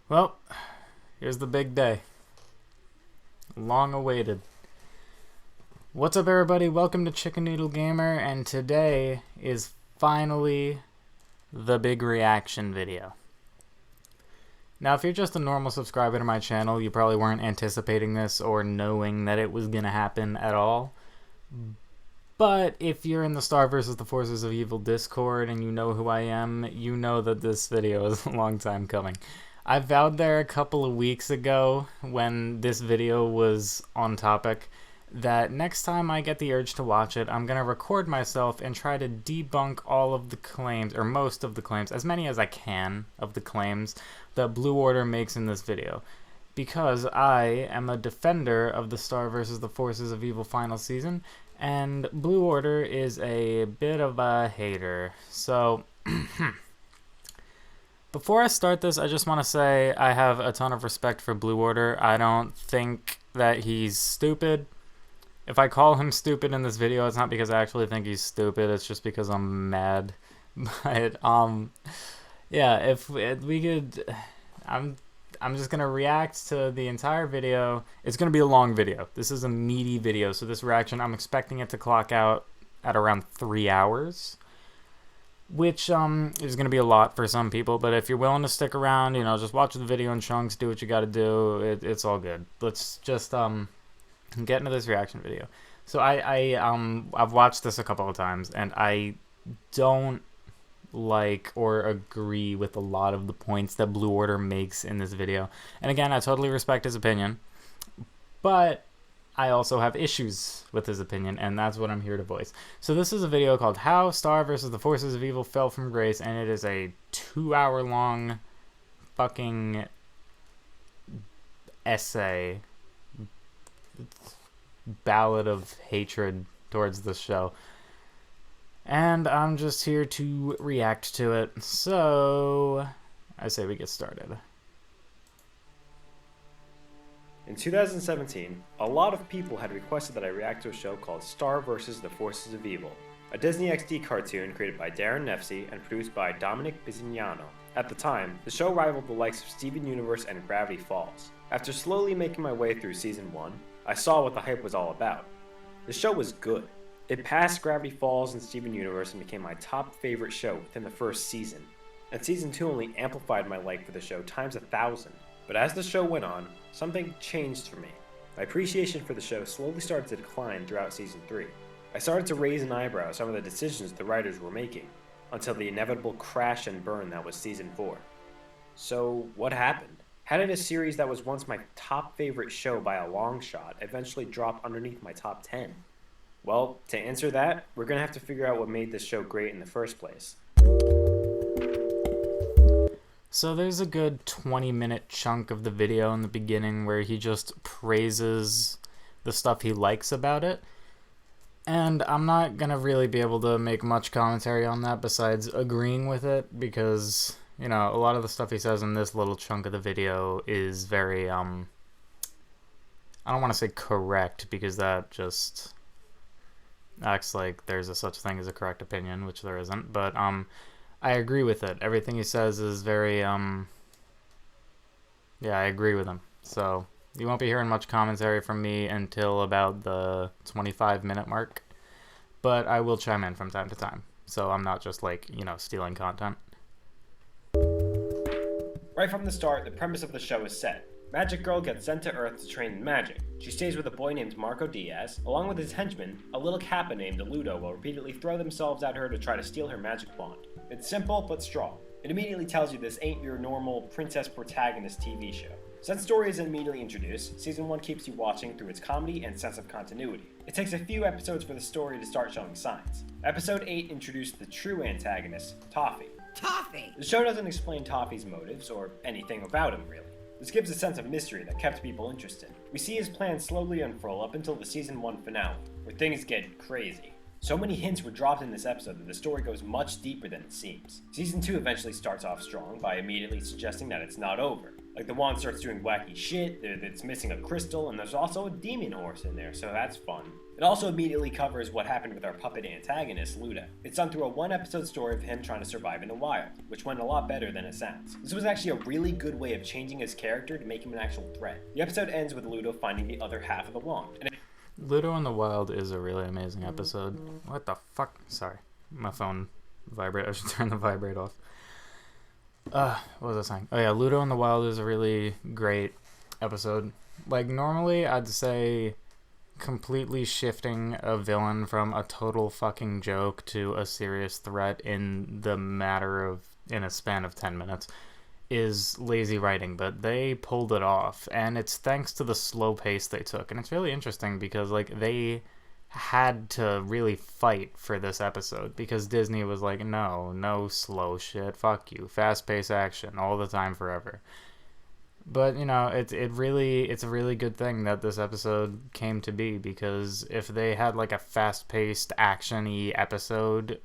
Well, here's the big day. Long awaited. What's up, everybody? Welcome to Chicken Noodle Gamer, and today is finally the big reaction video. Now, if you're just a normal subscriber to my channel, you probably weren't anticipating this or knowing that it was gonna happen at all. But if you're in the Star vs. the Forces of Evil Discord and you know who I am, you know that this video is a long time coming. I vowed there a couple of weeks ago when this video was on topic that next time I get the urge to watch it, I'm going to record myself and try to debunk all of the claims, or most of the claims, as many as I can of the claims that Blue Order makes in this video. Because I am a defender of the Star vs. the Forces of Evil final season, and Blue Order is a bit of a hater. So, before I start this, I just want to say I have a ton of respect for Blue Order. I don't think that he's stupid. If I call him stupid in this video, it's not because I actually think he's stupid, it's just because I'm mad. But, yeah, if we could... I'm just going to react to the entire video. It's going to be a long video. This is a meaty video, so this reaction, I'm expecting it to clock out at around 3 hours, which is going to be a lot for some people, but if you're willing to stick around, you know, just watch the video in chunks, do what you got to do, it's all good. Let's just get into this reaction video. So I've watched this a couple of times, and I don't like or agree with a lot of the points that Blue Order makes in this video. And again, I totally respect his opinion, but I also have issues with his opinion, and that's what I'm here to voice. So this is a video called How Star vs. the Forces of Evil Fell from Grace, and it is a 2-hour long fucking essay, ballad of hatred towards the show. And I'm just here to react to it. So I say we get started. In 2017, a lot of people had requested that I react to a show called Star vs. the Forces of Evil, a Disney XD cartoon created by Darren Nefsey and produced by Dominic Bizignano. At the time, the show rivaled the likes of Steven Universe and Gravity Falls. After slowly making my way through Season 1, I saw what the hype was all about. The show was good. It passed Gravity Falls and Steven Universe and became my top favorite show within the first season. And Season 2 only amplified my like for the show times 1,000. But as the show went on, something changed for me. My appreciation for the show slowly started to decline throughout Season 3. I started to raise an eyebrow at some of the decisions the writers were making, until the inevitable crash and burn that was Season 4. So, what happened? How did a series that was once my top favorite show by a long shot eventually drop underneath my top 10? Well, to answer that, we're going to have to figure out what made this show great in the first place. So there's a good 20-minute chunk of the video in the beginning where he just praises the stuff he likes about it. And I'm not going to really be able to make much commentary on that besides agreeing with it, because, you know, a lot of the stuff he says in this little chunk of the video is very, I don't want to say correct, because that just acts like there's a such thing as a correct opinion, which there isn't, but I agree with it. Everything he says is very yeah, I agree with him. So you won't be hearing much commentary from me until about the 25-minute mark, but I will chime in from time to time, so I'm not just, like, you know, stealing content. Right from the start, the premise of the show is set. Magic Girl gets sent to Earth to train in magic. She stays with a boy named Marco Diaz, along with his henchman, a little kappa named Ludo, will repeatedly throw themselves at her to try to steal her magic wand. It's simple, but strong. It immediately tells you this ain't your normal princess protagonist TV show. Since story isn't immediately introduced, Season 1 keeps you watching through its comedy and sense of continuity. It takes a few episodes for the story to start showing signs. Episode 8 introduced the true antagonist, Toffee. Toffee! The show doesn't explain Toffee's motives, or anything about him, really. This gives a sense of mystery that kept people interested. We see his plan slowly unfurl up until the Season 1 finale, where things get crazy. So many hints were dropped in this episode that the story goes much deeper than it seems. Season 2 eventually starts off strong by immediately suggesting that it's not over. Like, the wand starts doing wacky shit, it's missing a crystal, and there's also a demon horse in there, so that's fun. It also immediately covers what happened with our puppet antagonist, Ludo. It's done through a one-episode story of him trying to survive in the wild, which went a lot better than it sounds. This was actually a really good way of changing his character to make him an actual threat. The episode ends with Ludo finding the other half of the wand. Ludo in the Wild is a really amazing episode. What the fuck? Sorry. My phone vibrate. I should turn the vibrate off. What was I saying? Oh yeah, Ludo in the Wild is a really great episode. Like, normally I'd say completely shifting a villain from a total fucking joke to a serious threat in a span of 10 minutes is lazy writing, but they pulled it off, and it's thanks to the slow pace they took. And it's really interesting because, like, they had to really fight for this episode because Disney was like, no slow shit, fuck you, fast-paced action all the time, forever. But, you know, it's a really good thing that this episode came to be, because if they had like a fast-paced action-y episode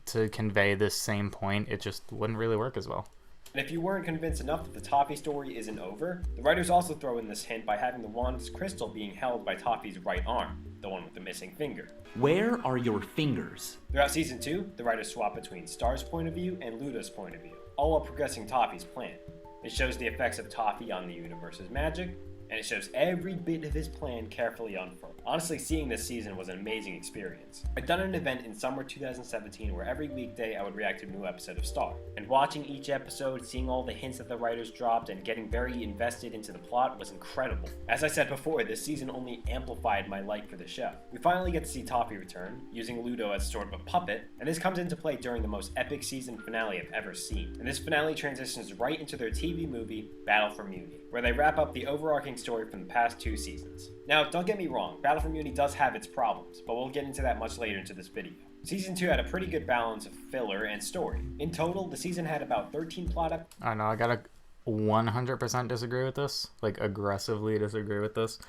to convey this same point, it just wouldn't really work as well. And if you weren't convinced enough that the Toffee story isn't over, the writers also throw in this hint by having the wand's crystal being held by Toffee's right arm, the one with the missing finger. Where are your fingers? Throughout Season 2, the writers swap between Star's point of view and Ludo's point of view, all while progressing Toffee's plan. It shows the effects of Toffee on the universe's magic, and it shows every bit of his plan carefully unfurled. Honestly, seeing this season was an amazing experience. I'd done an event in summer 2017 where every weekday I would react to a new episode of Star. And watching each episode, seeing all the hints that the writers dropped, and getting very invested into the plot was incredible. As I said before, this season only amplified my like for the show. We finally get to see Toffee return, using Ludo as sort of a puppet, and this comes into play during the most epic season finale I've ever seen. And this finale transitions right into their TV movie, Battle for Muni, where they wrap up the overarching story from the past 2 seasons. Now, don't get me wrong, Battle for Muni does have its problems, but we'll get into that much later into this video. Season 2 had a pretty good balance of filler and story. In total, the season had about 13 plot I know, I gotta 100% disagree with this. Like, aggressively disagree with this.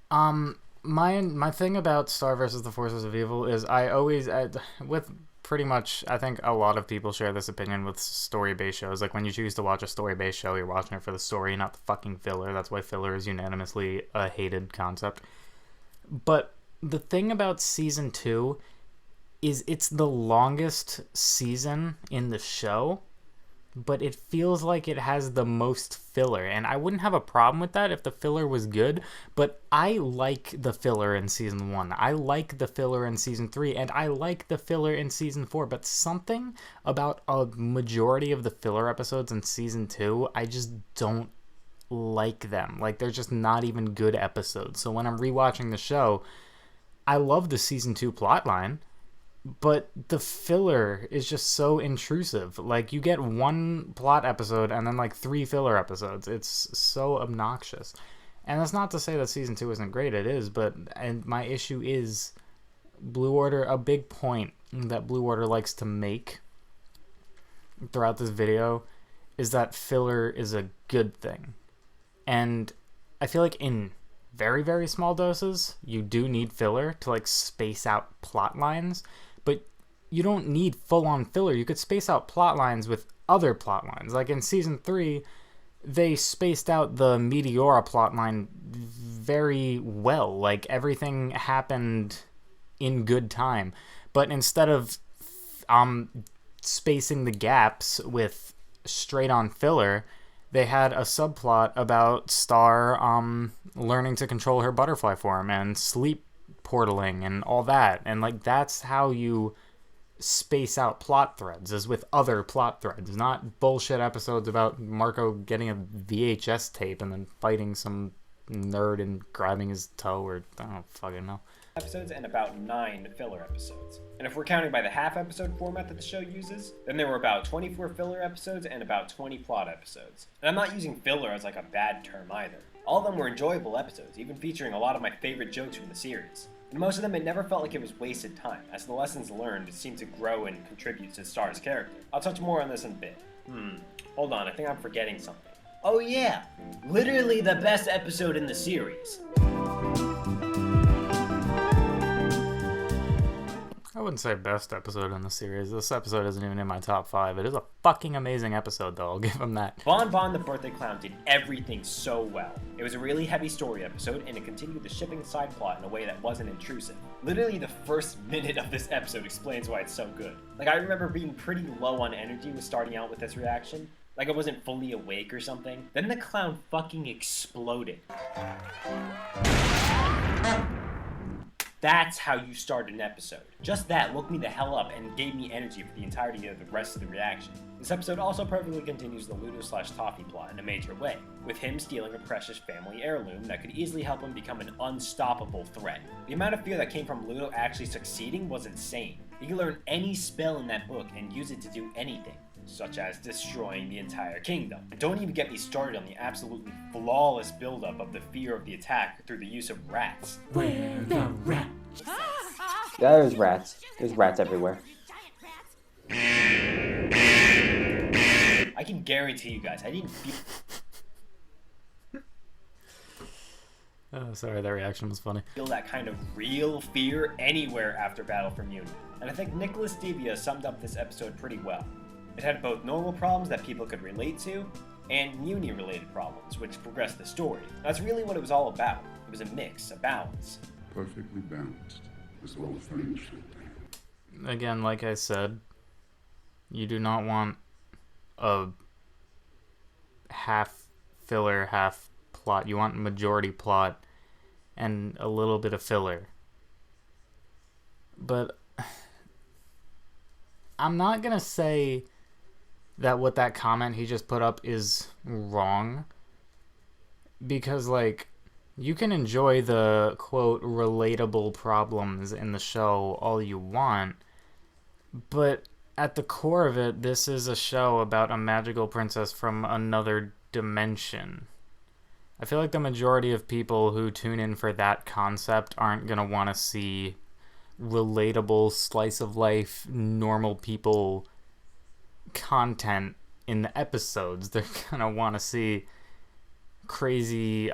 My thing about Star versus the Forces of Evil is with pretty much, I think a lot of people share this opinion with story-based shows. Like, when you choose to watch a story-based show, you're watching it for the story, not the fucking filler. That's why filler is unanimously a hated concept. But the thing about Season 2 is it's the longest season in the show, but it feels like it has the most filler. And I wouldn't have a problem with that if the filler was good, but I like the filler in Season 1. I like the filler in Season 3, and I like the filler in Season 4, but something about a majority of the filler episodes in Season 2, I just don't like them. Like, they're just not even good episodes. So when I'm rewatching the show, I love the Season 2 plotline, but the filler is just so intrusive. Like, you get one plot episode and then like 3 filler episodes. It's so obnoxious. And that's not to say that Season 2 isn't great. It is, and my issue is Blue Order. A big point that Blue Order likes to make throughout this video is that filler is a good thing. And I feel like in very, very small doses, you do need filler to like space out plot lines, but you don't need full-on filler. You could space out plot lines with other plot lines. Like in Season 3, they spaced out the Meteora plotline very well. Like, everything happened in good time. But instead of spacing the gaps with straight-on filler, they had a subplot about Star learning to control her butterfly form and sleep portaling and all that. And like, that's how you space out plot threads, is with other plot threads, not bullshit episodes about Marco getting a VHS tape and then fighting some nerd and grabbing his toe, or I don't fucking know. Episodes and about 9 filler episodes. And if we're counting by the half episode format that the show uses, then there were about 24 filler episodes and about 20 plot episodes. And I'm not using filler as like a bad term either. All of them were enjoyable episodes, even featuring a lot of my favorite jokes from the series. And most of them, it never felt like it was wasted time, as the lessons learned seemed to grow and contribute to Star's character. I'll touch more on this in a bit. Hold on, I think I'm forgetting something. Oh yeah, literally the best episode in the series. wouldn't say best episode in the series. This episode isn't even in my top 5. It is a fucking amazing episode, though. I'll give him that. Bon Bon the Birthday Clown did everything so well. It was a really heavy story episode, and it continued the shipping side plot in a way that wasn't intrusive. Literally, the first minute of this episode explains why it's so good. Like, I remember being pretty low on energy with starting out with this reaction. Like I wasn't fully awake or something. Then the clown fucking exploded. That's how you start an episode. Just that woke me the hell up and gave me energy for the entirety of the rest of the reaction. This episode also perfectly continues the Ludo/Toffee plot in a major way, with him stealing a precious family heirloom that could easily help him become an unstoppable threat. The amount of fear that came from Ludo actually succeeding was insane. You can learn any spell in that book and use it to do anything, such as destroying the entire kingdom. And don't even get me started on the absolutely flawless buildup of the fear of the attack through the use of rats. Where the rats? There's rats. There's rats everywhere. I can guarantee you guys, I didn't feel... Oh, sorry, that reaction was funny. feel that kind of real fear anywhere after Battle for Muni. And I think Nicholas Devia summed up this episode pretty well. It had both normal problems that people could relate to, and Muni-related problems, which progressed the story. That's really what it was all about. It was a mix, a balance. Perfectly balanced, as well as things should be. Again, like I said, you do not want a half filler, half plot. You want majority plot and a little bit of filler. But I'm not gonna say that what that comment he just put up is wrong, because like you can enjoy the quote relatable problems in the show all you want, but at the core of it, this is a show about a magical princess from another dimension. I feel like the majority of people who tune in for that concept aren't gonna want to see relatable slice of life normal people content in the episodes. They're gonna want to see crazy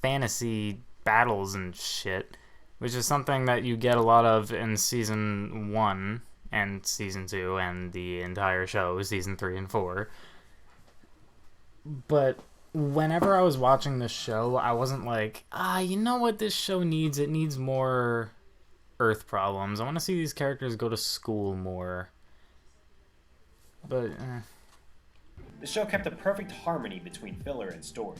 fantasy battles and shit, which is something that you get a lot of in season 1 and season 2 and the entire show, season 3 and 4. But whenever I was watching this show, I wasn't like, you know what this show needs? It needs more Earth problems. I want to see these characters go to school more. But, The show kept a perfect harmony between filler and story.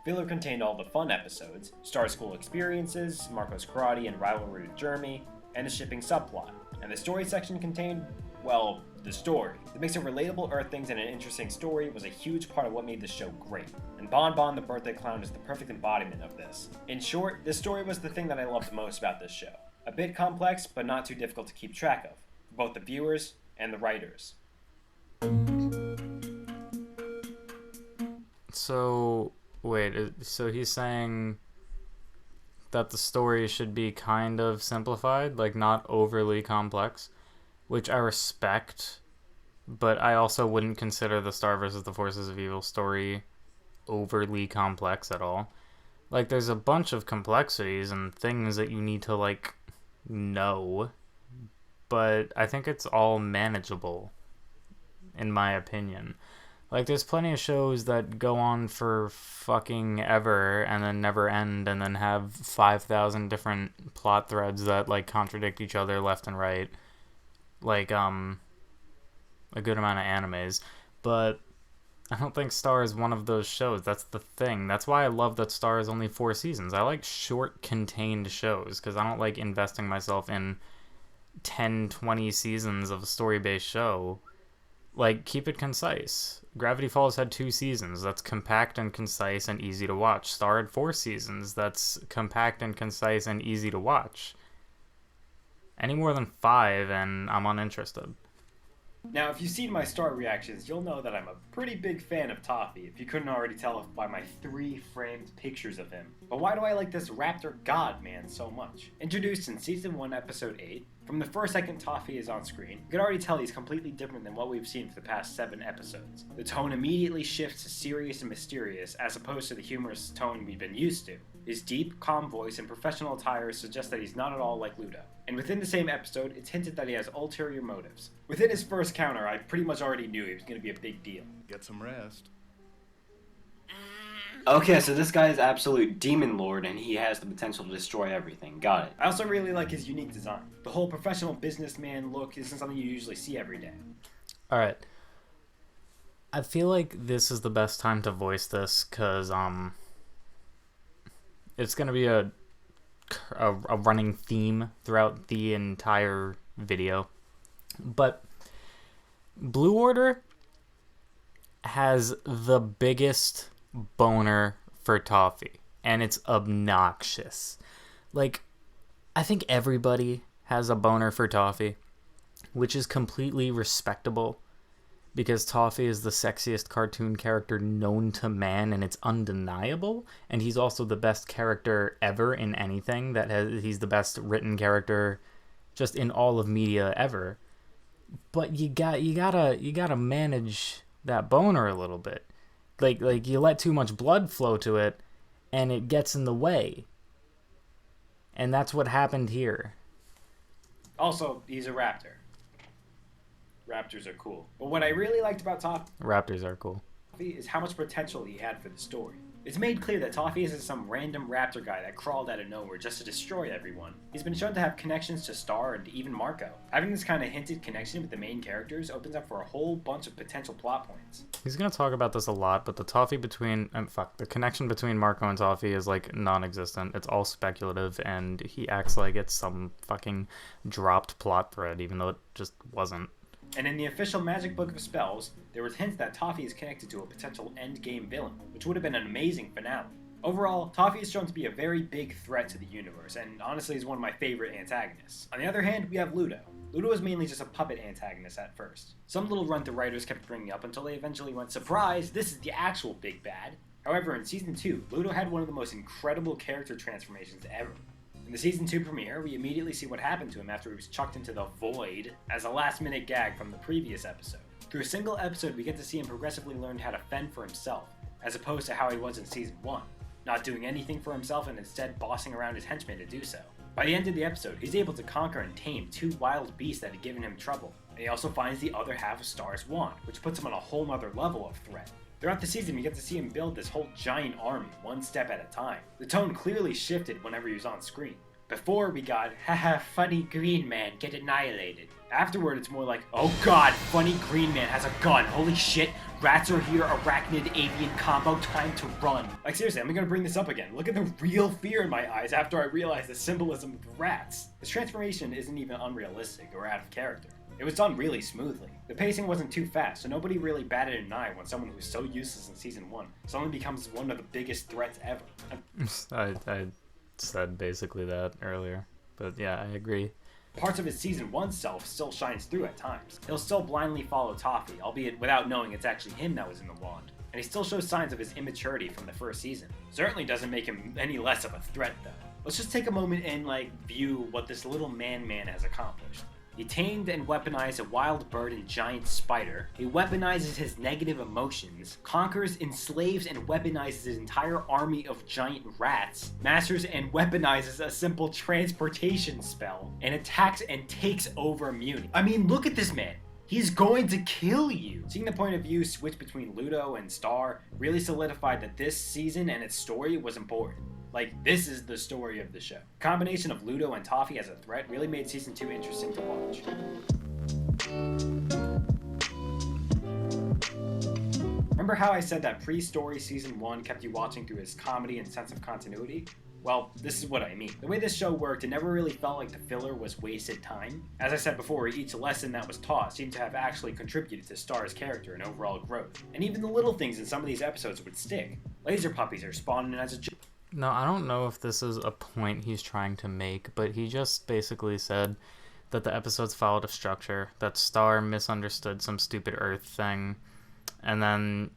Filler contained all the fun episodes, Star School experiences, Marco's karate and rivalry with Jeremy, and the shipping subplot. And the story section contained, well, the story. The mix of relatable Earth things and an interesting story was a huge part of what made the show great. And Bon Bon the Birthday Clown is the perfect embodiment of this. In short, this story was the thing that I loved most about this show. A bit complex, but not too difficult to keep track of, for both the viewers and the writers. so, wait, so he's saying that the story should be kind of simplified, like not overly complex, which I respect, but I also wouldn't consider the Star versus the Forces of Evil story overly complex at all. Like, there's a bunch of complexities and things that you need to, like, know, but I think it's all manageable, in my opinion. Like, there's plenty of shows that go on for fucking ever and then never end and then have 5,000 different plot threads that, like, contradict each other left and right. Like, a good amount of animes. But I don't think Star is one of those shows. That's the thing. That's why I love that Star is only 4 seasons. I like short, contained shows, because I don't like investing myself in 10, 20 seasons of a story-based show. Like, keep it concise. Gravity Falls had 2 seasons. That's compact and concise and easy to watch. Star had 4 seasons. That's compact and concise and easy to watch. Any more than 5, and I'm uninterested. Now, if you've seen my Star reactions, you'll know that I'm a pretty big fan of Toffee, if you couldn't already tell by my 3 framed pictures of him. But why do I like this raptor god man so much? Introduced in Season 1, Episode 8, from the first second Toffee is on screen, you can already tell he's completely different than what we've seen for the past 7 episodes. The tone immediately shifts to serious and mysterious, as opposed to the humorous tone we've been used to. His deep, calm voice and professional attire suggest that he's not at all like Ludo. And within the same episode, it's hinted that he has ulterior motives. Within his first counter, I pretty much already knew he was going to be a big deal. Get some rest. Okay, so this guy is absolute demon lord and he has the potential to destroy everything. Got it. I also really like his unique design. The whole professional businessman look isn't something you usually see every day. Alright. I feel like this is the best time to voice this because it's going to be a running theme throughout the entire video. But Blue Order has the biggest boner for Toffee, and it's obnoxious. Like, I think everybody has a boner for Toffee, which is completely respectable because Toffee is the sexiest cartoon character known to man, and it's undeniable. And he's also the best character ever in anything he's the best written character just in all of media ever. But you gotta manage that boner a little bit. Like you let too much blood flow to it, and it gets in the way. And that's what happened here. Also, he's a raptor. Raptors are cool. But what I really liked about Toffee Raptors are cool. is how much potential he had for the story. It's made clear that Toffee isn't some random raptor guy that crawled out of nowhere just to destroy everyone. He's been shown to have connections to Star and even Marco. Having this kind of hinted connection with the main characters opens up for a whole bunch of potential plot points. He's gonna talk about this a lot, but the the connection between Marco and Toffee is like non-existent. It's all speculative, and he acts like it's some fucking dropped plot thread, even though it just wasn't. And in the official Magic Book of Spells, there was hints that Toffee is connected to a potential endgame villain, which would have been an amazing finale. Overall, Toffee is shown to be a very big threat to the universe, and honestly is one of my favorite antagonists. On the other hand, we have Ludo. Ludo is mainly just a puppet antagonist at first. Some little runt the writers kept bringing up until they eventually went, surprise, this is the actual big bad. However, in Season 2, Ludo had one of the most incredible character transformations ever. In the Season 2 premiere, we immediately see what happened to him after he was chucked into the void as a last-minute gag from the previous episode. Through a single episode, we get to see him progressively learn how to fend for himself, as opposed to how he was in Season 1, not doing anything for himself and instead bossing around his henchmen to do so. By the end of the episode, he's able to conquer and tame two wild beasts that had given him trouble, and he also finds the other half of Star's wand, which puts him on a whole nother level of threat. Throughout the season, we get to see him build this whole giant army, one step at a time. The tone clearly shifted whenever he was on screen. Before we got, haha, funny green man, get annihilated. Afterward, it's more like, oh god, funny green man has a gun, holy shit, rats are here, arachnid, avian combo, time to run. Like seriously, I'm gonna bring this up again. Look at the real fear in my eyes after I realized the symbolism of the rats. This transformation isn't even unrealistic or out of character. It was done really smoothly. The pacing wasn't too fast, so nobody really batted an eye when someone who was so useless in Season 1 suddenly becomes one of the biggest threats ever. I said basically that earlier, but yeah, I agree. Parts of his Season 1 self still shines through at times. He'll still blindly follow Toffee, albeit without knowing it's actually him that was in the wand. And he still shows signs of his immaturity from the first season. Certainly doesn't make him any less of a threat though. Let's just take a moment and view what this little man has accomplished. He tamed and weaponized a wild bird and giant spider. He weaponizes his negative emotions, conquers, enslaves, and weaponizes his entire army of giant rats, masters and weaponizes a simple transportation spell, and attacks and takes over Muni. I mean, look at this man. He's going to kill you! Seeing the point of view switch between Ludo and Star really solidified that this season and its story was important. This is the story of the show. The combination of Ludo and Toffee as a threat really made Season 2 interesting to watch. Remember how I said that pre-story Season 1 kept you watching through his comedy and sense of continuity? Well, this is what I mean. The way this show worked, it never really felt like the filler was wasted time. As I said before, each lesson that was taught seemed to have actually contributed to Star's character and overall growth. And even the little things in some of these episodes would stick. Laser puppies are spawning as a joke. No, I don't know if this is a point he's trying to make, but he just basically said that the episodes followed a structure, that Star misunderstood some stupid Earth thing, and then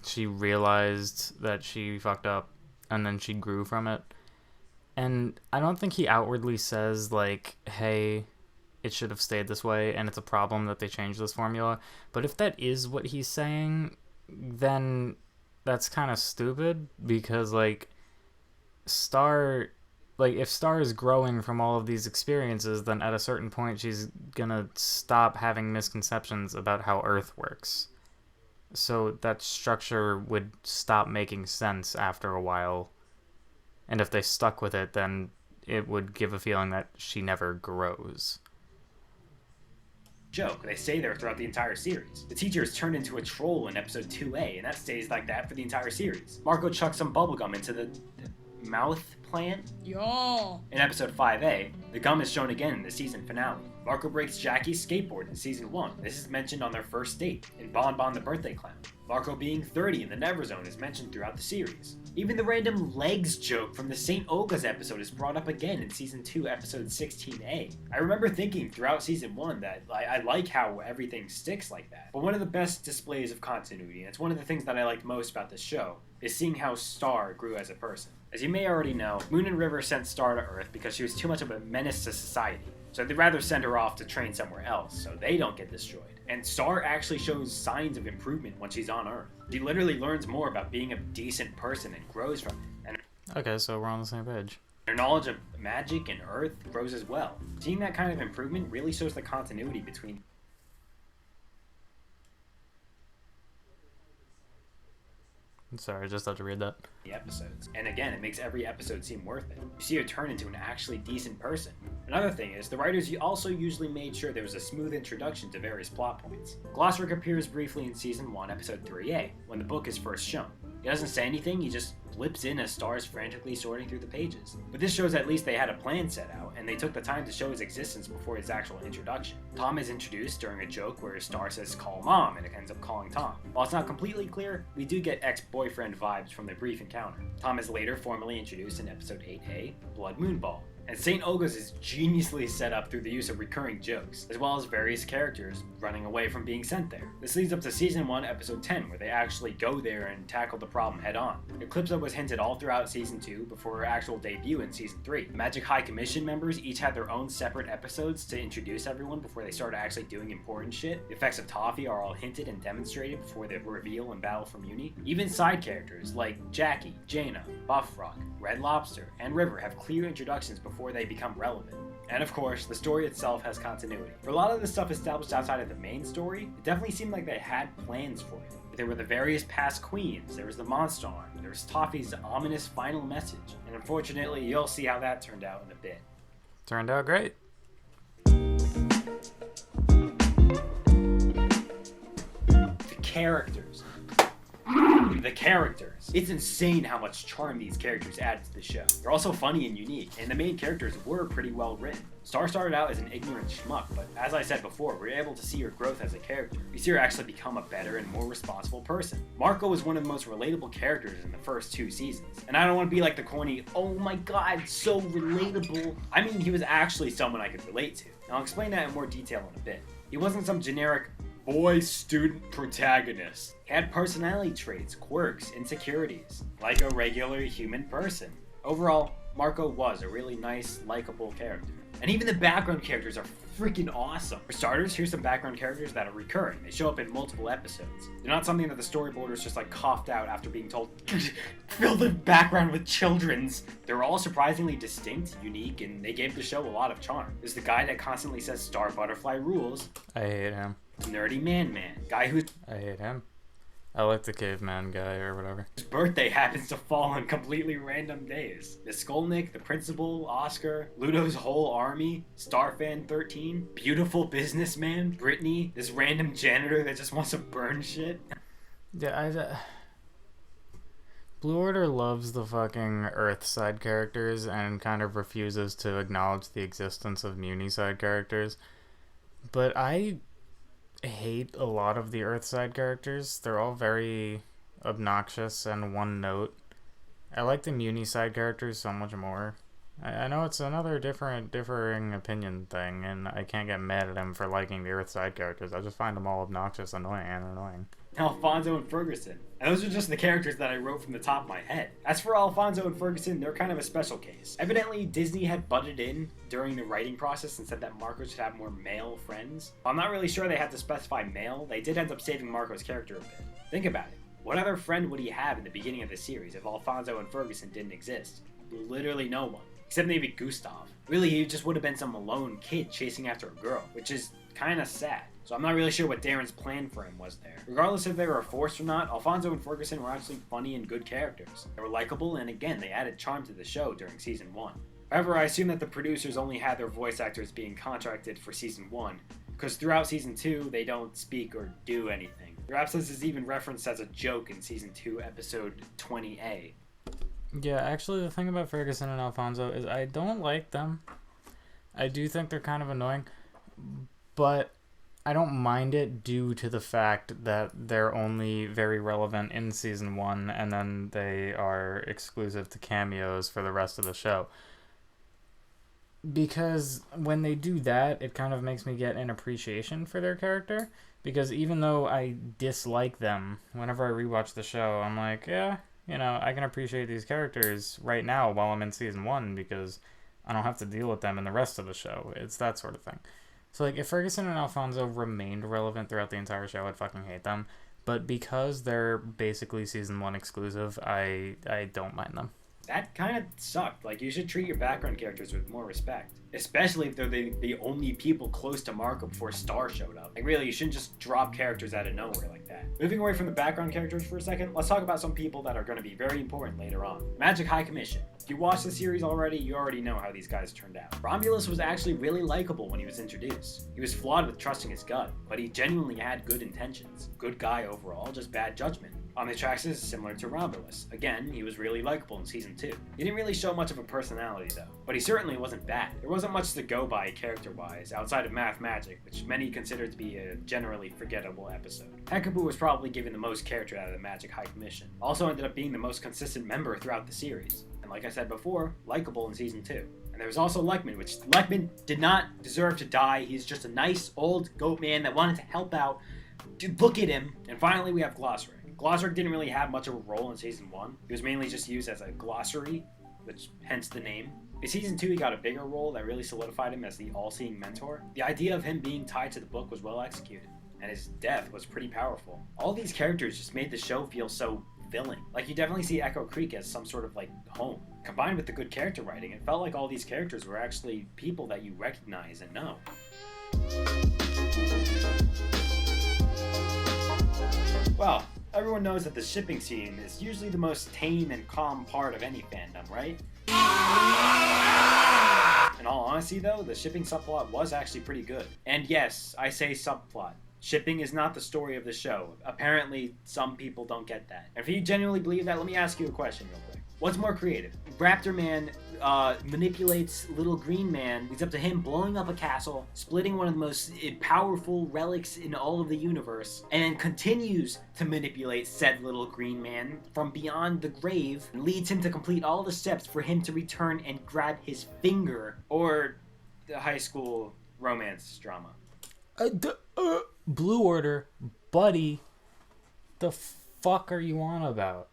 she realized that she fucked up, and then she grew from it. And I don't think he outwardly says, hey, it should have stayed this way, and it's a problem that they changed this formula. But if that is what he's saying, then that's kind of stupid, because, Star, like, if Star is growing from all of these experiences, then at a certain point she's gonna stop having misconceptions about how Earth works. So that structure would stop making sense after a while. And if they stuck with it, then it would give a feeling that she never grows. Joke. They stay there throughout the entire series. The teacher is turned into a troll in episode 2A, and that stays like that for the entire series. Marco chucks some bubblegum into the mouth plant. Yo. In episode 5A, the gum is shown again in the season finale. Marco breaks Jackie's skateboard in season 1. This is mentioned on their first date, in Bon Bon the Birthday Clown. Marco being 30 in the Never Zone is mentioned throughout the series. Even the random legs joke from the St. Olga's episode is brought up again in season 2, episode 16A. I remember thinking throughout season 1 that I like how everything sticks like that. But one of the best displays of continuity, and it's one of the things that I liked most about this show, is seeing how Star grew as a person. As you may already know, Moon and River sent Star to Earth because she was too much of a menace to society. So they'd rather send her off to train somewhere else, so they don't get destroyed. And Star actually shows signs of improvement when she's on Earth. She literally learns more about being a decent person and grows from it. And Okay, so we're on the same page. her knowledge of magic and Earth grows as well. Seeing that kind of improvement really shows the continuity between Sorry, I just had to read that. the episodes. And again, it makes every episode seem worth it. You see her turn into an actually decent person. Another thing is, the writers also usually made sure there was a smooth introduction to various plot points. Glossrick appears briefly in season 1, episode 3A, when the book is first shown. He doesn't say anything, he just blips in as Star's frantically sorting through the pages. But this shows at least they had a plan set out, and they took the time to show his existence before his actual introduction. Tom is introduced during a joke where Star says call mom, and it ends up calling Tom. While it's not completely clear, we do get ex-boyfriend vibes from the brief encounter. Tom is later formally introduced in episode 8A, Blood Moon Ball. And St. Olga's is geniusly set up through the use of recurring jokes, as well as various characters running away from being sent there. This leads up to season 1, episode 10, where they actually go there and tackle the problem head on. Eclipsa was hinted all throughout season 2 before her actual debut in season 3. The Magic High Commission members each had their own separate episodes to introduce everyone before they started actually doing important shit. The effects of Toffee are all hinted and demonstrated before the reveal and battle for Muni. Even side characters like Jackie, Jaina, Buffrock, Red Lobster, and River have clear introductions before they become relevant. And of course, the story itself has continuity. For a lot of the stuff established outside of the main story, it definitely seemed like they had plans for it. There were the various past queens, there was the Monster Arm, there was Toffee's ominous final message, and unfortunately, you'll see how that turned out in a bit. Turned out great. The characters. The characters. It's insane how much charm these characters added to the show. They're also funny and unique, and the main characters were pretty well written. Star started out as an ignorant schmuck, but as I said before, we're able to see her growth as a character. We see her actually become a better and more responsible person. Marco was one of the most relatable characters in the first 2 seasons. And I don't want to be like the corny, oh my god, so relatable. I mean, he was actually someone I could relate to. And I'll explain that in more detail in a bit. He wasn't some generic boy-student protagonist. He had personality traits, quirks, insecurities, like a regular human person. Overall, Marco was a really nice, likable character. And even the background characters are freaking awesome. For starters, here's some background characters that are recurring. They show up in multiple episodes. They're not something that the storyboarders just like coughed out after being told, fill the background with children's. They're all surprisingly distinct, unique, and they gave the show a lot of charm. There's the guy that constantly says Star Butterfly rules. I hate him. Nerdy Man, guy whose I hate him. I like the caveman guy or whatever. birthday happens to fall on completely random days. The Skolnick, the principal, Oscar, Ludo's whole army, Starfan 13, beautiful businessman, Brittany, this random janitor that just wants to burn shit. Yeah, Blue Order loves the fucking Earth side characters and kind of refuses to acknowledge the existence of Muni side characters. But I hate a lot of the Earth side characters. They're all very obnoxious and one note. I like the Muni side characters so much more. I know it's another differing opinion thing, and I can't get mad at him for liking the Earth side characters. I just find them all obnoxious, annoying. Alfonso and Ferguson. And those are just the characters that I wrote from the top of my head. As for Alfonso and Ferguson, they're kind of a special case. Evidently, Disney had butted in during the writing process and said that Marco should have more male friends. I'm not really sure they had to specify male. They did end up saving Marco's character a bit. Think about it. What other friend would he have in the beginning of the series if Alfonso and Ferguson didn't exist? literally no one. Except maybe Gustav. Really, he just would have been some lone kid chasing after a girl, which is kind of sad. So I'm not really sure what Darren's plan for him was there. Regardless if they were forced or not, Alfonso and Ferguson were actually funny and good characters. They were likable, and again, they added charm to the show during season 1. However, I assume that the producers only had their voice actors being contracted for season 1, because throughout season 2, they don't speak or do anything. Their absence is even referenced as a joke in season 2, episode 20A. Yeah, actually, the thing about Ferguson and Alfonso is I don't like them. I do think they're kind of annoying, but I don't mind it due to the fact that they're only very relevant in season 1, and then they are exclusive to cameos for the rest of the show. Because when they do that, it kind of makes me get an appreciation for their character. Because even though I dislike them, whenever I rewatch the show, I'm like, yeah, you know, I can appreciate these characters right now while I'm in season 1 because I don't have to deal with them in the rest of the show. It's that sort of thing. So, like, if Ferguson and Alfonso remained relevant throughout the entire show, I'd fucking hate them. But because they're basically season 1 exclusive, I don't mind them. That kind of sucked. Like, you should treat your background characters with more respect. Especially if they're the only people close to Marco before Star showed up. Like, really, you shouldn't just drop characters out of nowhere like that. Moving away from the background characters for a second, let's talk about some people that are going to be very important later on. Magic High Commission. If you watched the series already, you already know how these guys turned out. Romulus was actually really likable when he was introduced. He was flawed with trusting his gut, but he genuinely had good intentions. Good guy overall, just bad judgment. Omnitrax is similar to Romulus. Again, he was really likable in season 2. He didn't really show much of a personality though, but he certainly wasn't bad. There wasn't much to go by character-wise outside of Math Magic, which many consider to be a generally forgettable episode. Hekabu was probably given the most character out of the Magic High Commission. Also ended up being the most consistent member throughout the series. And like I said before, likable in season 2. And there was also Lekman, which Lekman did not deserve to die. He's just a nice old goat man that wanted to help out. Dude, look at him. And finally we have Glossary. Glossary didn't really have much of a role in season 1. He was mainly just used as a glossary, which hence the name. In season 2, he got a bigger role that really solidified him as the all-seeing mentor. The idea of him being tied to the book was well executed, and his death was pretty powerful. All these characters just made the show feel so villain. Like, you definitely see Echo Creek as some sort of, like, home. Combined with the good character writing, it felt like all these characters were actually people that you recognize and know. Well, everyone knows that the shipping scene is usually the most tame and calm part of any fandom, right? In all honesty though, the shipping subplot was actually pretty good. And yes, I say subplot. Shipping is not the story of the show. Apparently, some people don't get that. And if you genuinely believe that, let me ask you a question real quick. What's more creative? Raptor Man manipulates Little Green Man, leads up to him blowing up a castle, splitting one of the most powerful relics in all of the universe, and then continues to manipulate said Little Green Man from beyond the grave, and leads him to complete all the steps for him to return and grab his finger, or the high school romance drama. Blue Order, buddy, the fuck are you on about?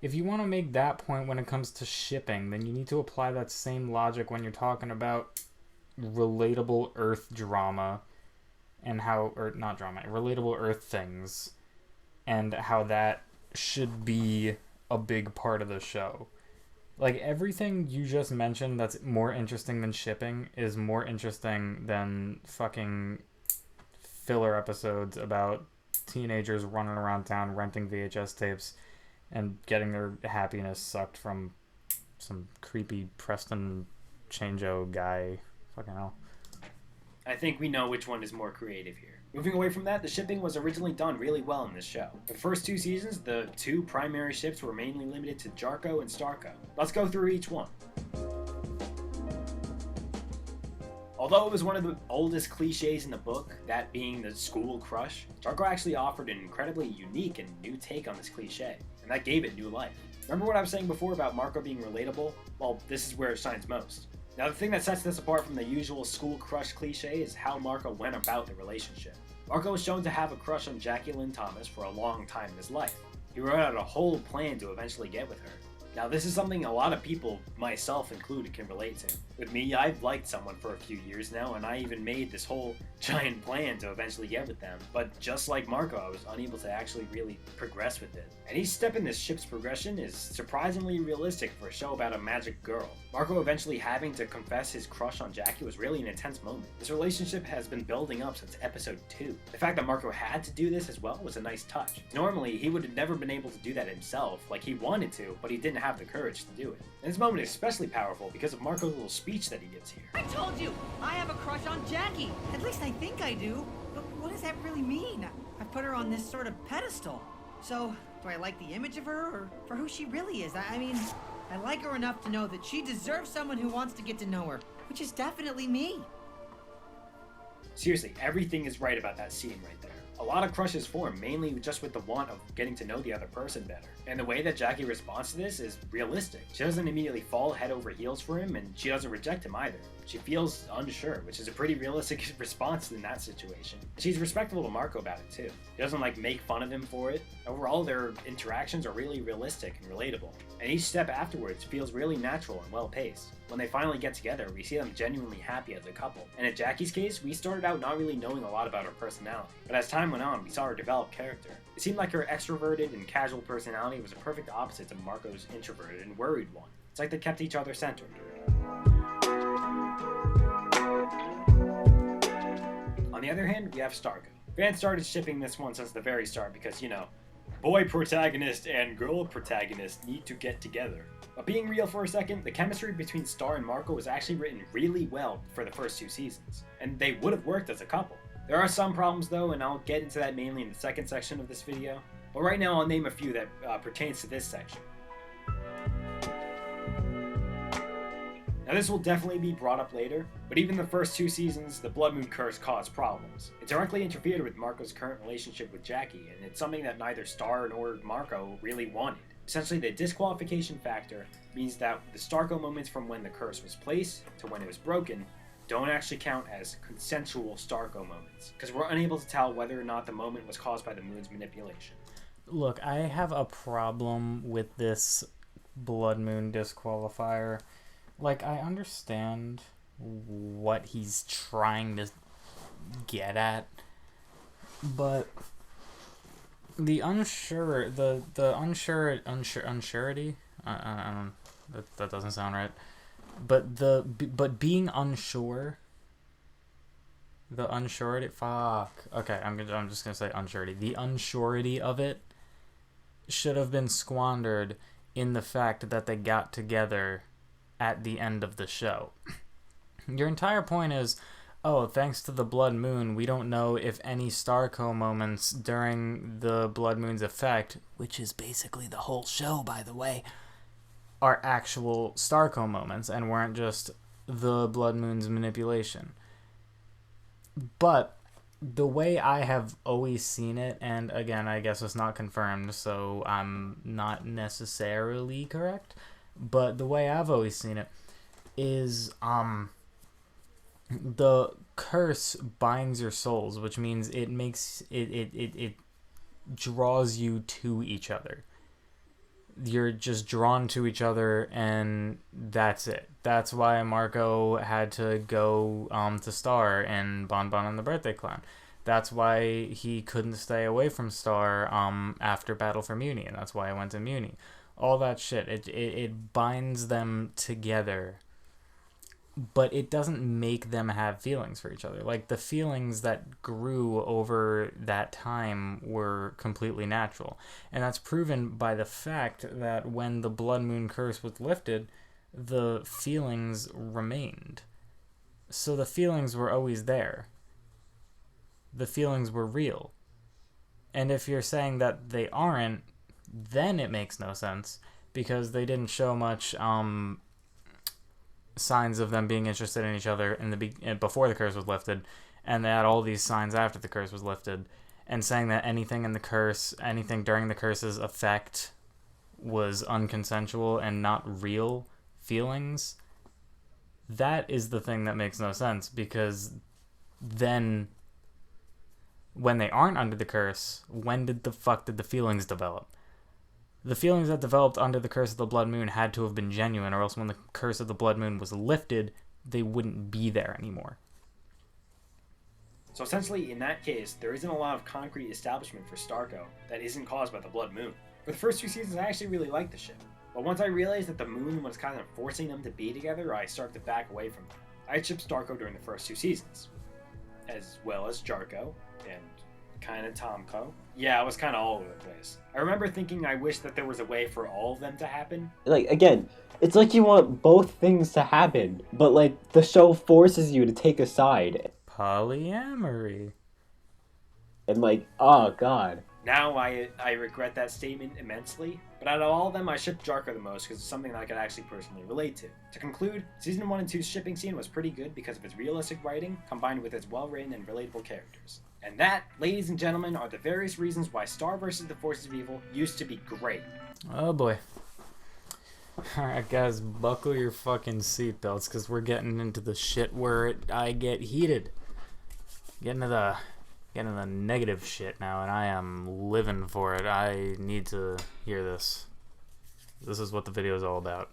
If you want to make that point when it comes to shipping, then you need to apply that same logic when you're talking about relatable Earth drama and how, or not drama, relatable Earth things, and how that should be a big part of the show. Like, everything you just mentioned that's more interesting than shipping is more interesting than fucking filler episodes about teenagers running around town renting VHS tapes and getting their happiness sucked from some creepy Preston Changeo guy. Fucking hell. I think we know which one is more creative here. Moving away from that, the shipping was originally done really well in this show. For the first 2 seasons, the 2 primary ships were mainly limited to Jarko and Starko. Let's go through each one. Although it was one of the oldest cliches in the book, that being the school crush, Jarko actually offered an incredibly unique and new take on this cliche, and that gave it new life. Remember what I was saying before about Marco being relatable? Well, this is where it shines most. Now, the thing that sets this apart from the usual school crush cliche is how Marco went about the relationship. Marco was shown to have a crush on Jackie Lynn Thomas for a long time in his life. He wrote out a whole plan to eventually get with her. Now, this is something a lot of people, myself included, can relate to. With me, I've liked someone for a few years now, and I even made this whole giant plan to eventually get with them. But just like Marco, I was unable to actually really progress with it. And each step in this ship's progression is surprisingly realistic for a show about a magic girl. Marco eventually having to confess his crush on Jackie was really an intense moment. This relationship has been building up since episode 2. The fact that Marco had to do this as well was a nice touch. Normally, he would have never been able to do that himself, like he wanted to, but he didn't have the courage to do it. And this moment is especially powerful because of Marco's little speech that he gives here. I told you, I have a crush on Jackie. At least I think I do. But what does that really mean? I put her on this sort of pedestal. So, do I like the image of her, or for who she really is? I mean, I like her enough to know that she deserves someone who wants to get to know her, which is definitely me. Seriously, everything is right about that scene right there. A lot of crushes form, mainly just with the want of getting to know the other person better. And the way that Jackie responds to this is realistic. She doesn't immediately fall head over heels for him, and she doesn't reject him either. She feels unsure, which is a pretty realistic response in that situation. She's respectful to Marco about it too. She doesn't make fun of him for it. Overall, their interactions are really realistic and relatable. And each step afterwards feels really natural and well paced. When they finally get together, we see them genuinely happy as a couple. And in Jackie's case, we started out not really knowing a lot about her personality. But as time went on, we saw her develop character. It seemed like her extroverted and casual personality was a perfect opposite to Marco's introverted and worried one. It's like they kept each other centered. On the other hand, we have Starco. Fans started shipping this one since the very start because, boy protagonist and girl protagonist need to get together. But being real for a second, the chemistry between Star and Marco was actually written really well for the first 2 seasons, and they would have worked as a couple. There are some problems though, and I'll get into that mainly in the second section of this video, but right now I'll name a few that pertains to this section. Now this will definitely be brought up later, but even the first 2 seasons, the Blood Moon Curse caused problems. It directly interfered with Marco's current relationship with Jackie, and it's something that neither Star nor Marco really wanted. Essentially, the disqualification factor means that the Starco moments from when the curse was placed to when it was broken don't actually count as consensual Starco moments, because we're unable to tell whether or not the moment was caused by the moon's manipulation. Look, I have a problem with this Blood Moon disqualifier. I understand what he's trying to get at, but the unsurety, I don't, that doesn't sound right, but being unsure, the unsurety, okay, I'm just gonna say unsurety. The unsurety of it should have been squandered in the fact that they got together at the end of the show. Your entire point is, oh, thanks to the Blood Moon, we don't know if any Starco moments during the Blood Moon's effect, which is basically the whole show, by the way, are actual Starco moments and weren't just the Blood Moon's manipulation. But the way I have always seen it, and again, I guess it's not confirmed, so I'm not necessarily correct, but the way I've always seen it is the curse binds your souls, which means it makes it draws you to each other. You're just drawn to each other, and that's it. That's why Marco had to go to Star and Bon Bon and the Birthday Clown. That's why he couldn't stay away from Star after Battle for Muni, and that's why I went to Muni. All that shit, it binds them together, but it doesn't make them have feelings for each other. The feelings that grew over that time were completely natural, and that's proven by the fact that when the Blood Moon Curse was lifted, the feelings remained. So the feelings were always there. The feelings were real. And if you're saying that they aren't, then it makes no sense, because they didn't show much signs of them being interested in each other before the curse was lifted, and they had all these signs after the curse was lifted, and saying that anything during the curse's effect was unconsensual and not real feelings, that is the thing that makes no sense, because then when they aren't under the curse, when did the fuck did the feelings develop? The feelings that developed under the Curse of the Blood Moon had to have been genuine, or else when the Curse of the Blood Moon was lifted, they wouldn't be there anymore. So essentially, in that case, there isn't a lot of concrete establishment for Starco that isn't caused by the Blood Moon. For the first 2 seasons, I actually really liked the ship. But once I realized that the moon was kind of forcing them to be together, I started to back away from them. I had shipped Starco during the first 2 seasons, as well as Jarko, and kind of Tomko. Yeah, I was kind of all over the place. I remember thinking I wish that there was a way for all of them to happen. Like, again, it's like you want both things to happen, but, like, the show forces you to take a side. Polyamory. And, like, oh, God. Now I regret that statement immensely, but out of all of them, I shipped Jarko the most because it's something that I could actually personally relate to. To conclude, Season 1 and 2's shipping scene was pretty good because of its realistic writing, combined with its well-written and relatable characters. And that, ladies and gentlemen, are the various reasons why Star vs. the Forces of Evil used to be great. Oh boy. Alright guys, buckle your fucking seatbelts, because we're getting into the shit where I get heated. Getting to the negative shit now, and I am living for it. I need to hear this. This is what the video is all about.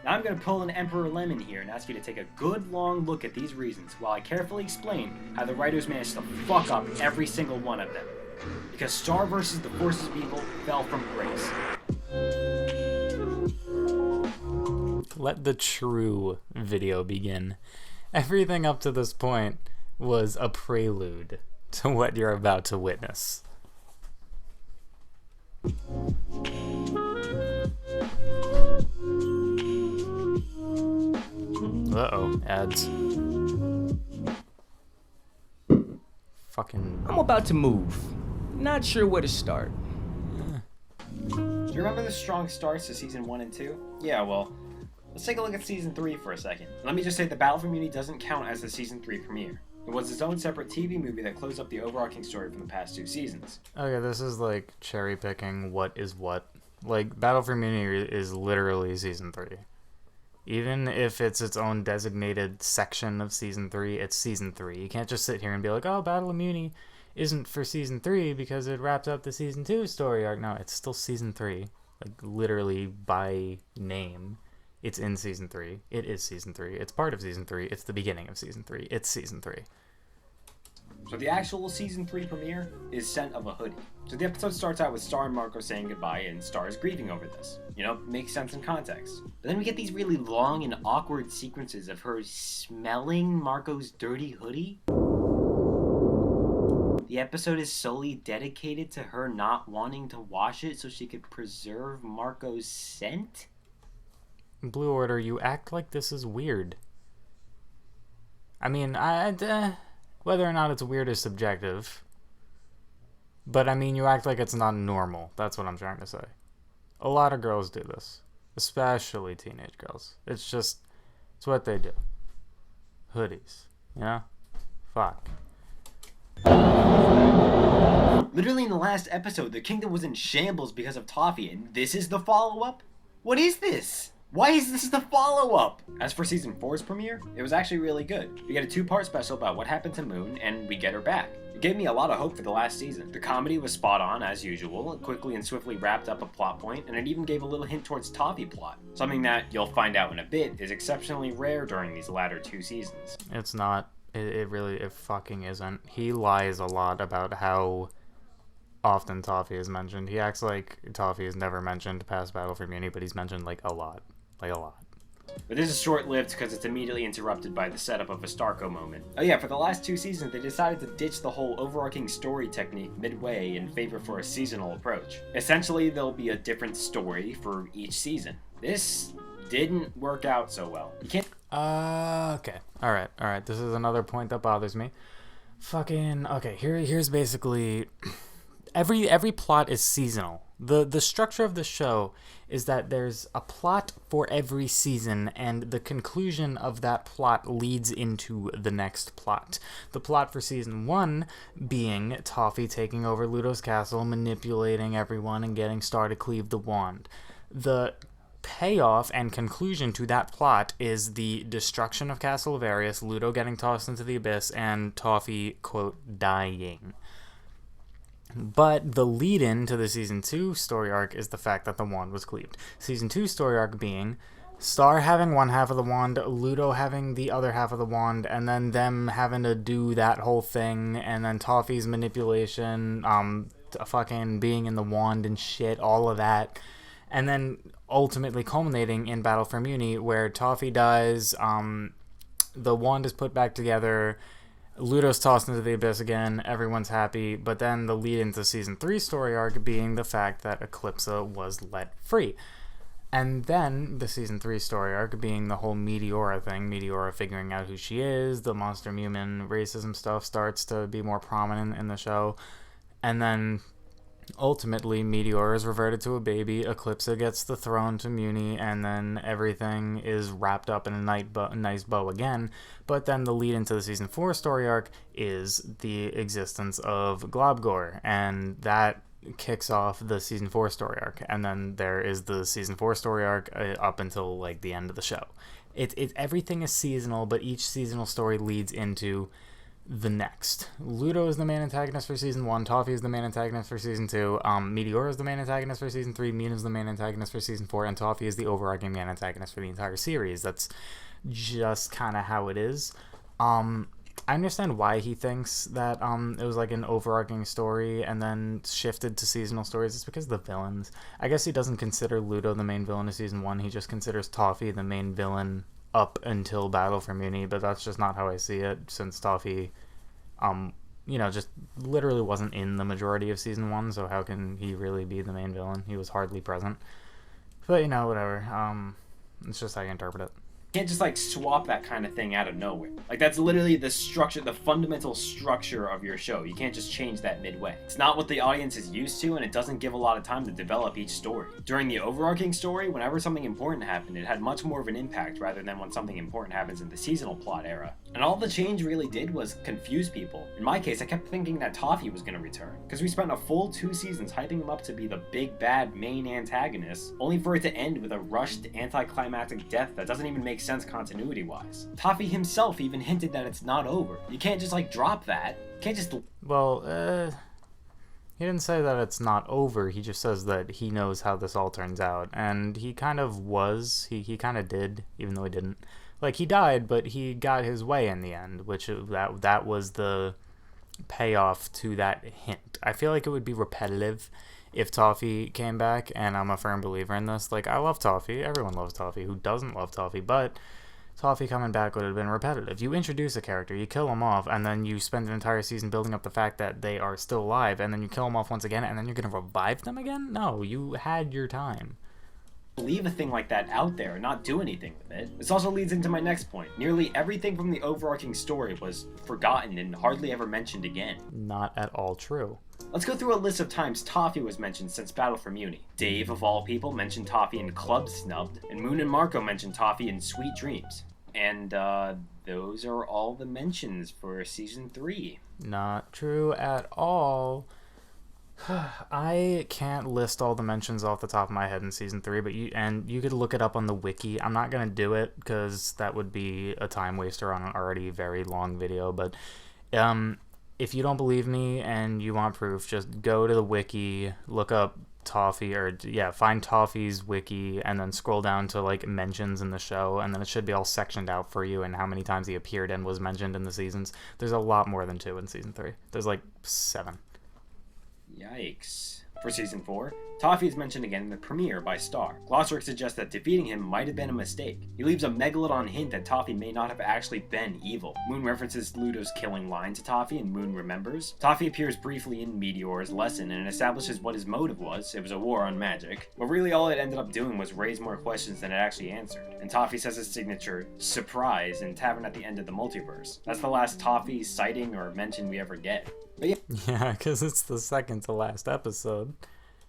Now I'm going to pull an Emperor Lemon here and ask you to take a good long look at these reasons while I carefully explain how the writers managed to fuck up every single one of them. Because Star vs. the Forces of Evil fell from grace. Let the true video begin. Everything up to this point was a prelude to what you're about to witness. Uh-oh, ads. Fucking... I'm about to move. Not sure where to start. Do you remember the strong starts to Season 1 and 2? Yeah, well, let's take a look at Season 3 for a second. Let me just say the Battle for Muni doesn't count as the Season 3 premiere. It was its own separate TV movie that closed up the overarching story from the past 2 seasons. Okay, this is like cherry picking what is what. Like, Battle for Muni is literally Season 3. Even if it's its own designated section of Season 3, it's Season 3. You can't just sit here and be like, oh, Battle of Muni isn't for Season 3 because it wrapped up the Season 2 story arc. No, it's still Season 3. Like, literally by name. It's in Season 3. It is Season 3. It's part of Season 3. It's the beginning of Season 3. It's Season 3. So the actual Season 3 premiere is Scent of a Hoodie. So the episode starts out with Star and Marco saying goodbye, and Star is grieving over this. You know, makes sense in context. But then we get these really long and awkward sequences of her smelling Marco's dirty hoodie. The episode is solely dedicated to her not wanting to wash it so she could preserve Marco's scent? Blue Order, you act like this is weird. I mean, whether or not it's weird is subjective. But I mean, you act like it's not normal. That's what I'm trying to say. A lot of girls do this. Especially teenage girls. It's what they do. Hoodies. You know? Fuck. Literally in the last episode, the kingdom was in shambles because of Toffee, and this is the follow-up? What is this? Why is this the follow-up? As for Season 4's premiere, it was actually really good. We get a 2-part special about what happened to Moon, and we get her back. It gave me a lot of hope for the last season. The comedy was spot on, as usual. It quickly and swiftly wrapped up a plot point, and it even gave a little hint towards Toffee plot. Something that, you'll find out in a bit, is exceptionally rare during these latter 2 seasons. It's not. It fucking isn't. He lies a lot about how often Toffee is mentioned. He acts like Toffee is never mentioned past Battle for Muni, but he's mentioned like a lot. Like a lot. But this is short-lived because it's immediately interrupted by the setup of a Starco moment. Oh yeah, for the last 2 seasons, they decided to ditch the whole overarching story technique midway in favor for a seasonal approach. Essentially, there'll be a different story for each season. This didn't work out so well. You can't... Okay. Alright. This is another point that bothers me. Okay, here's basically... Every plot is seasonal. The structure of the show is that there's a plot for every season, and the conclusion of that plot leads into the next plot. The plot for Season 1 being Toffee taking over Ludo's castle, manipulating everyone, and getting Star to cleave the wand. The payoff and conclusion to that plot is the destruction of Castle Various, Ludo getting tossed into the abyss, and Toffee, quote, dying. But the lead-in to the Season 2 story arc is the fact that the wand was cleaved. Season 2 story arc being Star having one half of the wand, Ludo having the other half of the wand, and then them having to do that whole thing, and then Toffee's manipulation, fucking being in the wand and shit, all of that. And then ultimately culminating in Battle for Muni, where Toffee dies, the wand is put back together, Ludo's tossed into the abyss again, everyone's happy, but then the lead into Season 3 story arc being the fact that Eclipsa was let free. And then the Season 3 story arc being the whole Meteora thing, Meteora figuring out who she is, the monster human racism stuff starts to be more prominent in the show, and then ultimately Meteora is reverted to a baby, Eclipsa gets the throne to Muni, and then everything is wrapped up in a nice bow again. But then the lead into the Season 4 story arc is the existence of Globgor, and that kicks off the Season 4 story arc, and then there is the Season 4 story arc up until like the end of the show. Everything is seasonal, but each seasonal story leads into the next. Ludo is the main antagonist for Season 1, Toffee is the main antagonist for Season 2, Meteora is the main antagonist for Season 3, Mina is the main antagonist for Season 4, and Toffee is the overarching main antagonist for the entire series. That's just kind of how it is. I understand why he thinks that it was like an overarching story and then shifted to seasonal stories. It's because of the villains. I guess he doesn't consider Ludo the main villain of Season 1. He just considers Toffee the main villain up until Battle for Muni, but that's just not how I see it, since Toffee, just literally wasn't in the majority of Season 1, so how can he really be the main villain? He was hardly present. But, whatever. It's just how you interpret it. You can't just like swap that kind of thing out of nowhere. Like that's literally the structure, the fundamental structure of your show. You can't just change that midway. It's not what the audience is used to, and it doesn't give a lot of time to develop each story. During the overarching story, whenever something important happened, it had much more of an impact rather than when something important happens in the seasonal plot era. And all the change really did was confuse people. In my case, I kept thinking that Toffee was going to return, because we spent a full 2 seasons hyping him up to be the big bad main antagonist, only for it to end with a rushed anticlimactic death that doesn't even make sense continuity-wise. Toffee himself even hinted that it's not over. You can't just like drop that. You can't just... Well, he didn't say that it's not over, he just says that he knows how this all turns out, and he kind of was, he kind of did, even though he didn't. Like, he died, but he got his way in the end, which that was the payoff to that hint. I feel like it would be repetitive if Toffee came back, and I'm a firm believer in this. Like, I love Toffee, everyone loves Toffee, who doesn't love Toffee, but Toffee coming back would have been repetitive. You introduce a character, you kill him off, and then you spend an entire season building up the fact that they are still alive, and then you kill them off once again, and then you're going to revive them again? No, you had your time. Leave a thing like that out there and not do anything with it. This also leads into my next point. Nearly everything from the overarching story was forgotten and hardly ever mentioned again. Not at all true. Let's go through a list of times Toffee was mentioned since Battle for Muni. Dave, of all people, mentioned Toffee in Club Snubbed, and Moon and Marco mentioned Toffee in Sweet Dreams. And, those are all the mentions for Season 3. Not true at all. I can't list all the mentions off the top of my head in Season 3, but you could look it up on the wiki. I'm not going to do it, because that would be a time waster on an already very long video, but if you don't believe me and you want proof, just go to the wiki, look up Toffee, find Toffee's wiki, and then scroll down to like mentions in the show, and then it should be all sectioned out for you and how many times he appeared and was mentioned in the seasons. There's a lot more than 2 in Season 3. There's like 7. Yikes. For Season 4, Toffee is mentioned again in the premiere by Star. Glossric suggests that defeating him might have been a mistake. He leaves a Megalodon hint that Toffee may not have actually been evil. Moon references Ludo's killing line to Toffee, and Moon remembers. Toffee appears briefly in Meteora's lesson and establishes what his motive was. It was a war on magic. But really all it ended up doing was raise more questions than it actually answered. And Toffee says his signature, surprise, in Tavern at the End of the Multiverse. That's the last Toffee sighting or mention we ever get. But yeah, because it's the second to last episode.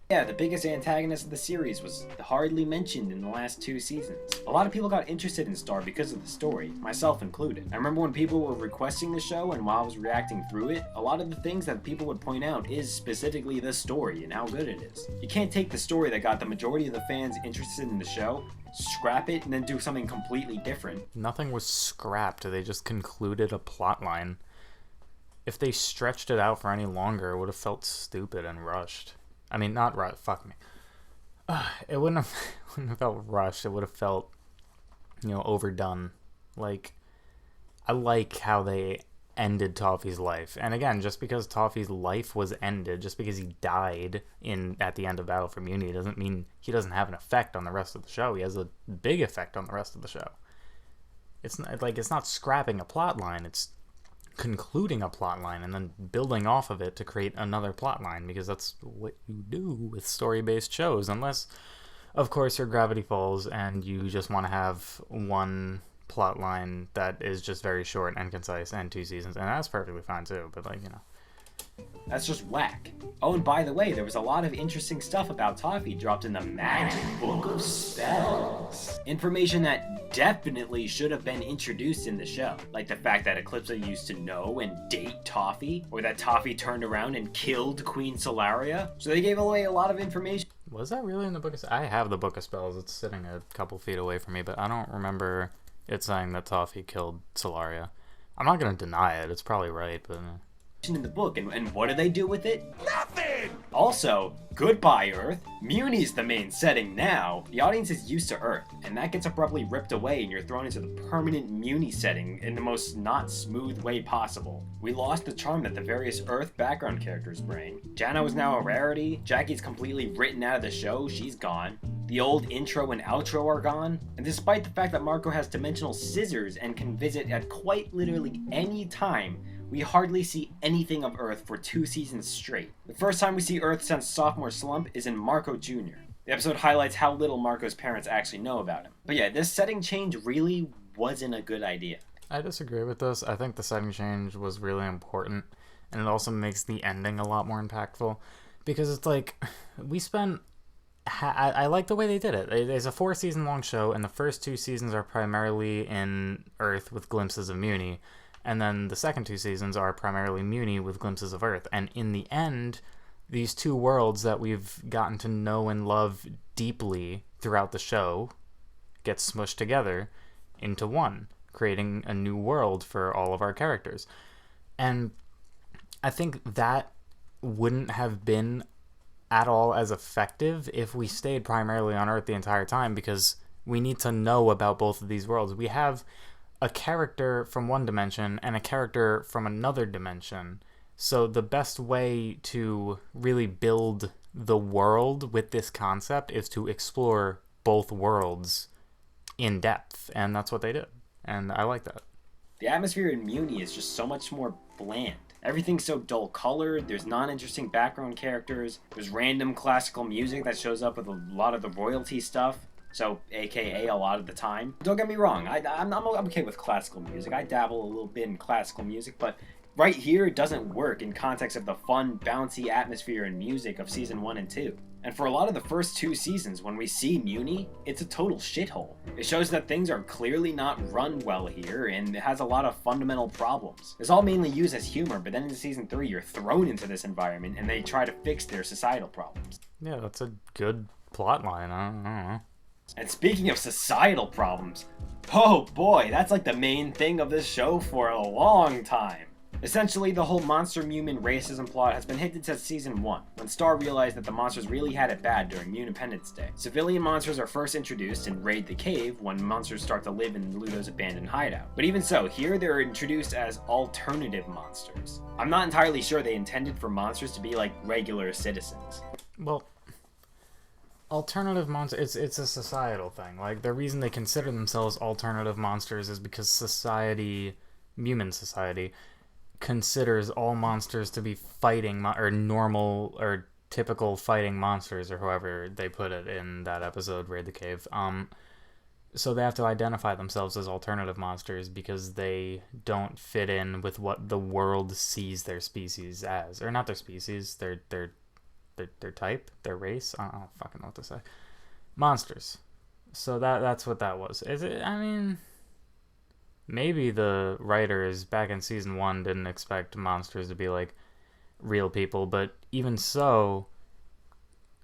Yeah, the biggest antagonist of the series was hardly mentioned in the last 2 seasons. A lot of people got interested in Star because of the story, myself included. I remember when people were requesting the show, and while I was reacting through it, a lot of the things that people would point out is specifically the story and how good it is. You can't take the story that got the majority of the fans interested in the show, scrap it, and then do something completely different. Nothing was scrapped, they just concluded a plot line. if they stretched it out for any longer, it would have felt stupid and rushed. I mean, not rushed. Fuck me. It wouldn't have felt rushed. It would have felt, overdone. Like, I like how they ended Toffee's life. And again, just because Toffee's life was ended, just because he died at the end of Battle for Muni, doesn't mean he doesn't have an effect on the rest of the show. He has a big effect on the rest of the show. It's not scrapping a plot line. It's concluding a plot line and then building off of it to create another plot line, because that's what you do with story-based shows, unless, of course, you're Gravity Falls and you just want to have one plot line that is just very short and concise and 2 seasons, and that's perfectly fine too, but That's just whack. Oh, and by the way, there was a lot of interesting stuff about Toffee dropped in the Magic Book of Spells. Information that definitely should have been introduced in the show. Like the fact that Eclipsa used to know and date Toffee, or that Toffee turned around and killed Queen Solaria. So they gave away a lot of information. Was that really in the Book of Spells? I have the Book of Spells. It's sitting a couple feet away from me, but I don't remember it saying that Toffee killed Solaria. I'm not going to deny it. It's probably right, but... in the book, and what do they do with it? Nothing! Also, goodbye Earth. Muni's the main setting now. The audience is used to Earth, and that gets abruptly ripped away and you're thrown into the permanent Muni setting in the most not smooth way possible. We lost the charm that the various Earth background characters bring. Jana is now a rarity, Jackie's completely written out of the show, she's gone. The old intro and outro are gone, and despite the fact that Marco has dimensional scissors and can visit at quite literally any time, we hardly see anything of Earth for 2 seasons straight. The first time we see Earth since sophomore slump is in Marco Jr. The episode highlights how little Marco's parents actually know about him. But yeah, this setting change really wasn't a good idea. I disagree with this. I think the setting change was really important, and it also makes the ending a lot more impactful, because it's like, we spent... I like the way they did it. It's a 4-season long show, and the first 2 seasons are primarily in Earth with glimpses of Muni, and then the second 2 seasons are primarily Muni with glimpses of Earth. And in the end, these 2 worlds that we've gotten to know and love deeply throughout the show get smushed together into one, creating a new world for all of our characters. And I think that wouldn't have been at all as effective if we stayed primarily on Earth the entire time, because we need to know about both of these worlds. We have a character from one dimension and a character from another dimension. So the best way to really build the world with this concept is to explore both worlds in depth, and that's what they did. And I like that. The atmosphere in Muni is just so much more bland. Everything's so dull colored, there's non-interesting background characters, there's random classical music that shows up with a lot of the royalty stuff. So, aka a lot of the time. Don't get me wrong, I'm okay with classical music. I dabble a little bit in classical music, but right here it doesn't work in context of the fun, bouncy atmosphere and music of season 1 and 2. And for a lot of the first 2 seasons, when we see Muni, it's a total shithole. It shows that things are clearly not run well here, and it has a lot of fundamental problems. It's all mainly used as humor, but then in season 3 you're thrown into this environment and they try to fix their societal problems. Yeah, that's a good plot line. I don't know. And speaking of societal problems, oh boy, that's like the main thing of this show for a long time. Essentially, the whole monster-mumin racism plot has been hinted since season 1, when Star realized that the monsters really had it bad during Independence Day. Civilian monsters are first introduced in Raid the Cave, when monsters start to live in Ludo's abandoned hideout. But even so, here they're introduced as alternative monsters. I'm not entirely sure they intended for monsters to be like regular citizens. Well, alternative monsters, it's a societal thing. Like, the reason they consider themselves alternative monsters is because society, human society, considers all monsters to be fighting or normal or typical fighting monsters, or however they put it in that episode, Raid the Cave. So they have to identify themselves as alternative monsters because they don't fit in with what the world sees their species as, or not their species, their type, their race. I don't fucking know what to say. Monsters. So that's what that was. Is it? I mean, maybe the writers back in season 1 didn't expect monsters to be like real people, but even so,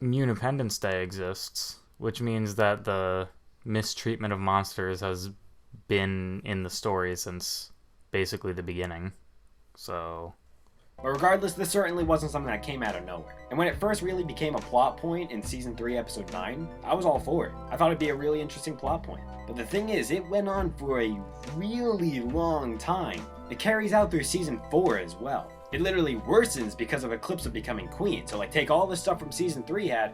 Independence Day exists, which means that the mistreatment of monsters has been in the story since basically the beginning. So But regardless, this certainly wasn't something that came out of nowhere. And when it first really became a plot point in Season 3, Episode 9, I was all for it. I thought it'd be a really interesting plot point. But the thing is, it went on for a really long time. It carries out through Season 4 as well. It literally worsens because of Eclipsa becoming queen. So like, take all the stuff from Season 3 had,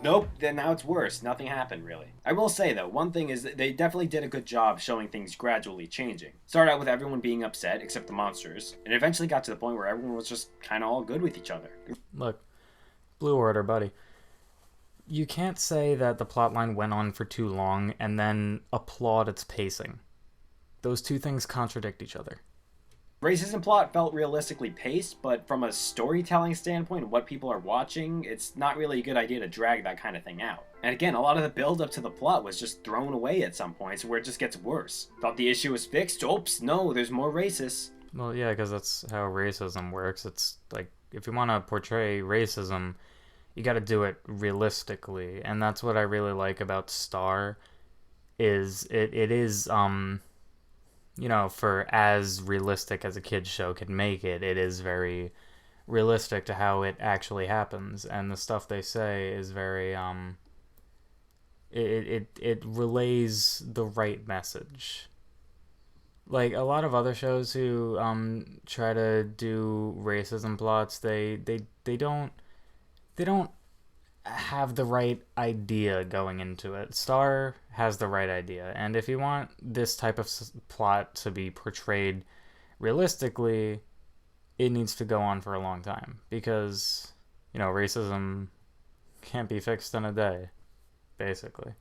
nope, then now it's worse. Nothing happened, really. I will say, though, one thing is that they definitely did a good job showing things gradually changing. Started out with everyone being upset, except the monsters, and eventually got to the point where everyone was just kind of all good with each other. Look, Blue Order, buddy. You can't say that the plotline went on for too long and then applaud its pacing. Those two things contradict each other. Racism plot felt realistically paced, but from a storytelling standpoint of what people are watching, it's not really a good idea to drag that kind of thing out. And again, a lot of the build up to the plot was just thrown away at some points where it just gets worse. Thought the issue was fixed? Oops, no, there's more racists. Well, yeah, because that's how racism works. It's like, if you want to portray racism, you got to do it realistically. And that's what I really like about Star, is it is, you know, for as realistic as a kid's show can make it, it is very realistic to how it actually happens, and the stuff they say is very it relays the right message. Like a lot of other shows who try to do racism plots, they don't have the right idea going into it. Star has the right idea, and if you want this type of plot to be portrayed realistically, it needs to go on for a long time, because, you know, racism can't be fixed in a day, basically.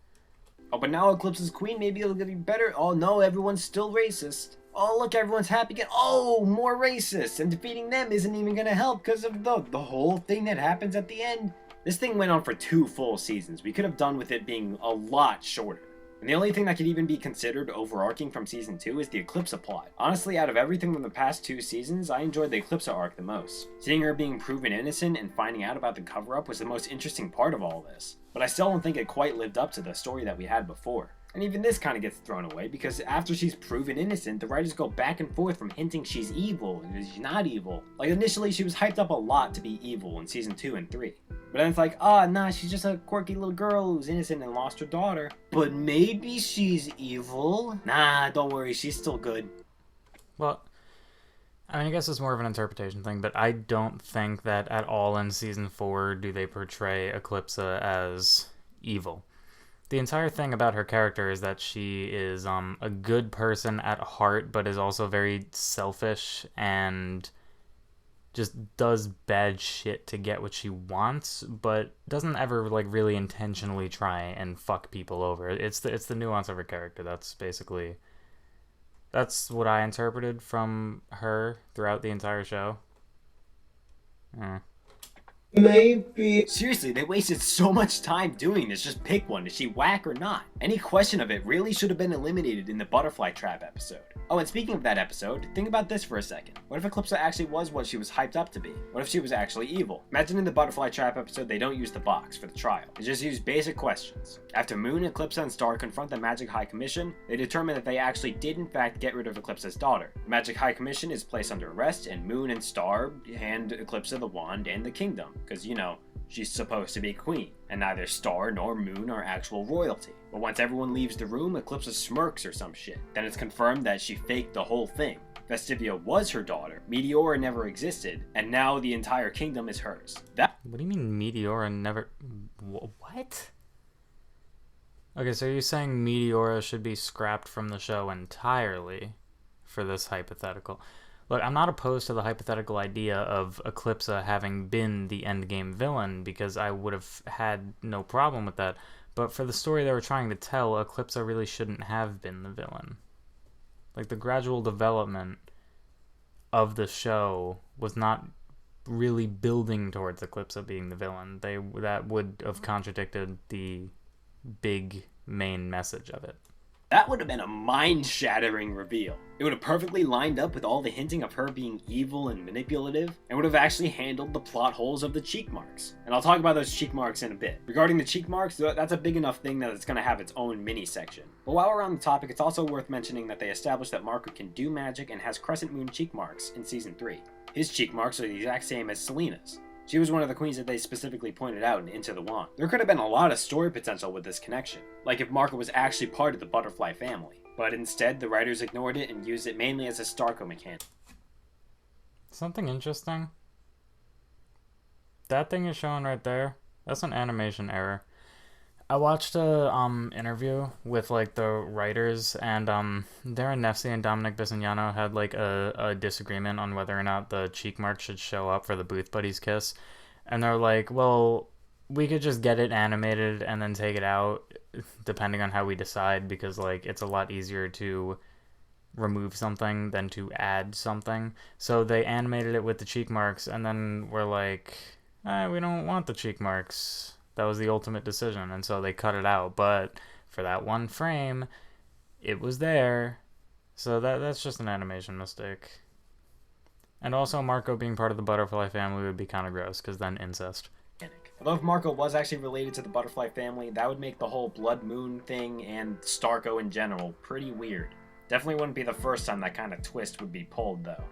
Oh, but now Eclipsa's queen, maybe it'll get better. Oh no, everyone's still racist. Oh look, everyone's happy again. Oh, more racists, and defeating them isn't even gonna help because of the whole thing that happens at the end. This thing went on for 2 full seasons. We could have done with it being a lot shorter. And the only thing that could even be considered overarching from Season 2 is the Eclipsa plot. Honestly, out of everything from the past 2 seasons, I enjoyed the Eclipsa arc the most. Seeing her being proven innocent and finding out about the cover-up was the most interesting part of all this. But I still don't think it quite lived up to the story that we had before. And even this kind of gets thrown away, because after she's proven innocent, the writers go back and forth from hinting she's evil and she's not evil. Like, initially she was hyped up a lot to be evil in Season 2 and 3. But then it's like, nah, she's just a quirky little girl who's innocent and lost her daughter. But maybe she's evil? Nah, don't worry, she's still good. Well, I mean, I guess it's more of an interpretation thing, but I don't think that at all in Season 4 do they portray Eclipsa as evil. The entire thing about her character is that she is a good person at heart, but is also very selfish and just does bad shit to get what she wants, but doesn't ever like really intentionally try and fuck people over. It's the nuance of her character. That's what I interpreted from her throughout the entire show. Maybe. Seriously, they wasted so much time doing this. Just pick one. Is she whack or not? Any question of it really should have been eliminated in the butterfly trap episode. Oh, and speaking of that episode, think about this for a second. What if Eclipsa actually was what she was hyped up to be? What if she was actually evil? Imagine in the butterfly trap episode, they don't use the box for the trial. They just use basic questions. After Moon, Eclipsa, and Star confront the Magic High Commission, they determine that they actually did in fact get rid of Eclipsa's daughter. The Magic High Commission is placed under arrest, and Moon and Star hand Eclipsa the wand and the kingdom. Because, you know, she's supposed to be queen, and neither Star nor Moon are actual royalty. But once everyone leaves the room, Eclipsa smirks or some shit. Then it's confirmed that she faked the whole thing. Vestivia was her daughter, Meteora never existed, and now the entire kingdom is hers. What do you mean Meteora never... What? Okay, so you're saying Meteora should be scrapped from the show entirely for this hypothetical. Look, I'm not opposed to the hypothetical idea of Eclipsa having been the endgame villain, because I would have had no problem with that. But for the story they were trying to tell, Eclipsa really shouldn't have been the villain. Like, the gradual development of the show was not really building towards Eclipsa being the villain. That would have contradicted the big main message of it. That would have been a mind-shattering reveal. It would have perfectly lined up with all the hinting of her being evil and manipulative, and would have actually handled the plot holes of the cheek marks. And I'll talk about those cheek marks in a bit. Regarding the cheek marks, that's a big enough thing that it's going to have its own mini-section. But while we're on the topic, it's also worth mentioning that they established that Margaret can do magic and has crescent moon cheek marks in Season 3. His cheek marks are the exact same as Selena's. She was one of the queens that they specifically pointed out in Into the Wand. There could have been a lot of story potential with this connection, like if Marco was actually part of the butterfly family. But instead, the writers ignored it and used it mainly as a Starco mechanic. Something interesting. That thing is showing right there. That's an animation error. I watched a interview with like the writers, and Darren Nefsey and Dominic Bisignano had like a disagreement on whether or not the cheek mark should show up for the Booth Buddies kiss, and they're like, well, we could just get it animated and then take it out, depending on how we decide, because like it's a lot easier to remove something than to add something. So they animated it with the cheek marks, and then we're like, we don't want the cheek marks. That was the ultimate decision, and so they cut it out. But for that one frame, it was there. So that's just an animation mistake. And also, Marco being part of the butterfly family would be kind of gross, because then incest. Although if Marco was actually related to the butterfly family, that would make the whole Blood Moon thing and Starco in general pretty weird. Definitely wouldn't be the first time that kind of twist would be pulled, though.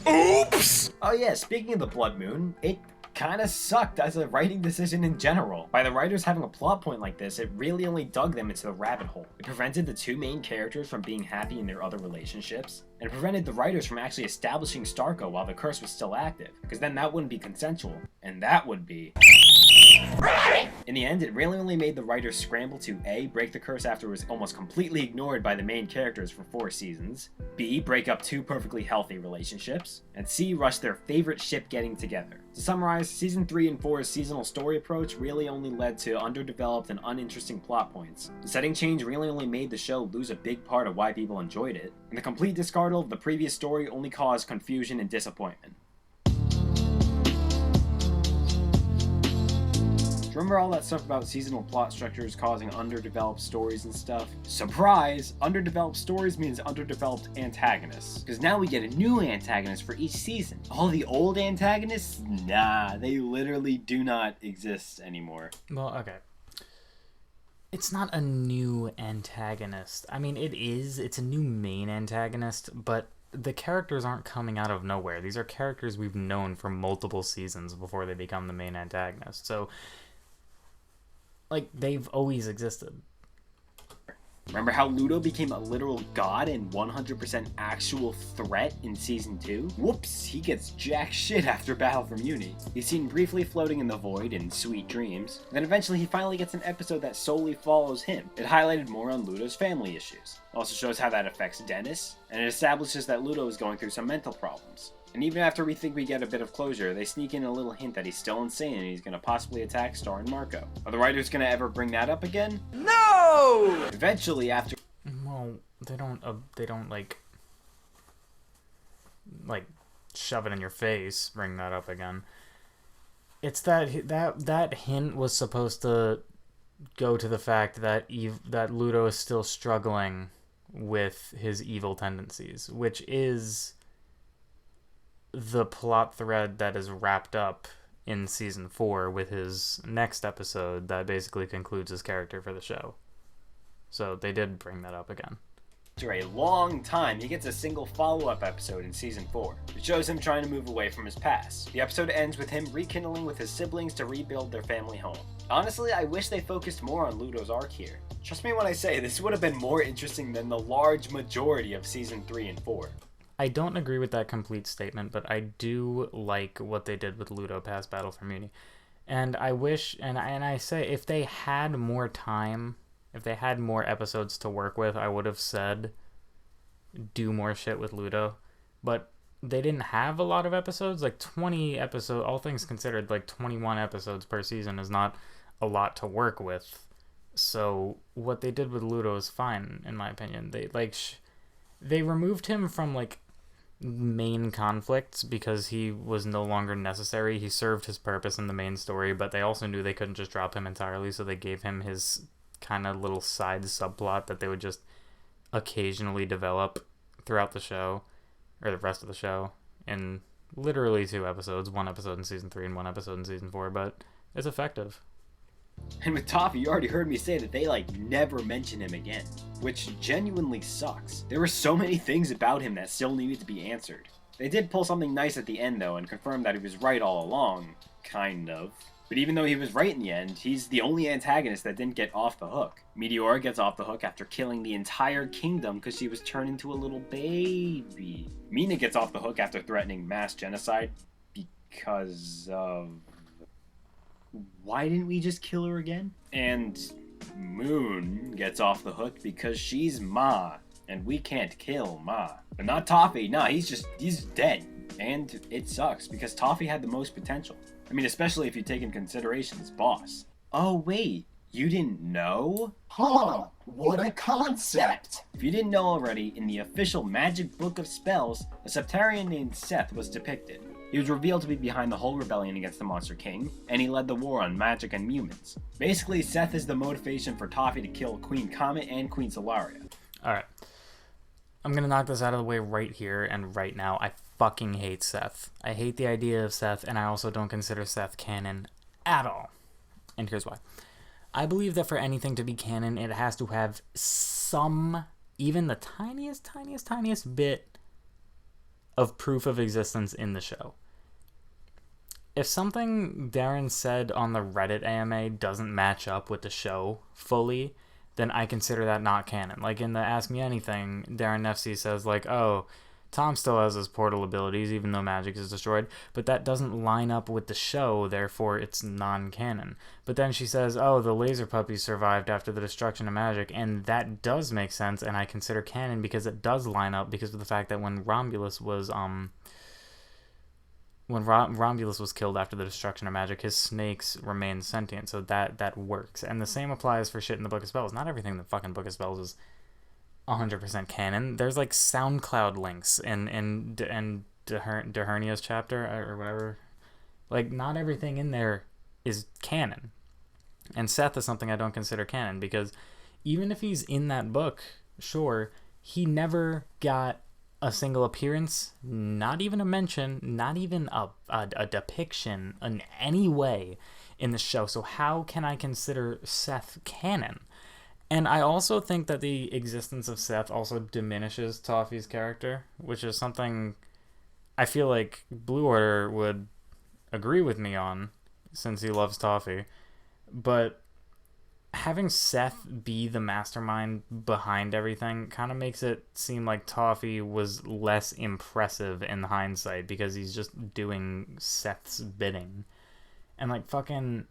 Oops! Oh yeah, speaking of the Blood Moon, it kind of sucked as a writing decision in general. By the writers having a plot point like this, it really only dug them into the rabbit hole. It prevented the two main characters from being happy in their other relationships, and it prevented the writers from actually establishing Starco while the curse was still active, because then that wouldn't be consensual, and that would be... In the end, it really only made the writers scramble to A, break the curse after it was almost completely ignored by the main characters for 4 seasons, B, break up 2 perfectly healthy relationships, and C, rush their favorite ship getting together. To summarize, Season 3 and 4's seasonal story approach really only led to underdeveloped and uninteresting plot points. The setting change really only made the show lose a big part of why people enjoyed it, and the complete discardal of the previous story only caused confusion and disappointment. Remember all that stuff about seasonal plot structures causing underdeveloped stories and stuff? Surprise! Underdeveloped stories means underdeveloped antagonists. Because now we get a new antagonist for each season. All the old antagonists? Nah, they literally do not exist anymore. Well, okay. It's not a new antagonist. I mean, it's a new main antagonist, but the characters aren't coming out of nowhere. These are characters we've known for multiple seasons before they become the main antagonist. So, like, they've always existed. Remember how Ludo became a literal god and 100% actual threat in Season 2? Whoops, he gets jack shit after Battle for Muni. He's seen briefly floating in the void in Sweet Dreams, then eventually he finally gets an episode that solely follows him. It highlighted more on Ludo's family issues. It also shows how that affects Dennis, and it establishes that Ludo is going through some mental problems. And even after we think we get a bit of closure, they sneak in a little hint that he's still insane and he's gonna possibly attack Star and Marco. Are the writers gonna ever bring that up again? No! Eventually, after... Well, they don't like shove it in your face, bring that up again. It's that hint was supposed to go to the fact that that Ludo is still struggling with his evil tendencies, which is the plot thread that is wrapped up in Season 4 with his next episode that basically concludes his character for the show. So they did bring that up again. After a long time, he gets a single follow-up episode in Season 4. It shows him trying to move away from his past. The episode ends with him rekindling with his siblings to rebuild their family home. Honestly, I wish they focused more on Ludo's arc here. Trust me when I say this would have been more interesting than the large majority of Season 3 and 4. I don't agree with that complete statement, but I do like what they did with Ludo past Battle for Muni. And I wish, and I say, if they had more time, if they had more episodes to work with, I would have said, do more shit with Ludo. But they didn't have a lot of episodes, like 20 episodes, all things considered, like 21 episodes per season is not a lot to work with. So what they did with Ludo is fine, in my opinion. They removed him from, like, main conflicts because he was no longer necessary. He served his purpose in the main story, but they also knew they couldn't just drop him entirely, so they gave him his kind of little side subplot that they would just occasionally develop throughout the show, or the rest of the show, in literally 2 episodes, 1 episode in Season 3 and 1 episode in Season 4, but it's effective. And with Toffee, you already heard me say that they, never mention him again. Which genuinely sucks. There were so many things about him that still needed to be answered. They did pull something nice at the end though and confirm that he was right all along, kind of. But even though he was right in the end, he's the only antagonist that didn't get off the hook. Meteora gets off the hook after killing the entire kingdom because she was turned into a little baby. Mina gets off the hook after threatening mass genocide because of... Why didn't we just kill her again? And Moon gets off the hook because she's Ma, and we can't kill Ma. But not Toffee, nah, he's dead. And it sucks because Toffee had the most potential. I mean, especially if you take in consideration his boss. Oh wait, you didn't know? Huh, what a concept! If you didn't know already, in the official Magic Book of Spells, a Septarian named Seth was depicted. He was revealed to be behind the whole rebellion against the Monster King, and he led the war on magic and humans. Basically, Seth is the motivation for Toffee to kill Queen Comet and Queen Solaria. Alright. I'm gonna knock this out of the way right here and right now. I fucking hate Seth. I hate the idea of Seth, and I also don't consider Seth canon at all. And here's why. I believe that for anything to be canon, it has to have some, even the tiniest bit of proof of existence in the show. If something Darren said on the Reddit AMA doesn't match up with the show fully, then I consider that not canon. Like in the Ask Me Anything, Darren Nefsey says like, oh, Tom still has his portal abilities even though magic is destroyed, but that doesn't line up with the show, therefore it's non-canon. But then she says, oh, the laser puppies survived after the destruction of magic, and that does make sense, and I consider canon because it does line up because of the fact that when Romulus was killed after the destruction of magic, his snakes remain sentient, so that works. And the same applies for shit in the Book of Spells. Not everything in the fucking Book of Spells is 100% canon. There's like SoundCloud links in Dehernia's chapter or whatever. Like, not everything in there is canon. And Seth is something I don't consider canon because even if he's in that book, sure, he never got a single appearance, not even a mention, not even a depiction in any way in the show. So how can I consider Seth canon? And I also think that the existence of Seth also diminishes Toffee's character, which is something I feel like Blue Order would agree with me on, since he loves Toffee. But having Seth be the mastermind behind everything kind of makes it seem like Toffee was less impressive in hindsight because he's just doing Seth's bidding. And like fucking...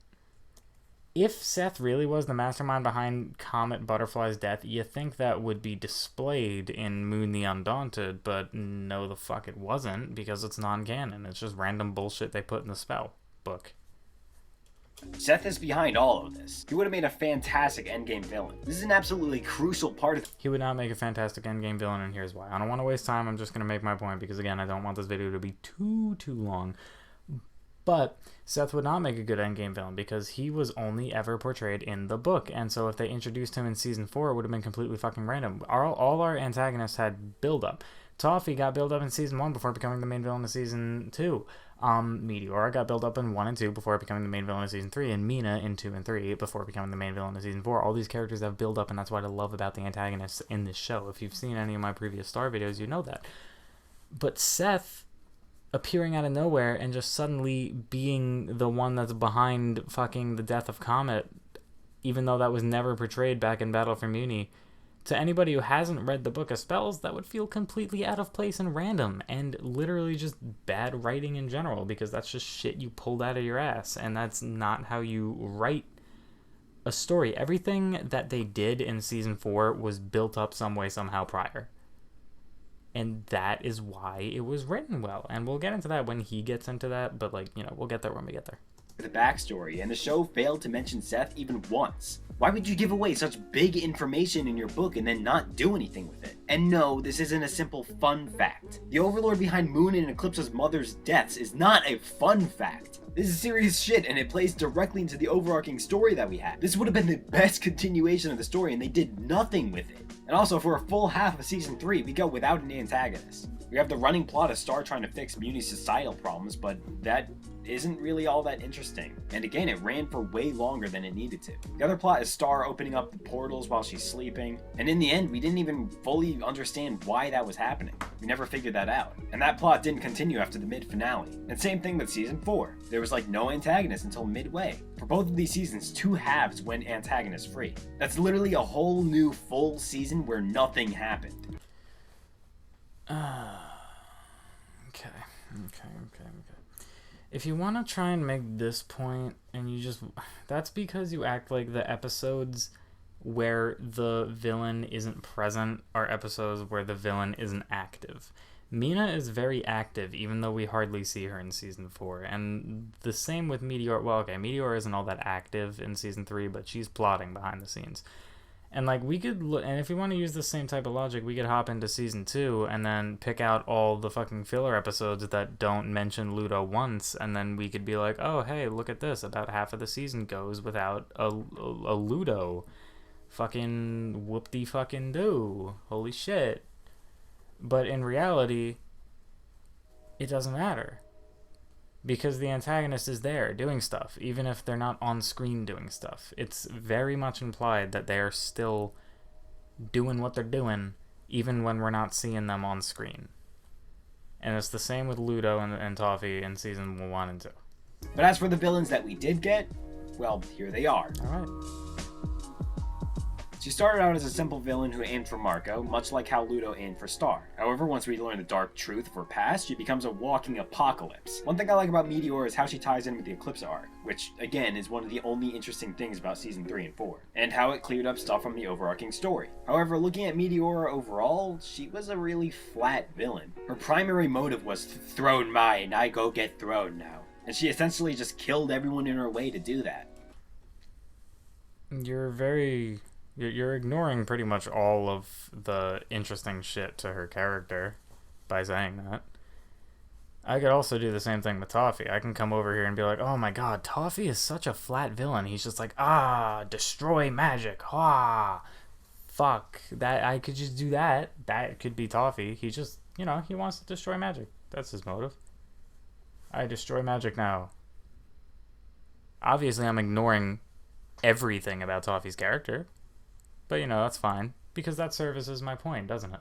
If Seth really was the mastermind behind Comet Butterfly's death, you think that would be displayed in Moon the Undaunted, but no the fuck it wasn't, because it's non-canon. It's just random bullshit they put in the spell book. Seth is behind all of this. He would have made a fantastic endgame villain. This is an absolutely crucial part of... He would not make a fantastic endgame villain, and here's why. I don't want to waste time, I'm just going to make my point, because again, I don't want this video to be too long. But Seth would not make a good endgame villain because he was only ever portrayed in the book. And so if they introduced him in season 4, it would have been completely fucking random. All our antagonists had build-up. Toffee got build-up in season 1 before becoming the main villain of season 2. Meteora got build up in 1 and 2 before becoming the main villain of season 3. And Mina in 2 and 3 before becoming the main villain of season 4. All these characters have build up, and that's what I love about the antagonists in this show. If you've seen any of my previous Star videos, you know that. But Seth... appearing out of nowhere and just suddenly being the one that's behind fucking the death of Comet, even though that was never portrayed back in Battle for Muni, to anybody who hasn't read the Book of Spells, that would feel completely out of place and random, and literally just bad writing in general, because that's just shit you pulled out of your ass, and that's not how you write a story. Everything that they did in season 4 was built up some way, somehow prior. And that is why it was written well. And we'll get into that when he gets into that, but like, you know, we'll get there when we get there. The backstory, and the show failed to mention Seth even once. Why would you give away such big information in your book and then not do anything with it? And no, this isn't a simple fun fact. The overlord behind Moon and Eclipsa's mother's deaths is not a fun fact. This is serious shit, and it plays directly into the overarching story that we had. This would have been the best continuation of the story, and they did nothing with it. And also, for a full half of season 3, we go without an antagonist. We have the running plot of Star trying to fix Muni's societal problems, but that isn't really all that interesting. And again, it ran for way longer than it needed to. The other plot is Star opening up the portals while she's sleeping, and in the end, we didn't even fully understand why that was happening. We never figured that out. And that plot didn't continue after the mid-finale. And same thing with season 4. There was like no Antagonist until midway. For both of these seasons, 2 halves went Antagonist free. That's literally a whole new full season where nothing happened. Okay. If you want to try and make this point, and you just... That's because you act like the episodes where the villain isn't present are episodes where the villain isn't active. Mina is very active, even though we hardly see her in Season 4. And the same with Meteora. Well, okay, Meteora isn't all that active in Season 3, but she's plotting behind the scenes. And like we could, and if we want to use the same type of logic, we could hop into season 2 and then pick out all the fucking filler episodes that don't mention Ludo once, and then we could be like, oh hey, look at this, about half of the season goes without a Ludo. Fucking whoop-de-fucking-do. Holy shit. But in reality, it doesn't matter. Because the antagonist is there doing stuff, even if they're not on screen doing stuff. It's very much implied that they're still doing what they're doing, even when we're not seeing them on screen. And it's the same with Ludo and Toffee in season 1 and 2. But as for the villains that we did get, well, here they are. Alright. She started out as a simple villain who aimed for Marco, much like how Ludo aimed for Star. However, once we learn the dark truth of her past, she becomes a walking apocalypse. One thing I like about Meteora is how she ties in with the Eclipsa arc, which, again, is one of the only interesting things about Season 3 and 4, and how it cleared up stuff from the overarching story. However, looking at Meteora overall, she was a really flat villain. Her primary motive was, throne mine, I go get throne now. And she essentially just killed everyone in her way to do that. You're ignoring pretty much all of the interesting shit to her character by saying that. I could also do the same thing with Toffee. I can come over here and be like, oh my god, Toffee is such a flat villain. He's just like, destroy magic. Fuck. That I could just do that. That could be Toffee. He just, he wants to destroy magic. That's his motive. I destroy magic now. Obviously, I'm ignoring everything about Toffee's character. But, that's fine, because that services my point, doesn't it?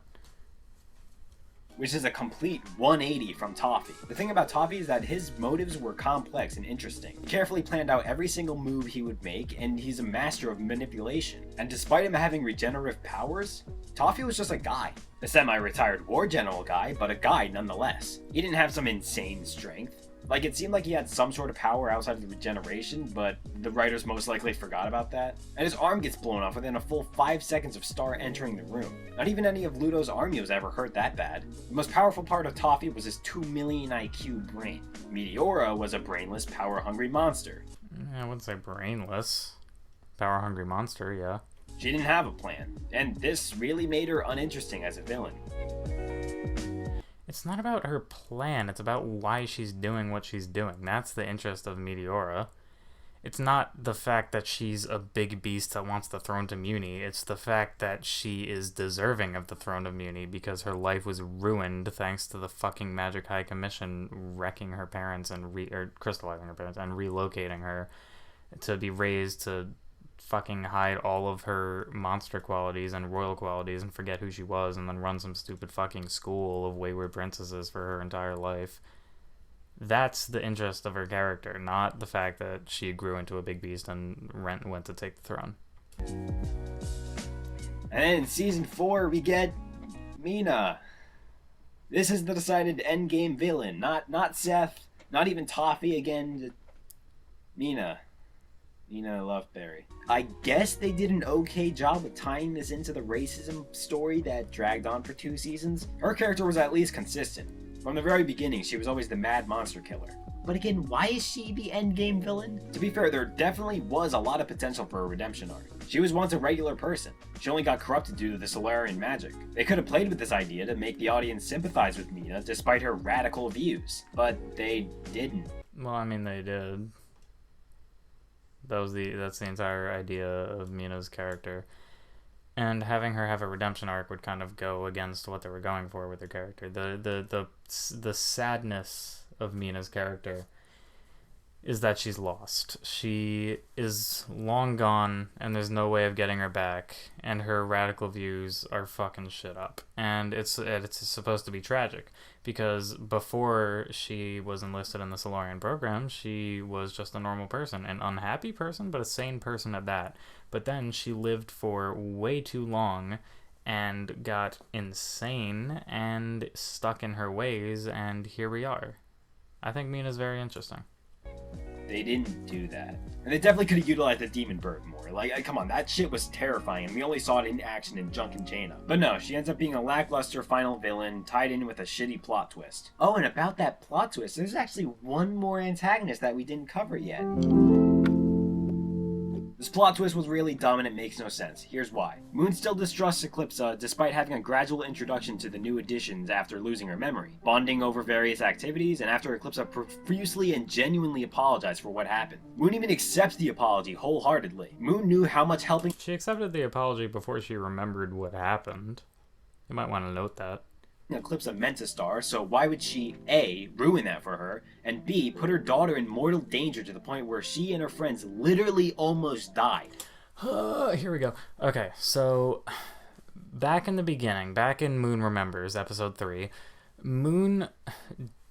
Which is a complete 180 from Toffee. The thing about Toffee is that his motives were complex and interesting. He carefully planned out every single move he would make, and he's a master of manipulation. And despite him having regenerative powers, Toffee was just a guy. A semi-retired war general guy, but a guy nonetheless. He didn't have some insane strength. Like, it seemed like he had some sort of power outside of the regeneration, but the writers most likely forgot about that. And his arm gets blown off within a full 5 seconds of Star entering the room. Not even any of Ludo's army was ever hurt that bad. The most powerful part of Toffee was his 2 million IQ brain. Meteora was a brainless, power-hungry monster. I wouldn't say brainless. Power-hungry monster, yeah. She didn't have a plan, and this really made her uninteresting as a villain. It's not about her plan, it's about why she's doing what she's doing. That's the interest of Meteora. It's not the fact that she's a big beast that wants the throne to Muni, it's the fact that she is deserving of the throne of Muni because her life was ruined thanks to the fucking Magic High Commission wrecking her parents or crystallizing her parents and relocating her to be raised to fucking hide all of her monster qualities and royal qualities and forget who she was and then run some stupid fucking school of wayward princesses for her entire life. That's the interest of her character, not the fact that she grew into a big beast and went to take the throne. And then in season 4 we get Mina. This is the decided endgame villain, not Seth, not even Toffee again, Mina Loveberry. I guess they did an okay job of tying this into the racism story that dragged on for 2 seasons. Her character was at least consistent. From the very beginning, she was always the mad monster killer. But again, why is she the endgame villain? To be fair, there definitely was a lot of potential for a redemption arc. She was once a regular person. She only got corrupted due to the Solarian magic. They could have played with this idea to make the audience sympathize with Mina despite her radical views, but they didn't. Well, I mean, they did. That's the entire idea of Mina's character. And having her have a redemption arc would kind of go against what they were going for with her character. The sadness of Mina's character is that she's lost. She is long gone, and there's no way of getting her back, and her radical views are fucking shit up. And it's supposed to be tragic, because before she was enlisted in the Solarian program, she was just a normal person, an unhappy person, but a sane person at that. But then she lived for way too long, and got insane, and stuck in her ways, and here we are. I think Mina's very interesting. They didn't do that. And they definitely could have utilized the demon bird more. Like, come on, that shit was terrifying, and we only saw it in action in Junk and Jaina. But no, she ends up being a lackluster final villain, tied in with a shitty plot twist. Oh, and about that plot twist, there's actually one more antagonist that we didn't cover yet. This plot twist was really dumb and it makes no sense. Here's why. Moon still distrusts Eclipsa despite having a gradual introduction to the new additions after losing her memory, bonding over various activities, and after Eclipsa profusely and genuinely apologized for what happened. Moon even accepts the apology wholeheartedly. Moon knew how much helping She accepted the apology before she remembered what happened. You might want to note that. Eclipsa meant to Star, so why would she A, ruin that for her, and B, put her daughter in mortal danger to the point where she and her friends literally almost died? Here we go. Okay, so back in the beginning, back in Moon Remembers, episode 3, Moon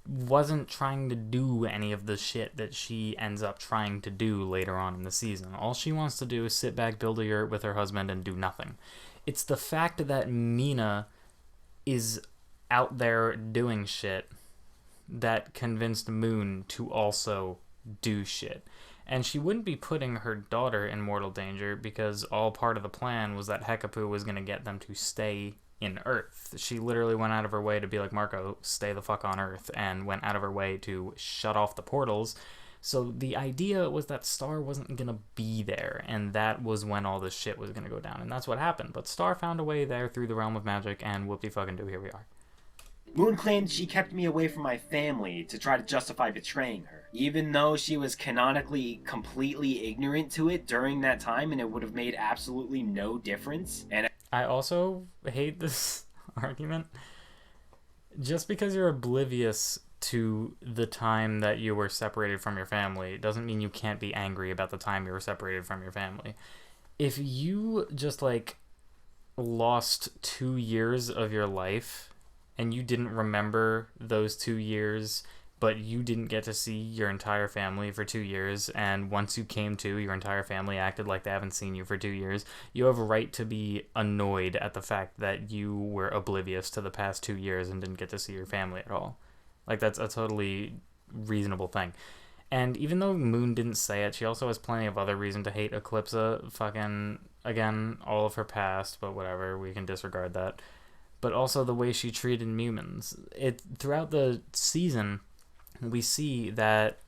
wasn't trying to do any of the shit that she ends up trying to do later on in the season. All she wants to do is sit back, build a yurt with her husband, and do nothing. It's the fact that Mina is out there doing shit that convinced Moon to also do shit. And she wouldn't be putting her daughter in mortal danger because all part of the plan was that Hekapu was going to get them to stay in Earth. She literally went out of her way to be like, Marco, stay the fuck on Earth, and went out of her way to shut off the portals. So the idea was that Star wasn't going to be there, and that was when all this shit was going to go down. And that's what happened. But Star found a way there through the realm of magic, and whoop-de-fucking-do, here we are. Moon claimed she kept me away from my family to try to justify betraying her, even though she was canonically completely ignorant to it during that time and it would have made absolutely no difference. And I also hate this argument. Just because you're oblivious to the time that you were separated from your family doesn't mean you can't be angry about the time you were separated from your family. If you just, like, lost 2 years of your life and you didn't remember those 2 years, but you didn't get to see your entire family for 2 years, and once you came to, your entire family acted like they haven't seen you for 2 years, you have a right to be annoyed at the fact that you were oblivious to the past 2 years and didn't get to see your family at all. Like, that's a totally reasonable thing. And even though Moon didn't say it, she also has plenty of other reason to hate Eclipsa. Fucking, again, all of her past, but whatever, we can disregard that. But also the way she treated humans. Throughout the season, we see that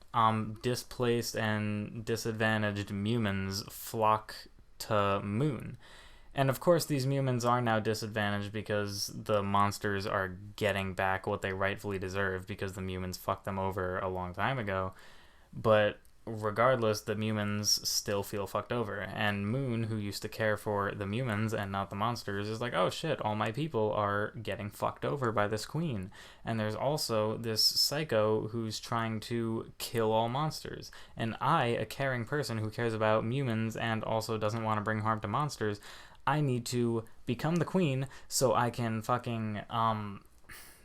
displaced and disadvantaged humans flock to Moon. And of course these humans are now disadvantaged because the monsters are getting back what they rightfully deserve because the humans fucked them over a long time ago. But regardless, the humans still feel fucked over. And Moon, who used to care for the humans and not the monsters, is like, oh shit, all my people are getting fucked over by this queen. And there's also this psycho who's trying to kill all monsters. And I, a caring person who cares about humans and also doesn't want to bring harm to monsters, I need to become the queen so I can fucking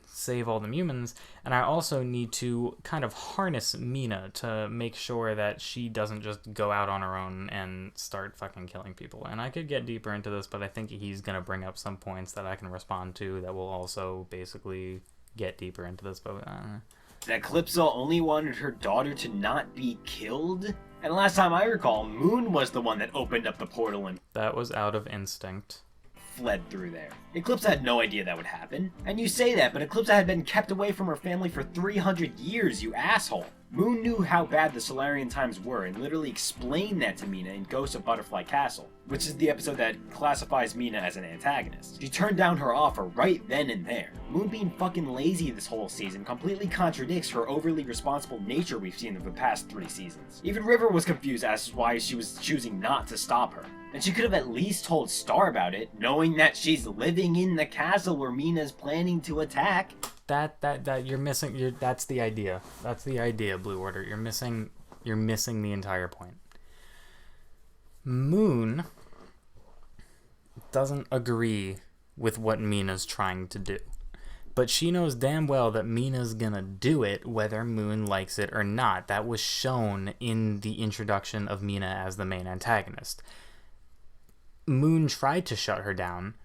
save all the humans, and I also need to kind of harness Mina to make sure that she doesn't just go out on her own and start fucking killing people. And I could get deeper into this, but I think he's gonna bring up some points that I can respond to that will also basically get deeper into this, but that Eclipsa only wanted her daughter to not be killed? And last time I recall, Moon was the one that opened up the portal and that was out of instinct. Fled through there. Eclipsa had no idea that would happen. And you say that, but Eclipsa had been kept away from her family for 300 years, you asshole. Moon knew how bad the Solarian times were and literally explained that to Mina in Ghost of Butterfly Castle, which is the episode that classifies Mina as an antagonist. She turned down her offer right then and there. Moon being fucking lazy this whole season completely contradicts her overly responsible nature we've seen over the past 3 seasons. Even River was confused as to why she was choosing not to stop her. And she could have at least told Star about it, knowing that she's living in the castle where Mina's planning to attack. That you're missing. That's the idea. That's the idea, Blue Order. You're missing You're missing the entire point. Moon doesn't agree with what Mina's trying to do. But she knows damn well that Mina's gonna do it whether Moon likes it or not. That was shown in the introduction of Mina as the main antagonist. Moon tried to shut her down,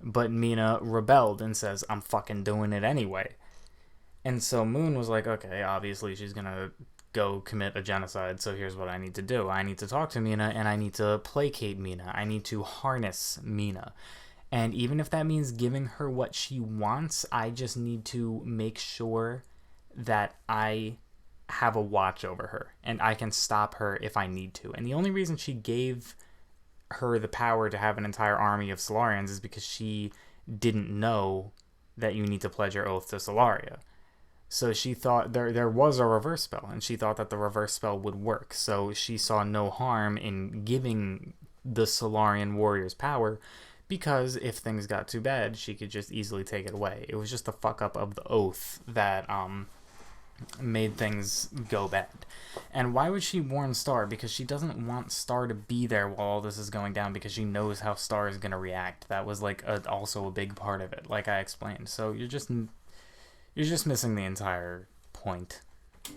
but Mina rebelled and says, I'm fucking doing it anyway. And so Moon was like, okay, obviously she's gonna go commit a genocide, so here's what I need to do. I need to talk to Mina, and I need to placate Mina. I need to harness Mina. And even if that means giving her what she wants, I just need to make sure that I have a watch over her, and I can stop her if I need to. And the only reason she gave her the power to have an entire army of Solarians is because she didn't know that you need to pledge your oath to Solaria. So she thought there was a reverse spell, and she thought that the reverse spell would work. So she saw no harm in giving the Solarian warriors power, because if things got too bad, she could just easily take it away. It was just the fuck up of the oath that made things go bad. And why would she warn Star? Because she doesn't want Star to be there while all this is going down, because she knows how Star is going to react. That was like also a big part of it, like I explained. So you're just missing the entire point.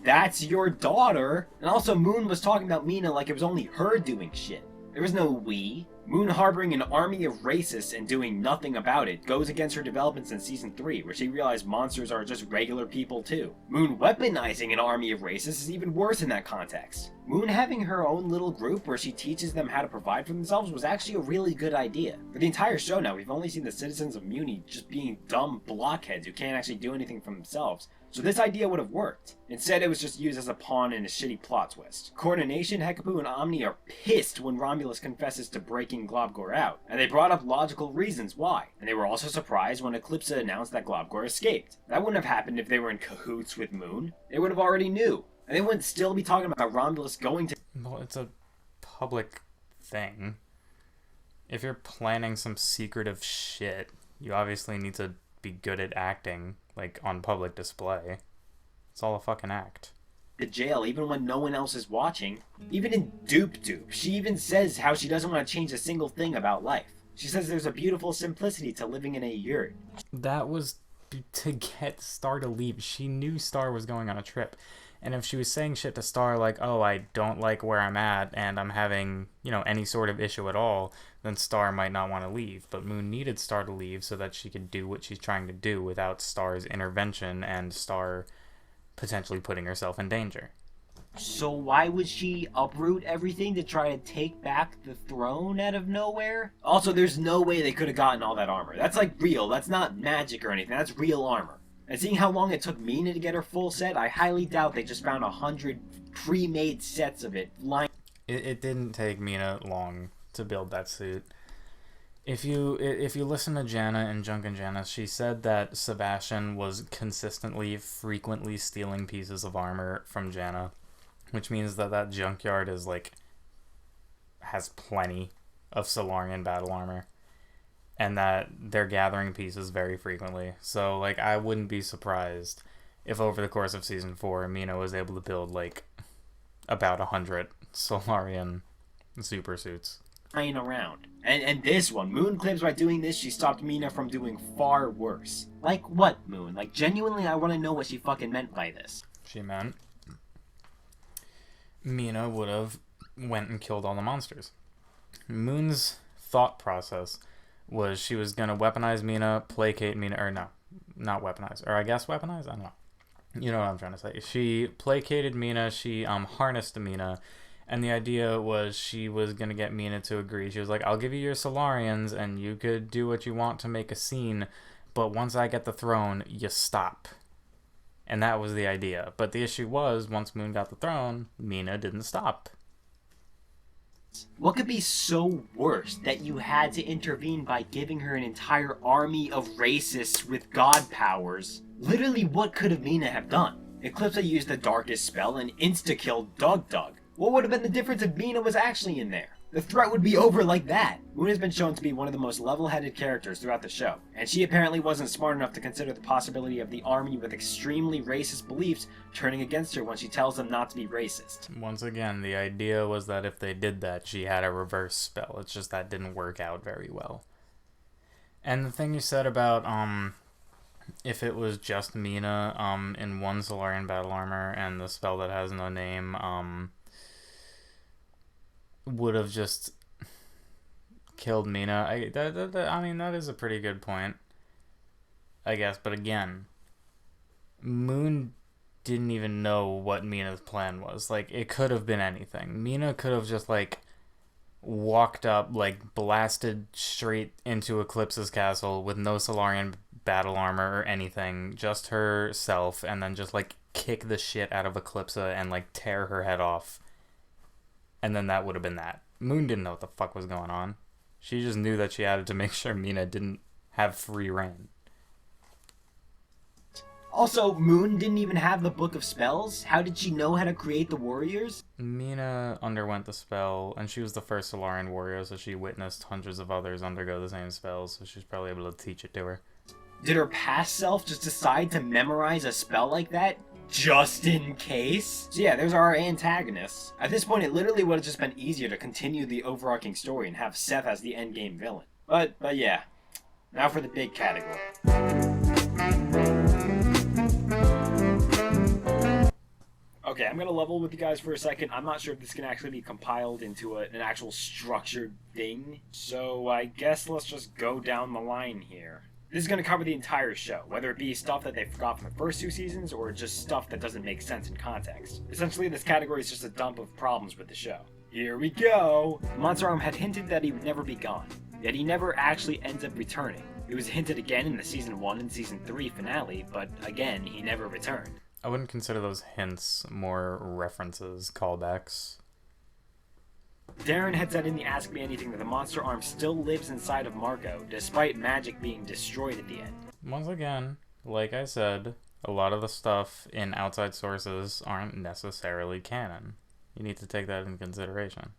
That's your daughter. And also Moon was talking about Mina like it was only her doing shit. There was no we. Moon harboring an army of racists and doing nothing about it goes against her developments in Season 3, where she realized monsters are just regular people too. Moon weaponizing an army of racists is even worse in that context. Moon having her own little group where she teaches them how to provide for themselves was actually a really good idea. For the entire show now, we've only seen the citizens of Muni just being dumb blockheads who can't actually do anything for themselves. So this idea would have worked. Instead, it was just used as a pawn in a shitty plot twist. Coordination, Hekapu, and Omni are pissed when Romulus confesses to breaking Globgor out, and they brought up logical reasons why. And they were also surprised when Eclipsa announced that Globgor escaped. That wouldn't have happened if they were in cahoots with Moon. They would have already knew. And they wouldn't still be talking about Romulus going to... Well, it's a public thing. If you're planning some secretive shit, you obviously need to be good at acting, like, on public display. It's all a fucking act. ...to jail even when no one else is watching. Even in Dupe Dupe, she even says how she doesn't want to change a single thing about life. She says there's a beautiful simplicity to living in a yurt. That was to get Star to leave. She knew Star was going on a trip. And if she was saying shit to Star like, oh, I don't like where I'm at and I'm having, any sort of issue at all, then Star might not want to leave. But Moon needed Star to leave so that she could do what she's trying to do without Star's intervention and Star potentially putting herself in danger. So why would she uproot everything to try to take back the throne out of nowhere? Also, there's no way they could have gotten all that armor. That's like real. That's not magic or anything. That's real armor. And seeing how long it took Mina to get her full set, I highly doubt they just found 100 pre-made sets of it lying. It didn't take Mina long to build that suit. If you listen to Janna and Junk and Janna, she said that Sebastian was frequently stealing pieces of armor from Janna, which means that junkyard is has plenty of Solarian battle armor. And that they're gathering pieces very frequently. So, I wouldn't be surprised if over the course of Season 4, Mina was able to build, about 100 Solarian super suits. Lying around. And this one, Moon claims by doing this, she stopped Mina from doing far worse. Like what, Moon? Genuinely, I want to know what she fucking meant by this. She meant Mina would have went and killed all the monsters. Moon's thought process was she was going to weaponize Mina, placate Mina, or no, not weaponize, or I guess weaponize? I don't know. You know what I'm trying to say. She placated Mina, she harnessed Mina, and the idea was she was going to get Mina to agree. She was like, I'll give you your Solarians, and you could do what you want to make a scene, but once I get the throne, you stop. And that was the idea. But the issue was, once Moon got the throne, Mina didn't stop. What could be so worse that you had to intervene by giving her an entire army of racists with god powers? Literally, what could Mina have done? Eclipsa used the darkest spell and insta-killed Dug Dug. What would have been the difference if Mina was actually in there? The threat would be over like that. Moon has been shown to be one of the most level-headed characters throughout the show, and she apparently wasn't smart enough to consider the possibility of the army with extremely racist beliefs turning against her when she tells them not to be racist. Once again, the idea was that if they did that, she had a reverse spell. It's just that didn't work out very well. And the thing you said about, if it was just Mina, in one Solarian battle armor and the spell that has no name, would have just killed Mina. I mean, that is a pretty good point, I guess. But again, Moon didn't even know what Mina's plan was. Like, it could have been anything. Mina could have just, like, walked up, like, blasted straight into Eclipsa's castle with no Solarian battle armor or anything, just herself, and then just, like, kick the shit out of Eclipsa and, like, tear her head off. And then that would have been that. Moon didn't know what the fuck was going on. She just knew that she had to make sure Mina didn't have free reign. Also, Moon didn't even have the Book of Spells? How did she know how to create the warriors? Mina underwent the spell, and she was the first Solarian warrior, so she witnessed hundreds of others undergo the same spells, so she's probably able to teach it to her. Did her past self just decide to memorize a spell like that? Just in case? So yeah, there's our antagonists. At this point, it literally would have just been easier to continue the overarching story and have Seth as the endgame villain. But yeah, now for the big category. Okay, I'm gonna level with you guys for a second. I'm not sure if this can actually be compiled into an actual structured thing, so I guess let's just go down the line here. This is going to cover the entire show, whether it be stuff that they forgot from the first 2 seasons, or just stuff that doesn't make sense in context. Essentially, this category is just a dump of problems with the show. Here we go! Monster Arm had hinted that he would never be gone, yet he never actually ends up returning. It was hinted again in the Season 1 and Season 3 finale, but again, he never returned. I wouldn't consider those hints more references, callbacks. Darren had said in the Ask Me Anything that the monster arm still lives inside of Marco, despite magic being destroyed at the end. Once again, like I said, a lot of the stuff in outside sources aren't necessarily canon. You need to take that into consideration.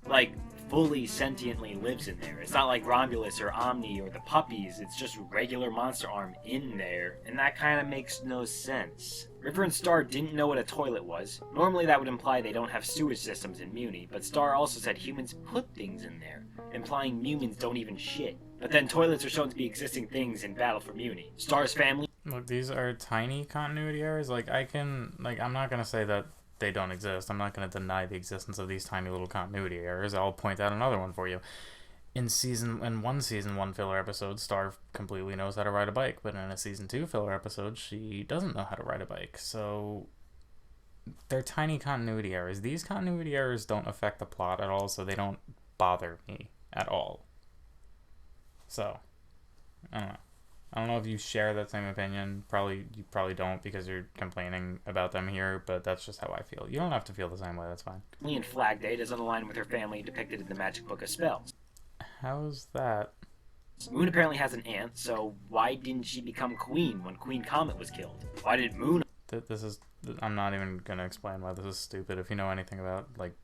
Like, fully sentiently lives in there. It's not like Romulus or Omni or the puppies, it's just regular monster arm in there, and that kind of makes no sense. River and Star didn't know what a toilet was. Normally that would imply they don't have sewage systems in Muni, but Star also said humans put things in there, implying humans don't even shit. But then toilets are shown to be existing things in Battle for Muni. Star's family... Look, these are tiny continuity errors. I'm not gonna say that they don't exist. I'm not going to deny the existence of these tiny little continuity errors. I'll point out another one for you. In one season 1 filler episode, Star completely knows how to ride a bike, but in a season 2 filler episode, she doesn't know how to ride a bike. So they're tiny continuity errors. These continuity errors don't affect the plot at all, so they don't bother me at all. So I don't know if you share that same opinion. You probably don't, because you're complaining about them here, but that's just how I feel. You don't have to feel the same way, that's fine. In Flag Day doesn't align with her family depicted in the Magic Book of Spells. How's that? Moon apparently has an aunt, so why didn't she become queen when Queen Comet was killed? Why did Moon... I'm not even gonna explain why this is stupid. If you know anything about, like,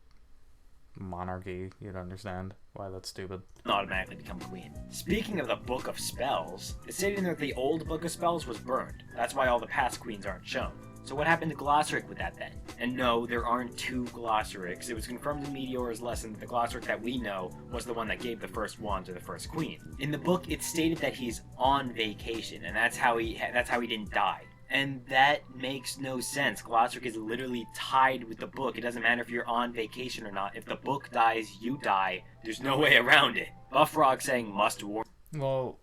monarchy, you'd understand why that's stupid. Automatically become queen. Speaking of the Book of Spells, it's stating that the old Book of Spells was burned. That's why all the past queens aren't shown. So what happened to Glossaric with that then? And no, there aren't 2 Glossarics. It was confirmed in Meteora's lesson that the Glossaric that we know was the one that gave the first wand to the first queen. In the book, it's stated that he's on vacation, and that's how he didn't die. And that makes no sense. Glossaric is literally tied with the book. It doesn't matter if you're on vacation or not. If the book dies, you die. There's no way around it. Buffrog saying must warn. Well,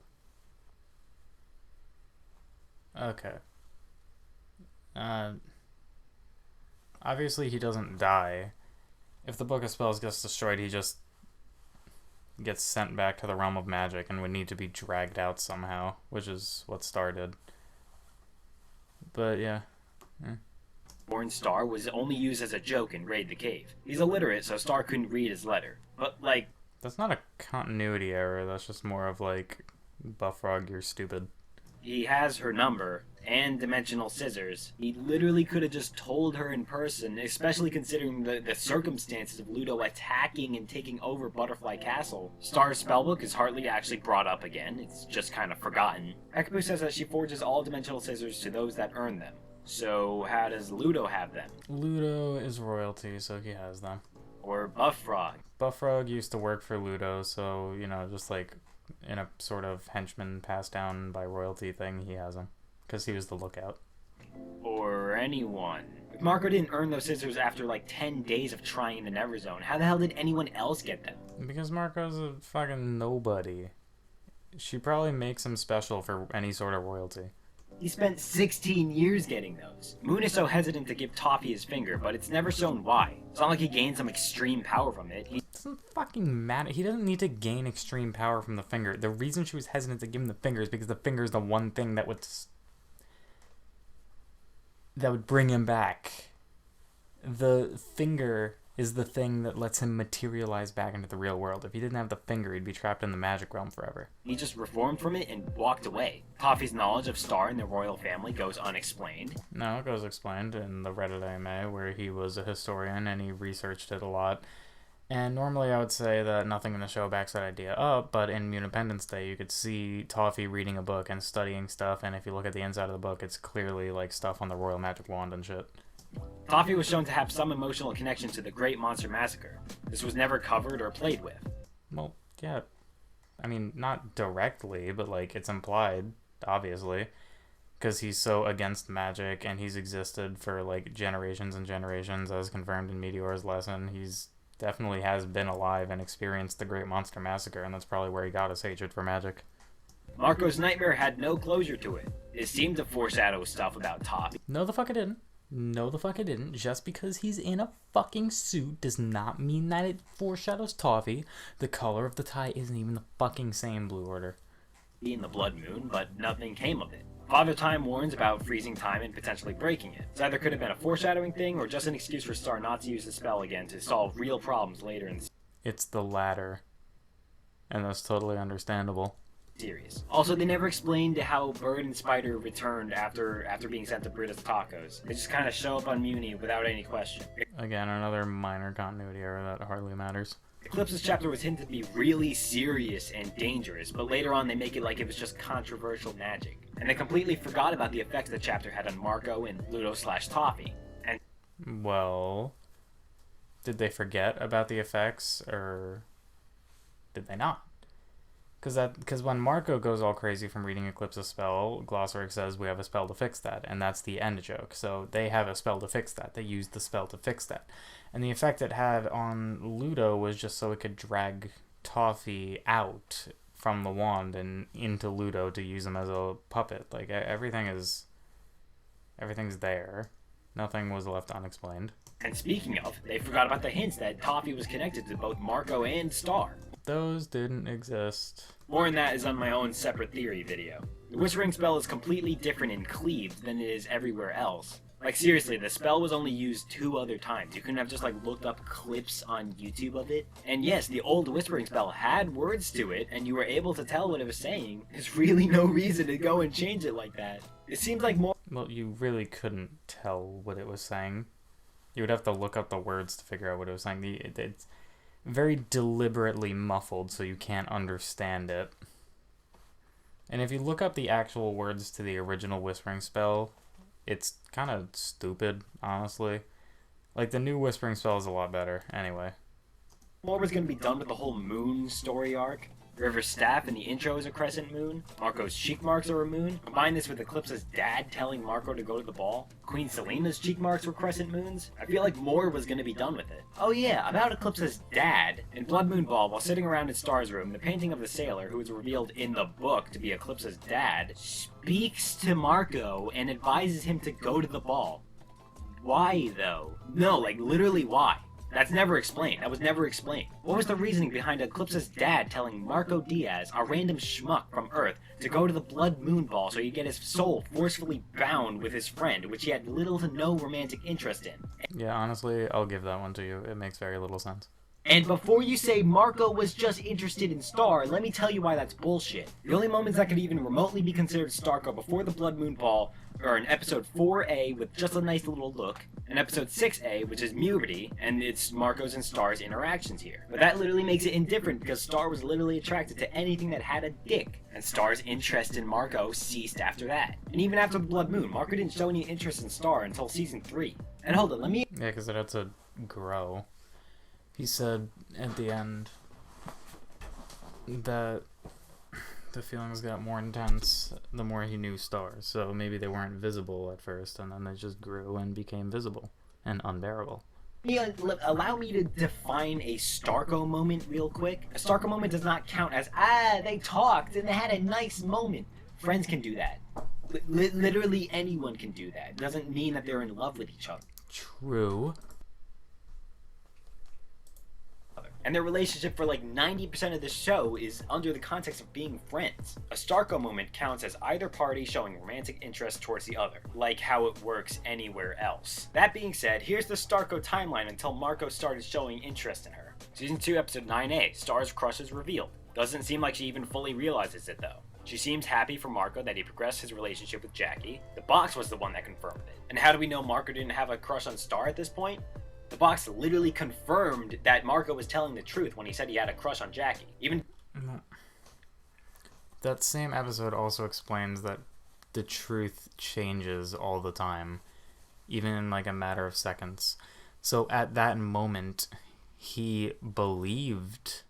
okay. Obviously he doesn't die. If the Book of Spells gets destroyed, he just gets sent back to the realm of magic and would need to be dragged out somehow, which is what Star did. But yeah. Born Star was only used as a joke in Raid the Cave. He's illiterate, so Star couldn't read his letter. But, like... That's not a continuity error, that's just more of like, Buffrog, you're stupid. He has her number and dimensional scissors. He literally could have just told her in person, especially considering the circumstances of Ludo attacking and taking over Butterfly Castle. Star's spellbook is hardly actually brought up again, it's just kind of forgotten. Eclipsa says that she forges all dimensional scissors to those that earn them. So how does Ludo have them? Ludo is royalty, so he has them. Or Buff Frog? Buff Frog used to work for Ludo, so, you know, just like in a sort of henchman passed down by royalty thing, he has them. Because he was the lookout. Or anyone. If Marco didn't earn those scissors after like 10 days of trying in the Never Zone, how the hell did anyone else get them? Because Marco's a fucking nobody. She probably makes him special for any sort of royalty. He spent 16 years getting those. Moon is so hesitant to give Toffee his finger, but it's never shown why. It's not like he gained some extreme power from it. It doesn't fucking matter. He doesn't need to gain extreme power from the finger. The reason she was hesitant to give him the finger is because the finger is the one thing that would bring him back. The finger is the thing that lets him materialize back into the real world. If he didn't have the finger, he'd be trapped in the magic realm forever. He just reformed from it and walked away. Toffee's knowledge of Star and the royal family goes unexplained. No, it goes explained in the Reddit AMA, where he was a historian and he researched it a lot. And normally I would say that nothing in the show backs that idea up, but in Independence Day you could see Toffee reading a book and studying stuff, and if you look at the inside of the book, it's clearly like stuff on the royal magic wand and shit. Toffee was shown to have some emotional connection to the Great Monster Massacre. This was never covered or played with. Well, yeah. I mean, not directly, but like it's implied, obviously. Because he's so against magic and he's existed for like generations and generations, as confirmed in Meteor's lesson. He's definitely has been alive and experienced the Great Monster Massacre, and that's probably where he got his hatred for magic. Marco's nightmare had no closure to it. It seemed to foreshadow stuff about Toffee. No, the fuck it didn't. No, the fuck it didn't. Just because he's in a fucking suit does not mean that it foreshadows Toffee. The color of the tie isn't even the fucking same, Blue Order. In the Blood Moon, but nothing came of it. Father Time warns about freezing time and potentially breaking it. It either could have been a foreshadowing thing or just an excuse for Star not to use the spell again to solve real problems later in the It's the latter. And that's totally understandable. series. Also, they never explained how Bird and Spider returned after being sent to Brita's Tacos. They just kind of show up on Muni without any question. Again, another minor continuity error that hardly matters. Eclipsa's chapter was hinted to be really serious and dangerous, but later on they make it like it was just controversial magic. And they completely forgot about the effects the chapter had on Marco and Ludo/Toffee. And Well, did they forget about the effects, or did they not? Because when Marco goes all crazy from reading Eclipsa's spell, Glossaric says we have a spell to fix that, and that's the end joke. So they have a spell to fix that. They used the spell to fix that. And the effect it had on Ludo was just so it could drag Toffee out from the wand and into Ludo to use him as a puppet. Like, everything's there. Nothing was left unexplained. And speaking of, they forgot about the hints that Toffee was connected to both Marco and Star. Those didn't exist. More on that is on my own separate theory video. The Whispering spell is completely different in Cleaved than it is everywhere else. Like seriously, the spell was only used 2 other times. You couldn't have just like looked up clips on YouTube of it. And yes, the old Whispering spell had words to it, and you were able to tell what it was saying. There's really no reason to go and change it like that. It seems like more. Well, you really couldn't tell what it was saying. You would have to look up the words to figure out what it was saying. It's very deliberately muffled so you can't understand it. And if you look up the actual words to the original Whispering spell, it's kind of stupid, honestly. Like, the new Whispering spell is a lot better, anyway. More was going to be done with the whole moon story arc. River's staff in the intro is a crescent moon. Marco's cheek marks are a moon. Combine this with Eclipsa's dad telling Marco to go to the ball. Queen Selena's cheek marks were crescent moons. I feel like more was going to be done with it. Oh yeah, about Eclipsa's dad. In Blood Moon Ball, while sitting around in Star's room, the painting of the sailor, who is revealed in the book to be Eclipsa's dad, speaks to Marco and advises him to go to the ball. Why, though? No, like, literally why? That's never explained. That was never explained. What was the reasoning behind Eclipsa's dad telling Marco Diaz, a random schmuck from Earth, to go to the Blood Moon Ball so he'd get his soul forcefully bound with his friend, which he had little to no romantic interest in? Yeah, honestly, I'll give that one to you. It makes very little sense. And before you say Marco was just interested in Star, let me tell you why that's bullshit. The only moments that could even remotely be considered Stark are before the Blood Moon Ball, or in episode 4A with just a nice little look, and episode 6A, which is Puberty, and it's Marco's and Star's interactions here. But that literally makes it indifferent because Star was literally attracted to anything that had a dick, and Star's interest in Marco ceased after that. And even after the Blood Moon, Marco didn't show any interest in Star until season 3. And hold on, let me... Yeah, because it had to grow. He said at the end that the feelings got more intense the more he knew Star. So maybe they weren't visible at first, and then they just grew and became visible and unbearable. Allow me to define a Starco moment real quick. A Starco moment does not count as, they talked and they had a nice moment. Friends can do that. Literally anyone can do that. It doesn't mean that they're in love with each other. True. And their relationship for like 90% of the show is under the context of being friends. A Starco moment counts as either party showing romantic interest towards the other, like how it works anywhere else. That being said, here's the Starco timeline until Marco started showing interest in her. Season 2, episode 9A, Star's crush is revealed. Doesn't seem like she even fully realizes it though. She seems happy for Marco that he progressed his relationship with Jackie. The box was the one that confirmed it. And how do we know Marco didn't have a crush on Star at this point? The box literally confirmed that Marco was telling the truth when he said he had a crush on Jackie. Even that same episode also explains that the truth changes all the time, even in like a matter of seconds. So at that moment, he believed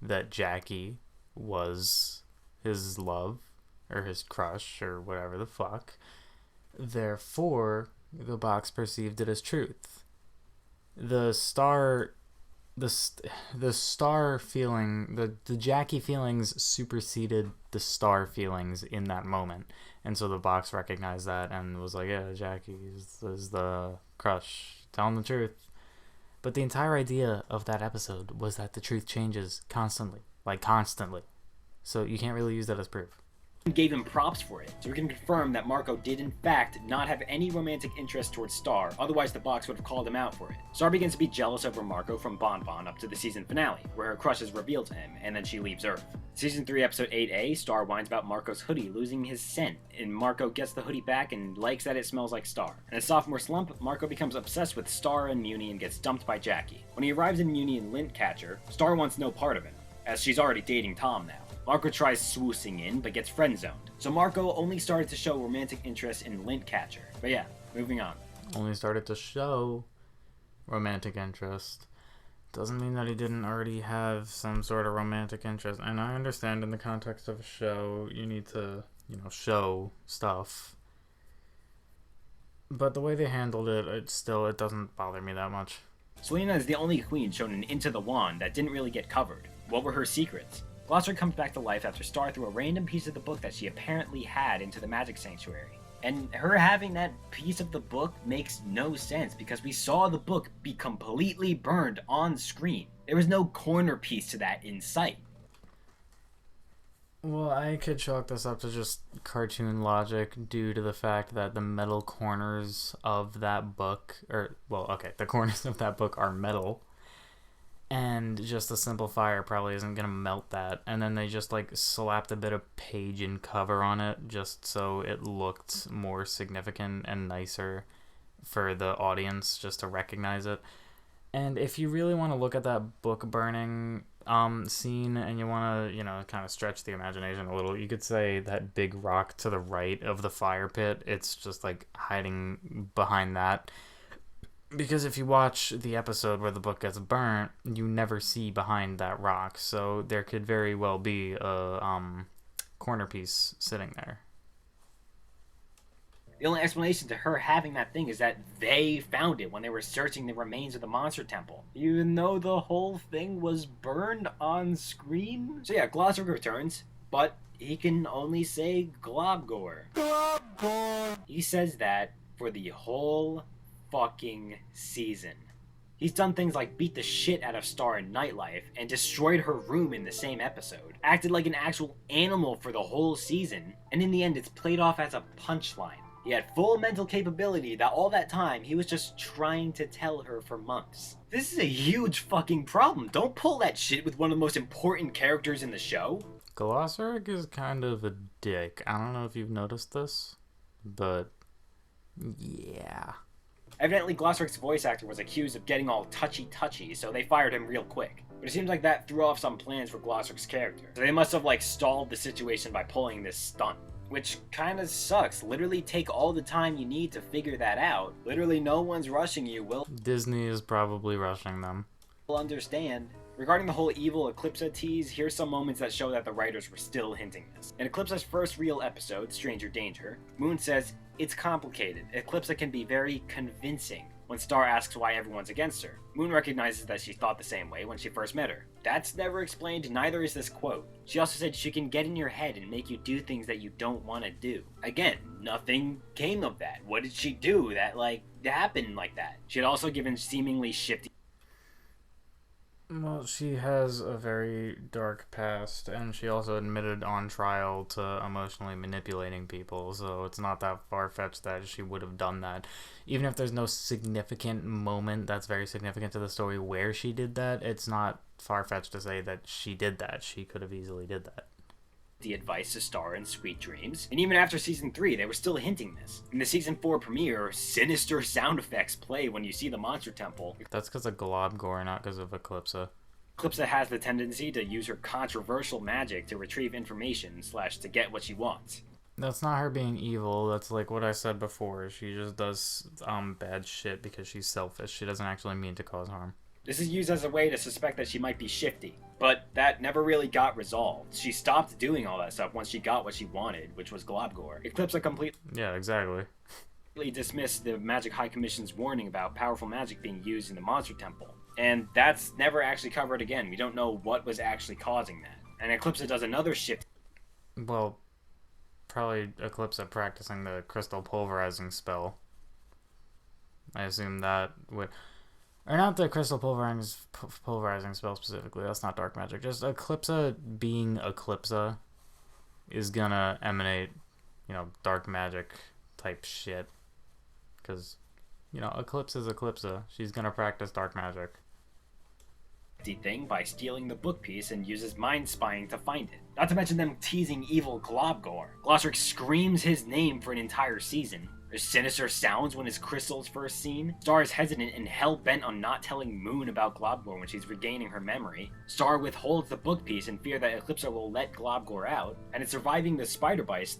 that Jackie was his love or his crush or whatever the fuck. Therefore, the box perceived it as truth. The star feeling, the Jackie feelings superseded the Star feelings in that moment, and so the box recognized that and was like, yeah, Jackie is the crush, telling the truth. But the entire idea of that episode was that the truth changes constantly, so you can't really use that as proof. Gave him props for it, so we can confirm that Marco did in fact not have any romantic interest towards Star, otherwise the box would have called him out for it. Star begins to be jealous over Marco from Bon Bon up to the season finale, where her crush is revealed to him, and then she leaves Earth. Season 3 episode 8A, Star whines about Marco's hoodie losing his scent, and Marco gets the hoodie back and likes that it smells like Star. In a sophomore slump, Marco becomes obsessed with Star and Muni and gets dumped by Jackie. When he arrives in Muni and Lint Catcher, Star wants no part of him, as she's already dating Tom now. Marco tries swoosing in, but gets friend-zoned. So Marco only started to show romantic interest in Lint Catcher. But yeah, moving on. Only started to show romantic interest. Doesn't mean that he didn't already have some sort of romantic interest. And I understand in the context of a show, you need to, show stuff. But the way they handled it, it doesn't bother me that much. Selena is the only queen shown in Into the Wand that didn't really get covered. What were her secrets? Gloucester comes back to life after Star threw a random piece of the book that she apparently had into the magic sanctuary. And her having that piece of the book makes no sense because we saw the book be completely burned on screen. There was no corner piece to that in sight. Well, I could chalk this up to just cartoon logic due to the fact that the metal corners of that book, the corners of that book are metal. And just a simple fire probably isn't going to melt that. And then they just slapped a bit of page and cover on it just so it looked more significant and nicer for the audience just to recognize it. And if you really want to look at that book burning scene and you want to, kind of stretch the imagination a little, you could say that big rock to the right of the fire pit, it's just hiding behind that. Because if you watch the episode where the book gets burnt, you never see behind that rock. So there could very well be a corner piece sitting there. The only explanation to her having that thing is that they found it when they were searching the remains of the monster temple. Even though the whole thing was burned on screen? So yeah, Gloucester returns, but he can only say Globgore. Globgore! He says that for the whole fucking season. He's done things like beat the shit out of Star in Nightlife and destroyed her room in the same episode, acted like an actual animal for the whole season, and in the end it's played off as a punchline. He had full mental capability that all that time he was just trying to tell her for months. This is a huge fucking problem. Don't pull that shit with one of the most important characters in the show. Glossaric is kind of a dick. I don't know if you've noticed this, but yeah. Evidently, Glossaric's voice actor was accused of getting all touchy-touchy, so they fired him real quick. But it seems like that threw off some plans for Glossaric's character. So they must have, stalled the situation by pulling this stunt. Which kinda sucks. Literally take all the time you need to figure that out. Literally no one's rushing you, will Disney is probably rushing them. understand. Regarding the whole evil Eclipsa tease, here's some moments that show that the writers were still hinting this. In Eclipsa's first real episode, Stranger Danger, Moon says, "It's complicated. Eclipsa can be very convincing." When Star asks why everyone's against her, Moon recognizes that she thought the same way when she first met her. That's never explained, neither is this quote. She also said she can get in your head and make you do things that you don't want to do. Again, nothing came of that. What did she do that, happened like that? She had also given seemingly shifty... Well, she has a very dark past, and she also admitted on trial to emotionally manipulating people, so it's not that far-fetched that she would have done that. Even if there's no significant moment that's very significant to the story where she did that, it's not far-fetched to say that she did that. She could have easily did that. The advice to Star in Sweet Dreams, and even after Season 3, they were still hinting this. In the Season 4 premiere, sinister sound effects play when you see the Monster Temple. That's because of Globgore, not because of Eclipsa. Eclipsa has the tendency to use her controversial magic to retrieve information / to get what she wants. That's not her being evil, that's like what I said before. She just does bad shit because she's selfish. She doesn't actually mean to cause harm. This is used as a way to suspect that she might be shifty, but that never really got resolved. She stopped doing all that stuff once she got what she wanted, which was Globgore. Eclipsa completely Yeah, exactly. dismissed the Magic High Commission's warning about powerful magic being used in the Monster Temple. And that's never actually covered again. We don't know what was actually causing that. And Eclipsa does another shift. Well, probably Eclipsa practicing the crystal pulverizing spell. I assume that would... Or not the crystal pulverizing spell specifically, that's not dark magic. Just Eclipsa being Eclipsa is gonna emanate, dark magic type shit. Because, Eclipsa is Eclipsa. She's gonna practice dark magic. Thing by stealing the book piece and uses mind spying to find it. Not to mention them teasing evil Globgore. Glossaric screams his name for an entire season. There's sinister sounds when his crystal's first seen. Star is hesitant and hell-bent on not telling Moon about Globgore when she's regaining her memory. Star withholds the book piece in fear that Eclipsa will let Globgore out, and in surviving the spider bites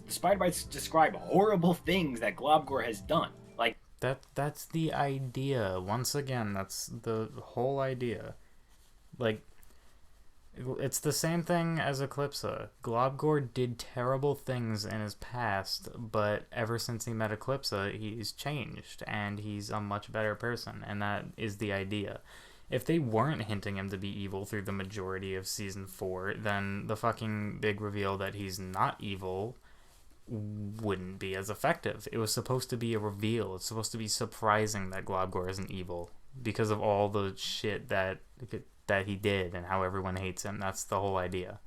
describe horrible things that Globgore has done. That's the idea. Once again, that's the whole idea. It's the same thing as Eclipsa. Globgore did terrible things in his past, but ever since he met Eclipsa, he's changed, and he's a much better person, and that is the idea. If they weren't hinting him to be evil through the majority of Season 4, then the fucking big reveal that he's not evil wouldn't be as effective. It was supposed to be a reveal. It's supposed to be surprising that Globgore isn't evil because of all the shit that he did and how everyone hates him. That's the whole idea.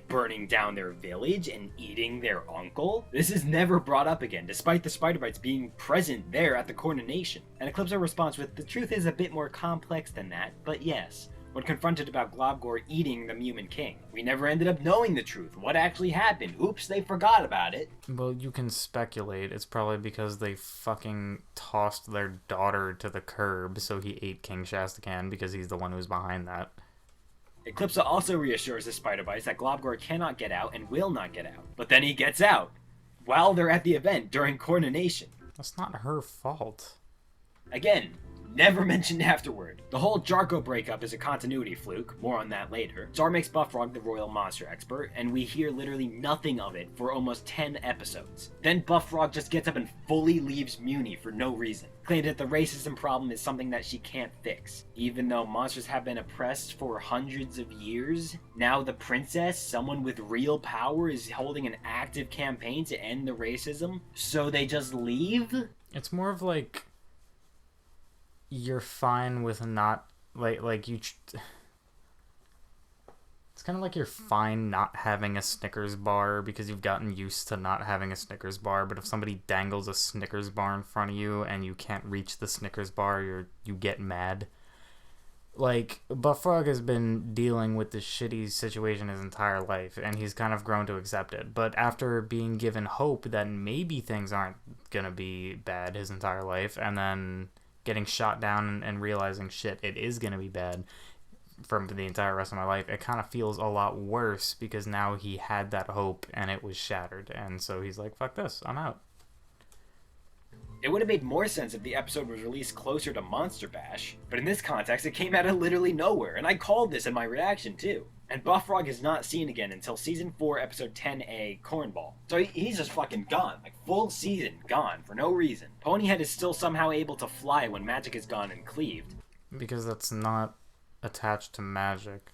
Burning down their village and eating their uncle? This is never brought up again, despite the spider bites being present there at the coronation. And Eclipsa responds with, "The truth is a bit more complex than that, but yes." When confronted about Globgore eating the Mumin King, we never ended up knowing the truth. What actually happened? Oops, they forgot about it. Well, you can speculate. It's probably because they fucking tossed their daughter to the curb, so he ate King Shastakan because he's the one who's behind that. Eclipsa also reassures the spider bites that Globgore cannot get out and will not get out. But then he gets out while they're at the event during coronation. That's not her fault. Again, never mentioned afterward. The whole Jarko breakup is a continuity fluke, more on that later. Star makes Buffrog the royal monster expert, and we hear literally nothing of it for almost 10 episodes. Then Buffrog just gets up and fully leaves Muni for no reason, claiming that the racism problem is something that she can't fix. Even though monsters have been oppressed for hundreds of years, now the princess, someone with real power, is holding an active campaign to end the racism, so they just leave? It's more of like... you're fine with not it's kind of like you're fine not having a Snickers bar because you've gotten used to not having a Snickers bar, but if somebody dangles a Snickers bar in front of you and you can't reach the Snickers bar, you get mad. Like, Buffrog has been dealing with this shitty situation his entire life, and he's kind of grown to accept it. But after being given hope that maybe things aren't gonna be bad his entire life, and then getting shot down and realizing, shit, it is gonna be bad for the entire rest of my life, it kind of feels a lot worse because now he had that hope and it was shattered. And so he's like, fuck this, I'm out. It would have made more sense if the episode was released closer to Monster Bash, but in this context, it came out of literally nowhere, and I called this in my reaction too. And Buffrog is not seen again until Season 4, Episode 10A, Cornball. So he's just fucking gone, like full season gone, for no reason. Ponyhead is still somehow able to fly when magic is gone and cleaved. Because that's not attached to magic.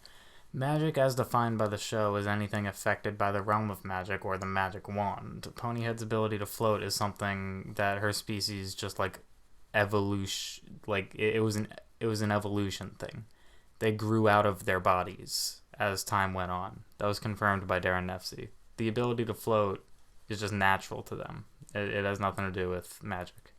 Magic, as defined by the show, is anything affected by the realm of magic or the magic wand. Ponyhead's ability to float is something that her species just like evolution, like it was an evolution thing. They grew out of their bodies as time went on. That was confirmed by Darren Nefsey. The ability to float is just natural to them. It has nothing to do with magic.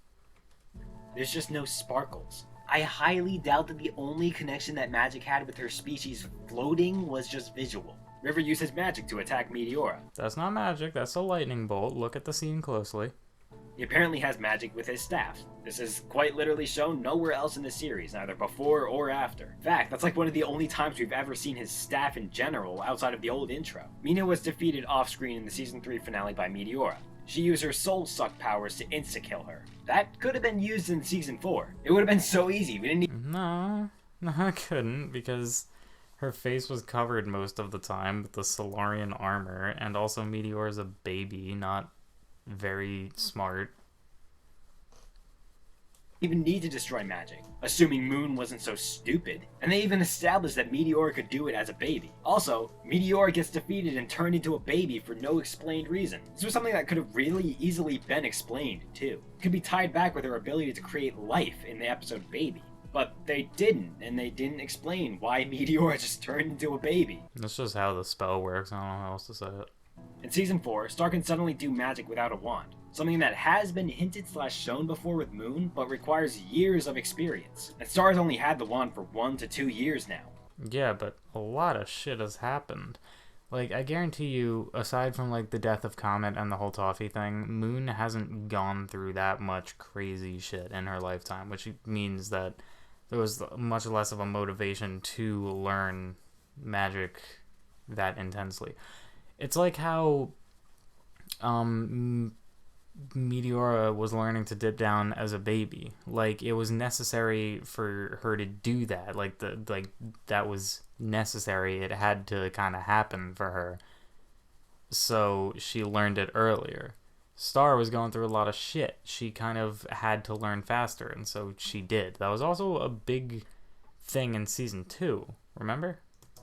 There's just no sparkles. I highly doubt that the only connection that magic had with her species floating was just visual. River uses magic to attack Meteora. That's not magic, that's a lightning bolt. Look at the scene closely. He apparently has magic with his staff. This is quite literally shown nowhere else in the series, neither before or after. In fact, that's like one of the only times we've ever seen his staff in general outside of the old intro. Mina was defeated off-screen in the Season 3 finale by Meteora. She used her soul suck powers to insta-kill her. That could have been used in Season 4. It would have been so easy, we didn't need— No, I couldn't, because her face was covered most of the time with the Solarian armor, and also Meteor's a baby, not very smart. even need to destroy magic, assuming Moon wasn't so stupid. And they even established that Meteora could do it as a baby. Also, Meteora gets defeated and turned into a baby for no explained reason. This was something that could have really easily been explained, too. It could be tied back with her ability to create life in the episode Baby. But they didn't, and they didn't explain why Meteora just turned into a baby. That's just how the spell works, I don't know how else to say it. In Season 4, Star can suddenly do magic without a wand. Something that has been hinted / shown before with Moon, but requires years of experience. And Star's only had the wand for 1 to 2 years now. Yeah, but a lot of shit has happened. Like, I guarantee you, aside from, like, the death of Comet and the whole Toffee thing, Moon hasn't gone through that much crazy shit in her lifetime, which means that there was much less of a motivation to learn magic that intensely. It's like how Meteora was learning to dip down as a baby. Like, it was necessary for her to do that. Like, that was necessary. It had to kind of happen for her. So she learned it earlier. Star was going through a lot of shit. She kind of had to learn faster, and so she did. That was also a big thing in Season 2, remember?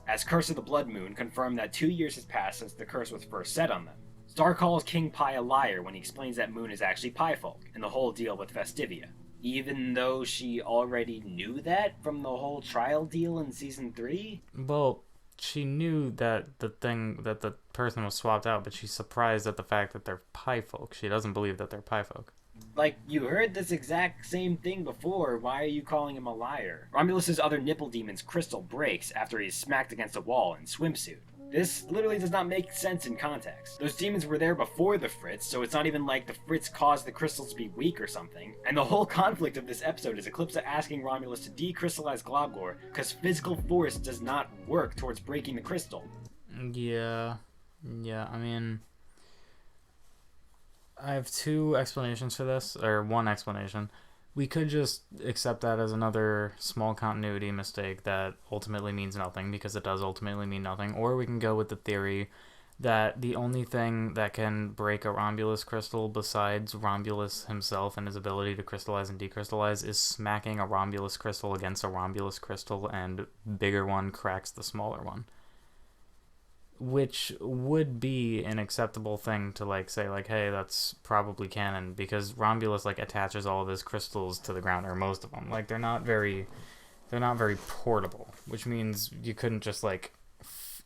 As Curse of the Blood Moon confirmed that 2 years has passed since the curse was first set on them. Star calls King Pi a liar when he explains that Moon is actually Pi folk, and the whole deal with Festivia. Even though she already knew that from the whole trial deal in Season 3? Well, she knew that the person was swapped out, but she's surprised at the fact that they're Pi folk. She doesn't believe that they're Pi folk. Like, you heard this exact same thing before, why are you calling him a liar? Romulus's other nipple demon's crystal breaks after he's smacked against a wall in swimsuit. This literally does not make sense in context. Those demons were there before the Fritz, so it's not even like the Fritz caused the crystals to be weak or something. And the whole conflict of this episode is Eclipsa asking Romulus to decrystallize Globgor because physical force does not work towards breaking the crystal. Yeah, I mean, I have two explanations for this, or one explanation. We could just accept that as another small continuity mistake that ultimately means nothing, because it does ultimately mean nothing. Or we can go with the theory that the only thing that can break a Romulus crystal besides Romulus himself and his ability to crystallize and decrystallize is smacking a Romulus crystal against a Romulus crystal, and bigger one cracks the smaller one. Which would be an acceptable thing to, like, say, like, hey, that's probably canon, because Romulus, like, attaches all of his crystals to the ground, or most of them. Like, they're not very portable, which means you couldn't just, like,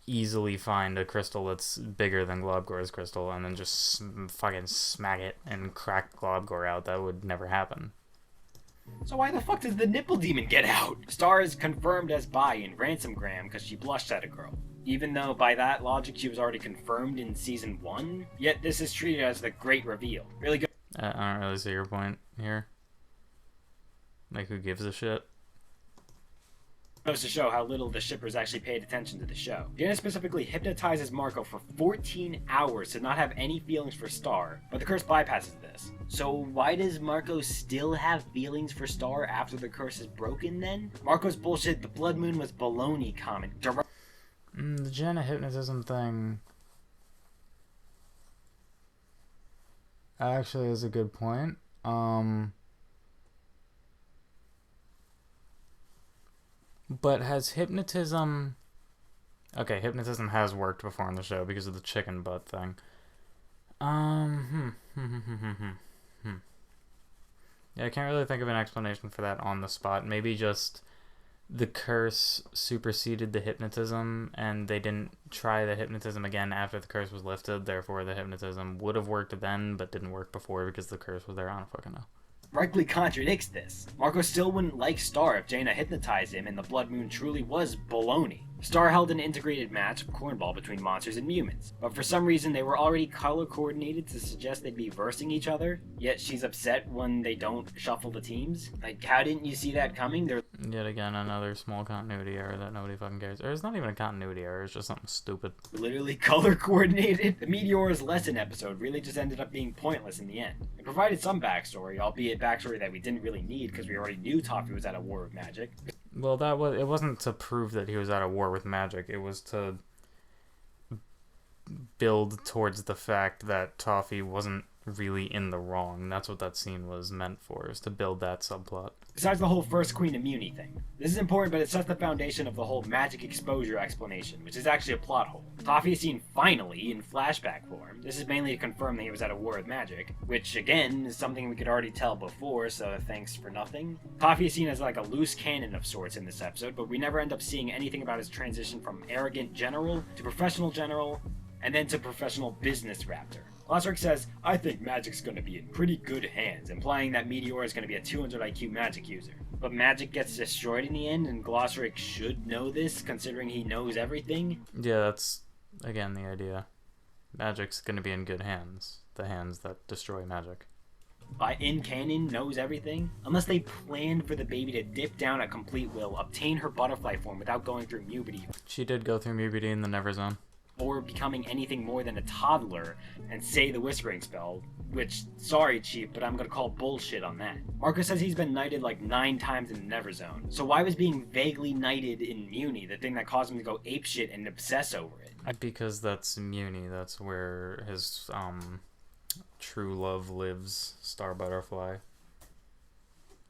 easily find a crystal that's bigger than Globgore's crystal and then just fucking smack it and crack Globgore out. That would never happen. So why the fuck does the nipple demon get out? Star is confirmed as bi in Ransomgram because she blushed at a girl. Even though by that logic she was already confirmed in season 1, yet this is treated as the great reveal. Really good. I don't really see your point here. Like, who gives a shit? Goes to show how little the shippers actually paid attention to the show. Jaina specifically hypnotizes Marco for 14 hours to not have any feelings for Star, but the curse bypasses this. So why does Marco still have feelings for Star after the curse is broken then? Marco's bullshit, the blood moon was baloney comment. The Jaina hypnotism thing actually is a good point. But has hypnotism... Okay, hypnotism has worked before on the show because of the chicken butt thing. Yeah, I can't really think of an explanation for that on the spot. Maybe just the curse superseded the hypnotism, and they didn't try the hypnotism again after the curse was lifted. Therefore, the hypnotism would have worked then, but didn't work before because the curse was there. I don't fucking know. Directly contradicts this. Marco still wouldn't like Star if Jaina hypnotized him and the blood moon truly was baloney. Star held an integrated match of cornball between monsters and humans, but for some reason they were already color coordinated to suggest they'd be versing each other, yet she's upset when they don't shuffle the teams. Like, how didn't you see that coming? Yet again, another small continuity error that nobody fucking cares. Or it's not even a continuity error, it's just something stupid. Literally color coordinated. The Meteora's lesson episode really just ended up being pointless in the end. It provided some backstory, albeit backstory that we didn't really need because we already knew Toffee was at a war with magic. Well, it wasn't to prove that he was at a war with magic. It was to build towards the fact that Toffee wasn't really in the wrong. That's what that scene was meant for, is to build that subplot. Besides the whole First Queen immunity thing. This is important, but it sets the foundation of the whole magic exposure explanation, which is actually a plot hole. Toffee is seen finally in flashback form. This is mainly to confirm that he was at a war with magic, which again is something we could already tell before, so thanks for nothing. Toffee is seen as like a loose cannon of sorts in this episode, but we never end up seeing anything about his transition from arrogant general to professional general, and then to professional business raptor. Glossric says, I think Magic's gonna be in pretty good hands, implying that Meteora is gonna be a 200 IQ magic user. But Magic gets destroyed in the end, and Glossric should know this, considering he knows everything. Yeah, that's, again, the idea. Magic's gonna be in good hands. The hands that destroy Magic. In canon, knows everything? Unless they planned for the baby to dip down at complete will, obtain her butterfly form without going through puberty. She did go through puberty in the Never Zone. Or becoming anything more than a toddler and say the whispering spell, which, sorry Chief, but I'm gonna call bullshit on that. Marco says he's been knighted like 9 times in the Never Zone, so why was being vaguely knighted in Muni the thing that caused him to go apeshit and obsess over it? Because that's Muni, that's where his true love lives, Star Butterfly.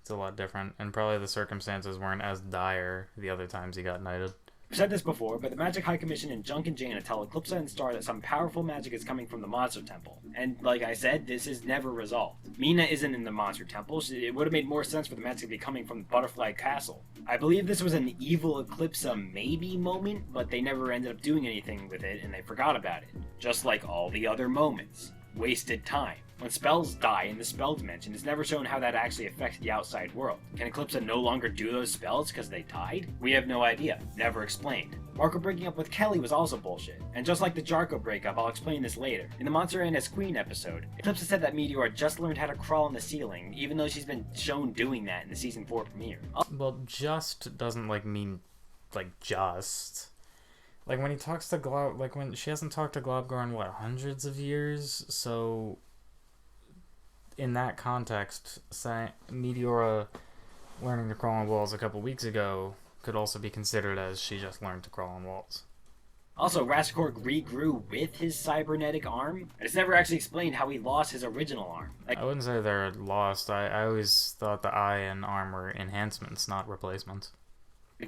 It's a lot different, and probably the circumstances weren't as dire the other times he got knighted. I've said this before, but the Magic High Commission and Junk and Jaina tell Eclipsa and Star that some powerful magic is coming from the Monster Temple. And like I said, this is never resolved. Mina isn't in the Monster Temple, so it would have made more sense for the magic to be coming from the Butterfly Castle. I believe this was an evil Eclipsa maybe moment, but they never ended up doing anything with it and they forgot about it. Just like all the other moments. Wasted time. When spells die in the spell dimension, it's never shown how that actually affects the outside world. Can Eclipsa no longer do those spells because they died? We have no idea. Never explained. Marco breaking up with Kelly was also bullshit. And just like the Jarko breakup, I'll explain this later. In the Monster and as Queen episode, Eclipsa said that Meteora just learned how to crawl on the ceiling, even though she's been shown doing that in the season 4 premiere. Well, just doesn't mean just. Like when he talks to when she hasn't talked to Globgore in hundreds of years, so in that context, Meteora learning to crawl on walls a couple weeks ago could also be considered as she just learned to crawl on walls. Also, Raskorg regrew with his cybernetic arm, and it's never actually explained how he lost his original arm. I wouldn't say they're lost. I always thought the eye and arm were enhancements, not replacements.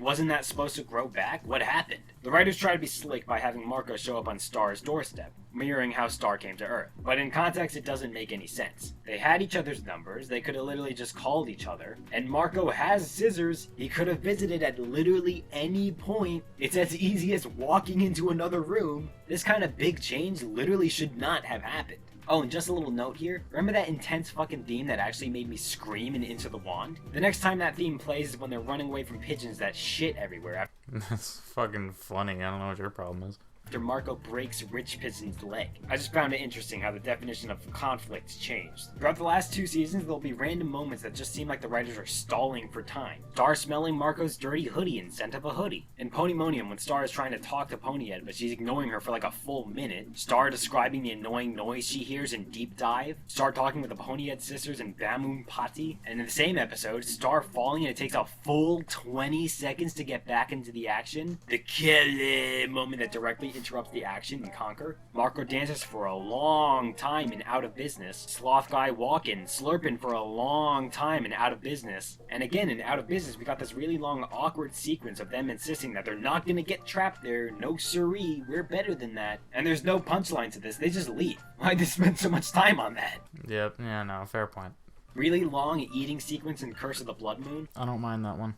Wasn't that supposed to grow back? What happened? The writers try to be slick by having Marco show up on Star's doorstep, mirroring how Star came to Earth. But in context, it doesn't make any sense. They had each other's numbers, they could have literally just called each other, and Marco has scissors, he could have visited at literally any point. It's as easy as walking into another room. This kind of big change literally should not have happened. Oh, and just a little note here. Remember that intense fucking theme that actually made me scream in Into the Wand? The next time that theme plays is when they're running away from pigeons that shit everywhere. That's fucking funny. I don't know what your problem is. After Marco breaks Rich Pigeon's leg. I just found it interesting how the definition of conflict changed. Throughout the last 2 seasons, there'll be random moments that just seem like the writers are stalling for time. Star smelling Marco's dirty hoodie and scent of a hoodie. In Ponymonium, when Star is trying to talk to Ponyhead, but she's ignoring her for like a full minute. Star describing the annoying noise she hears in Deep Dive. Star talking with the Ponyhead sisters in Bamoon Pati. And in the same episode, Star falling and it takes a full 20 seconds to get back into the action. The Kelly moment that directly interrupts the action in Conquer. Marco dances for a long time and out of business. Sloth Guy walking, slurping for a long time and out of business. And again, in Out of Business, we got this really long, awkward sequence of them insisting that they're not gonna get trapped there. No siree, we're better than that. And there's no punchline to this, they just leave. Why'd they spend so much time on that? Yep, yeah, no, fair point. Really long eating sequence in Curse of the Blood Moon. I don't mind that one.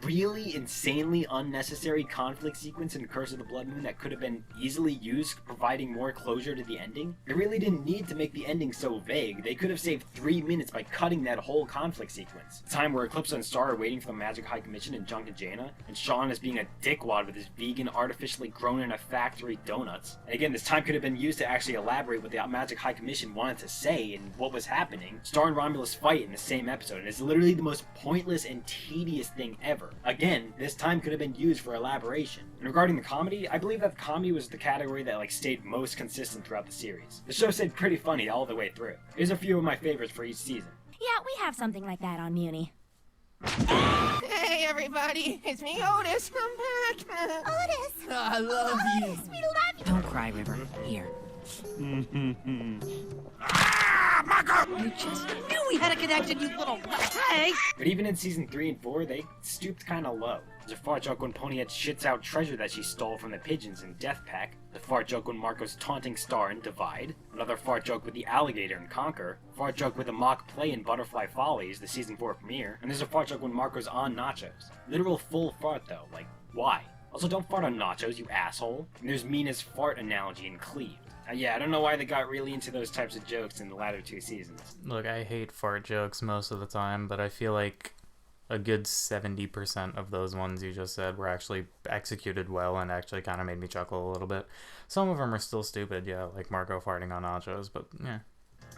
Really insanely unnecessary conflict sequence in Curse of the Blood Moon that could have been easily used, providing more closure to the ending. They really didn't need to make the ending so vague. They could have saved 3 minutes by cutting that whole conflict sequence. The time where Eclipsa and Star are waiting for the Magic High Commission in Junk and Jaina, and Sean is being a dickwad with his vegan, artificially grown in a factory donuts. And again, this time could have been used to actually elaborate what the Magic High Commission wanted to say and what was happening. Star and Romulus fight in the same episode, and it's literally the most pointless and tedious thing ever. Again, this time could have been used for elaboration. And regarding the comedy, I believe that the comedy was the category that stayed most consistent throughout the series. The show stayed pretty funny all the way through. Here's a few of my favorites for each season. Yeah, we have something like that on Muni. Hey everybody, it's me Otis. I'm back. Otis! I love you. Otis, we love you! Don't cry, River. Here. You just knew we had a connection, you little hey! But even in season 3 and 4, they stooped kinda low. There's a fart joke when Ponyhead shits out treasure that she stole from the pigeons in Death Pack. The fart joke when Marco's taunting Star in Divide. Another fart joke with the alligator in Conquer. Fart joke with a mock play in Butterfly Follies, the season 4 premiere. And there's a fart joke when Marco's on nachos. Literal full fart though, why? Also, don't fart on nachos, you asshole. And there's Mina's fart analogy in Cleaved. Yeah, I don't know why they got really into those types of jokes in the latter 2 seasons. Look, I hate fart jokes most of the time, but I feel like a good 70% of those ones you just said were actually executed well and actually kind of made me chuckle a little bit. Some of them are still stupid, yeah, like Marco farting on nachos, but yeah.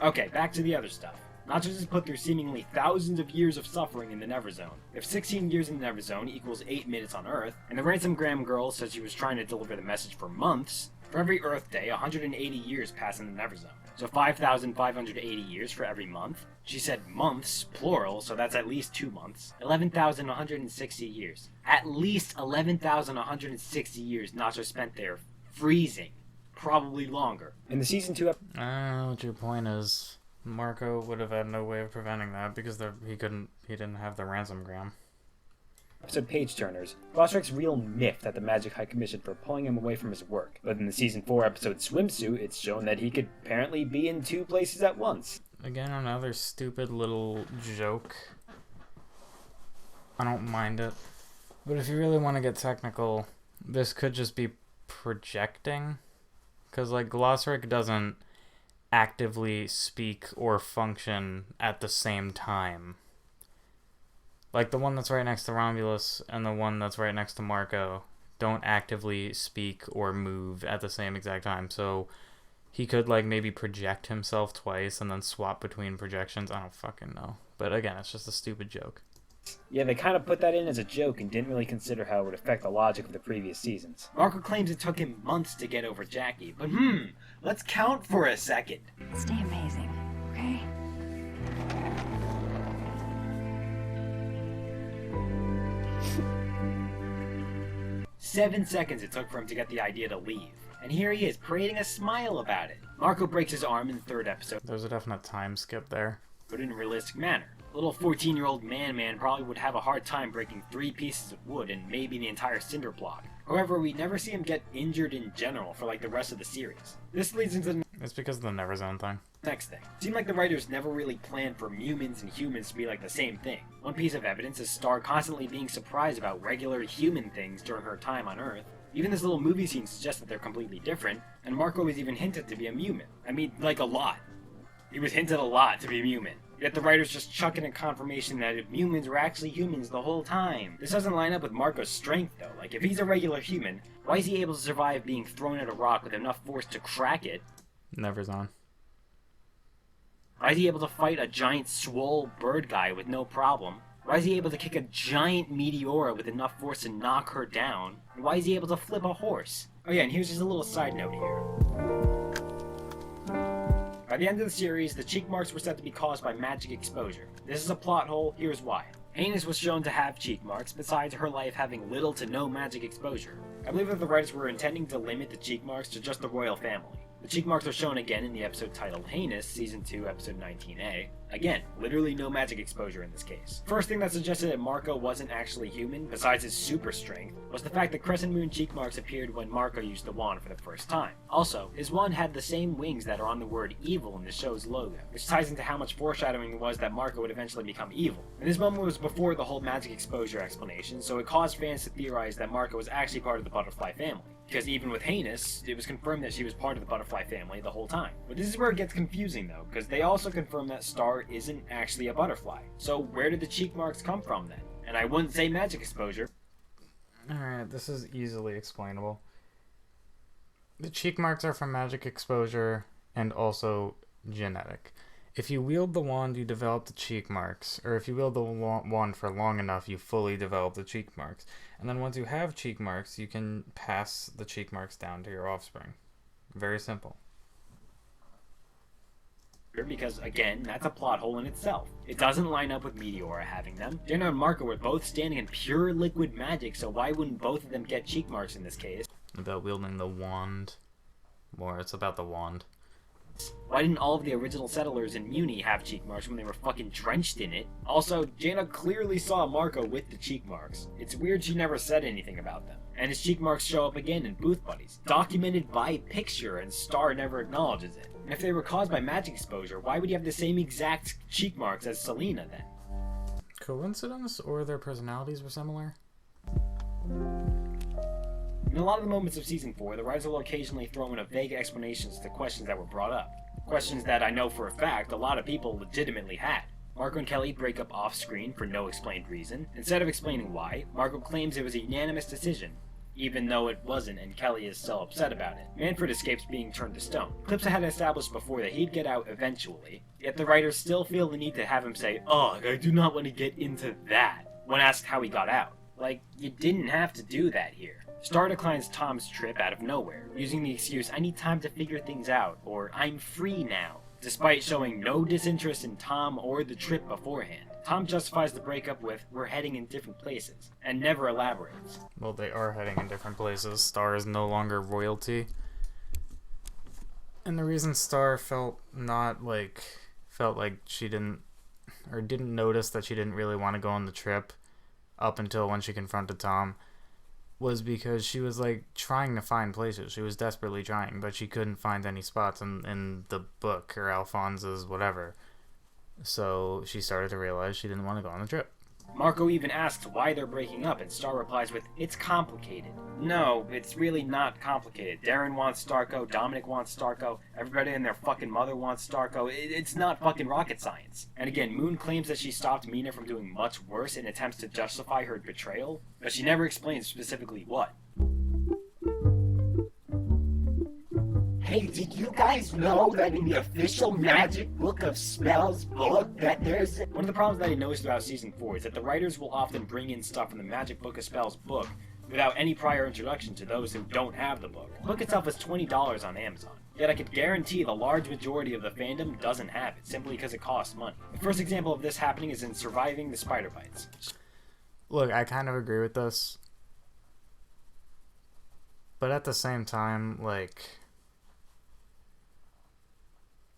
Okay, back to the other stuff. Nachos is put through seemingly thousands of years of suffering in the Never Zone. If 16 years in the Never Zone equals 8 minutes on Earth, and the Ransomgram girl says she was trying to deliver the message for months, for every Earth day, 180 years pass in the Never Zone. So 5,580 years for every month. She said months, plural, so that's at least 2 months. 11,160 years. At least 11,160 years Nacho spent there, freezing. Probably longer. In the season 2 I don't know what your point is. Marco would have had no way of preventing that because he didn't have the ransomgram. Episode Page Turners, Glossrick's real miffed at the Magic High Commission for pulling him away from his work. But in the season 4 episode Swimsuit, it's shown that he could apparently be in 2 places at once. Again, another stupid little joke. I don't mind it. But if you really want to get technical, this could just be projecting. Because, Glossrick doesn't actively speak or function at the same time. The one that's right next to Romulus and the one that's right next to Marco don't actively speak or move at the same exact time. So he could maybe project himself twice and then swap between projections. I don't fucking know. But again, it's just a stupid joke. Yeah, they kind of put that in as a joke and didn't really consider how it would affect the logic of the previous seasons. Marco claims it took him months to get over Jackie, but let's count for a second. Stay amazing, okay? 7 seconds it took for him to get the idea to leave. And here he is, parading a smile about it. Marco breaks his arm in the 3rd episode, There's a definite time skip there. but in a realistic manner. Little 14-year-old man probably would have a hard time breaking 3 pieces of wood and maybe the entire cinder block. However, we never see him get injured in general for like the rest of the series. This leads into the It's because of the Never Zone thing. next thing. It seemed like the writers never really planned for mutants and humans to be like the same thing. One piece of evidence is Star constantly being surprised about regular human things during her time on Earth. Even this little movie scene suggests that they're completely different, and Marco was even hinted to be a mutant. I mean, like a lot. He was hinted a lot to be a mutant. Yet the writers just chuck in a confirmation that humans were actually humans the whole time. This doesn't line up with Marco's strength though. Like, if he's a regular human, why is he able to survive being thrown at a rock with enough force to crack it? Never Zone. Why is he able to fight a giant swole bird guy with no problem? Why is he able to kick a giant Meteora with enough force to knock her down? And why is he able to flip a horse? Oh yeah, and here's just a little side note here. By the end of the series, the cheek marks were said to be caused by magic exposure. This is a plot hole, here's why. Anus was shown to have cheek marks, besides her life having little to no magic exposure. I believe that the writers were intending to limit the cheek marks to just the royal family. The cheek marks are shown again in the episode titled Heinous, Season 2, Episode 19A. Again, literally no magic exposure in this case. First thing that suggested that Marco wasn't actually human, besides his super strength, was the fact that Crescent Moon cheek marks appeared when Marco used the wand for the first time. Also, his wand had the same wings that are on the word evil in the show's logo, which ties into how much foreshadowing was that Marco would eventually become evil. And this moment was before the whole magic exposure explanation, so it caused fans to theorize that Marco was actually part of the Butterfly family. Because even with Heinous, it was confirmed that she was part of the Butterfly family the whole time. But this is where it gets confusing though, because they also confirm that Star isn't actually a butterfly. So where did the cheek marks come from then? And I wouldn't say magic exposure. Alright, this is easily explainable. The cheek marks are from magic exposure and also genetic. If you wield the wand, you develop the cheek marks, or if you wield the wand for long enough, you fully develop the cheek marks. And then once you have cheek marks, you can pass the cheek marks down to your offspring. Very simple. Because, again, that's a plot hole in itself. It doesn't line up with Meteora having them. Jenna and Marco were both standing in pure liquid magic, so why wouldn't both of them get cheek marks in this case? About wielding the wand. More, it's about the wand. Why didn't all of the original settlers in Muni have cheek marks when they were fucking drenched in it? Also, Jaina clearly saw Marco with the cheek marks. It's weird she never said anything about them. And his cheek marks show up again in Booth Buddies, documented by picture, and Star never acknowledges it. And if they were caused by magic exposure, why would he have the same exact cheek marks as Selena then? Coincidence, or their personalities were similar? In a lot of the moments of Season 4, the writers will occasionally throw in a vague explanations to questions that were brought up. Questions that I know for a fact a lot of people legitimately had. Marco and Kelly break up off-screen for no explained reason. Instead of explaining why, Marco claims it was a unanimous decision, even though it wasn't and Kelly is still upset about it. Manfred escapes being turned to stone. Eclipsa had established before that he'd get out eventually, yet the writers still feel the need to have him say, "Ugh, I do not want to get into that," when asked how he got out. Like, you didn't have to do that here. Star declines Tom's trip out of nowhere, using the excuse, "I need time to figure things out," or "I'm free now," despite showing no disinterest in Tom or the trip beforehand. Tom justifies the breakup with, "We're heading in different places," and never elaborates. Well, they are heading in different places. Star is no longer royalty. And the reason Star felt like she didn't notice that she didn't really want to go on the trip up until when she confronted Tom was because she was like trying to find places. She was desperately trying, but she couldn't find any spots in the book or Alphonse's whatever. So she started to realize she didn't want to go on the trip. Marco even asks why they're breaking up, and Star replies with, "It's complicated." No, it's really not complicated. Darren wants Starco, Dominic wants Starco, everybody and their fucking mother wants Starco. It's not fucking rocket science. And again, Moon claims that she stopped Mina from doing much worse in attempts to justify her betrayal, but she never explains specifically what. Hey, did you guys know that in the official Magic Book of Spells book that there's... One of the problems that I noticed about Season 4 is that the writers will often bring in stuff from the Magic Book of Spells book without any prior introduction to those who don't have the book. The book itself is $20 on Amazon, yet I could guarantee the large majority of the fandom doesn't have it, simply because it costs money. The first example of this happening is in Surviving the Spider Bites. Look, I kind of agree with this. But at the same time, like...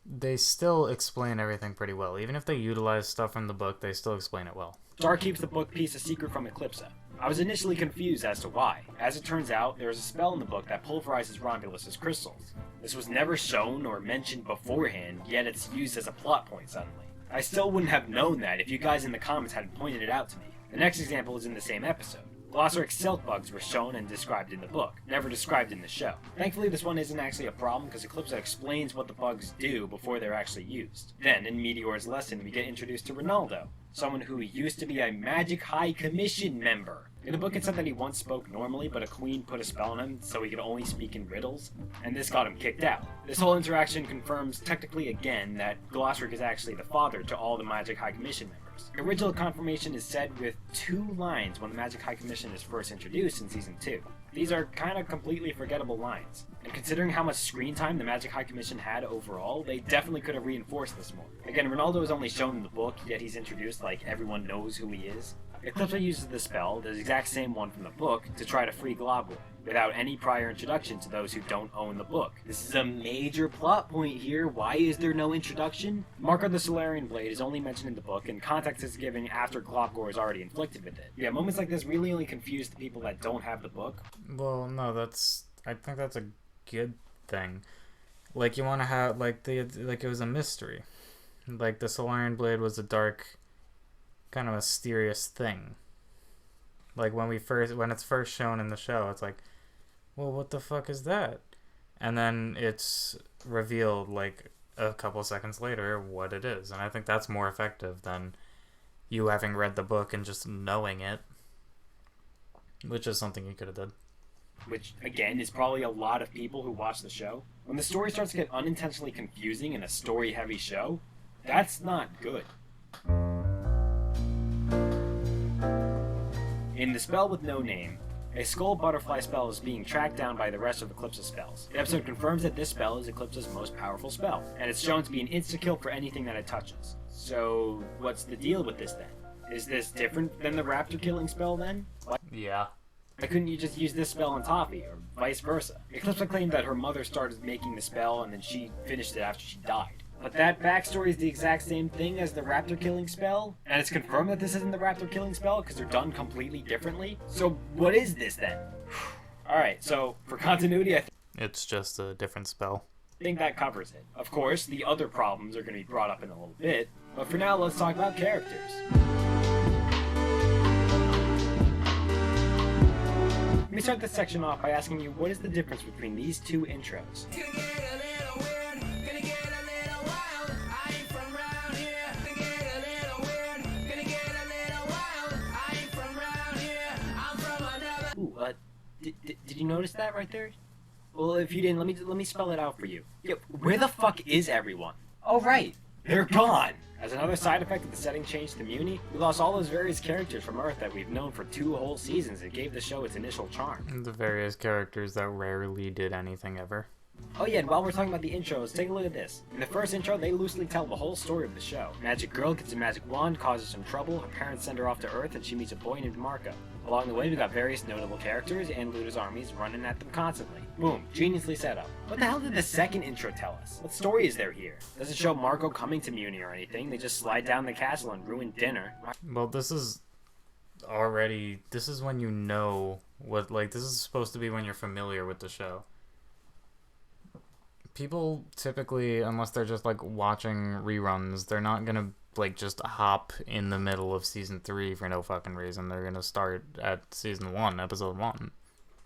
they still explain everything pretty well. Even if they utilize stuff from the book, they still explain it well. Star keeps the book piece a secret from Eclipsa. I was initially confused as to why. As it turns out, there is a spell in the book that pulverizes Romulus's crystals. This was never shown or mentioned beforehand, yet it's used as a plot point suddenly. I still wouldn't have known that if you guys in the comments hadn't pointed it out to me. The next example is in the same episode. Glossaric silk bugs were shown and described in the book, never described in the show. Thankfully, this one isn't actually a problem because Eclipsa explains what the bugs do before they're actually used. Then, in Meteor's lesson, we get introduced to Ronaldo, someone who used to be a Magic High Commission member. In the book, it said that he once spoke normally, but a queen put a spell on him so he could only speak in riddles, and this got him kicked out. This whole interaction confirms technically again that Glossaric is actually the father to all the Magic High Commission members. The original confirmation is said with 2 lines when the Magic High Commission is first introduced in Season 2. These are kind of completely forgettable lines, and considering how much screen time the Magic High Commission had overall, they definitely could have reinforced this more. Again, Ronaldo is only shown in the book, yet he's introduced like everyone knows who he is. Eclipsa uses the spell, the exact same one from the book, to try to free Globule, without any prior introduction to those who don't own the book. This is a major plot point here. Why is there no introduction? Marco the Solarian Blade is only mentioned in the book, and context is given after Globule is already inflicted with it. Yeah, moments like this really only confuse the people that don't have the book. Well, no, I think that's a good thing. Like, you want to have, like it was a mystery. Like, the Solarian Blade was a dark, kind of mysterious thing. Like, when it's first shown in the show, it's like, well, what the fuck is that? And then it's revealed, like, a couple seconds later what it is. And I think that's more effective than you having read the book and just knowing it, which is something you could have done. Which, again, is probably a lot of people who watch the show. When the story starts to get unintentionally confusing in a story-heavy show, that's not good. In The Spell with No Name, a skull butterfly spell is being tracked down by the rest of Eclipsa's spells. The episode confirms that this spell is Eclipsa's most powerful spell, and it's shown to be an insta-kill for anything that it touches. So, what's the deal with this then? Is this different than the raptor killing spell then? Yeah. Why couldn't you just use this spell on Toffee, or vice versa? Eclipsa claimed that her mother started making the spell and then she finished it after she died. But that backstory is the exact same thing as the raptor killing spell, and it's confirmed that this isn't the raptor killing spell because they're done completely differently. So what is this then? Alright, so for continuity, It's just a different spell. I think that covers it. Of course, the other problems are going to be brought up in a little bit, but for now, let's talk about characters. Let me start this section off by asking you, what is the difference between these 2 intros? Ooh, did you notice that right there? Well, if you didn't, let me spell it out for you. Yeah, where the fuck is everyone? Oh right, they're gone! As another side effect of the setting change to Muni, we lost all those various characters from Earth that we've known for 2 whole seasons that gave the show its initial charm. The various characters that rarely did anything ever. Oh yeah, and while we're talking about the intros, take a look at this. In the first intro, they loosely tell the whole story of the show. Magic Girl gets a magic wand, causes some trouble, her parents send her off to Earth, and she meets a boy named Marco. Along the way, we got various notable characters and Ludo's armies running at them constantly. Boom, geniusly set up. What the hell did the second intro tell us? What story is there here? Doesn't show Marco coming to Muni or anything, they just slide down the castle and ruin dinner. Well, this is when you know what, like, this is supposed to be when you're familiar with the show. People typically, unless they're just like watching reruns, they're not gonna like just hop in the middle of season 3 for no fucking reason. They're gonna start at season 1, episode 1.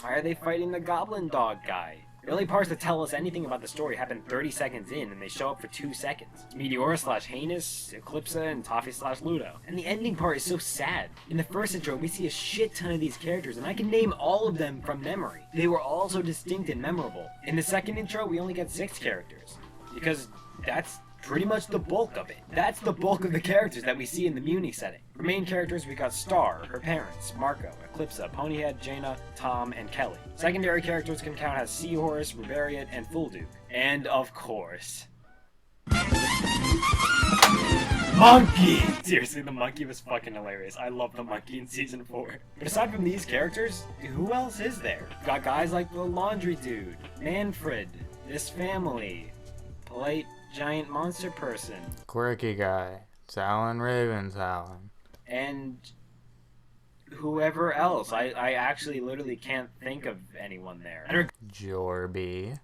Why are they fighting the goblin dog guy? The only parts that tell us anything about the story happen 30 seconds in, and they show up for 2 seconds. It's Meteora / Heinous, Eclipsa, and Toffee / Ludo. And the ending part is so sad. In the first intro, we see a shit ton of these characters, and I can name all of them from memory. They were all so distinct and memorable. In the second intro, we only get 6 characters. Because that's pretty much the bulk of it. That's the bulk of the characters that we see in the Muni setting. For main characters, we got Star, her parents, Marco, Eclipsa, Ponyhead, Jaina, Tom, and Kelly. Secondary characters can count as Seahorse, Rubariot, and Fulduke. And of course... Monkey! Seriously, the monkey was fucking hilarious. I love the monkey in season 4. But aside from these characters, who else is there? We've got guys like the laundry dude, Manfred, this family, Polite giant monster person. Quirky guy. Talon Raven Talon. And whoever else. I actually literally can't think of anyone there. And Jorby.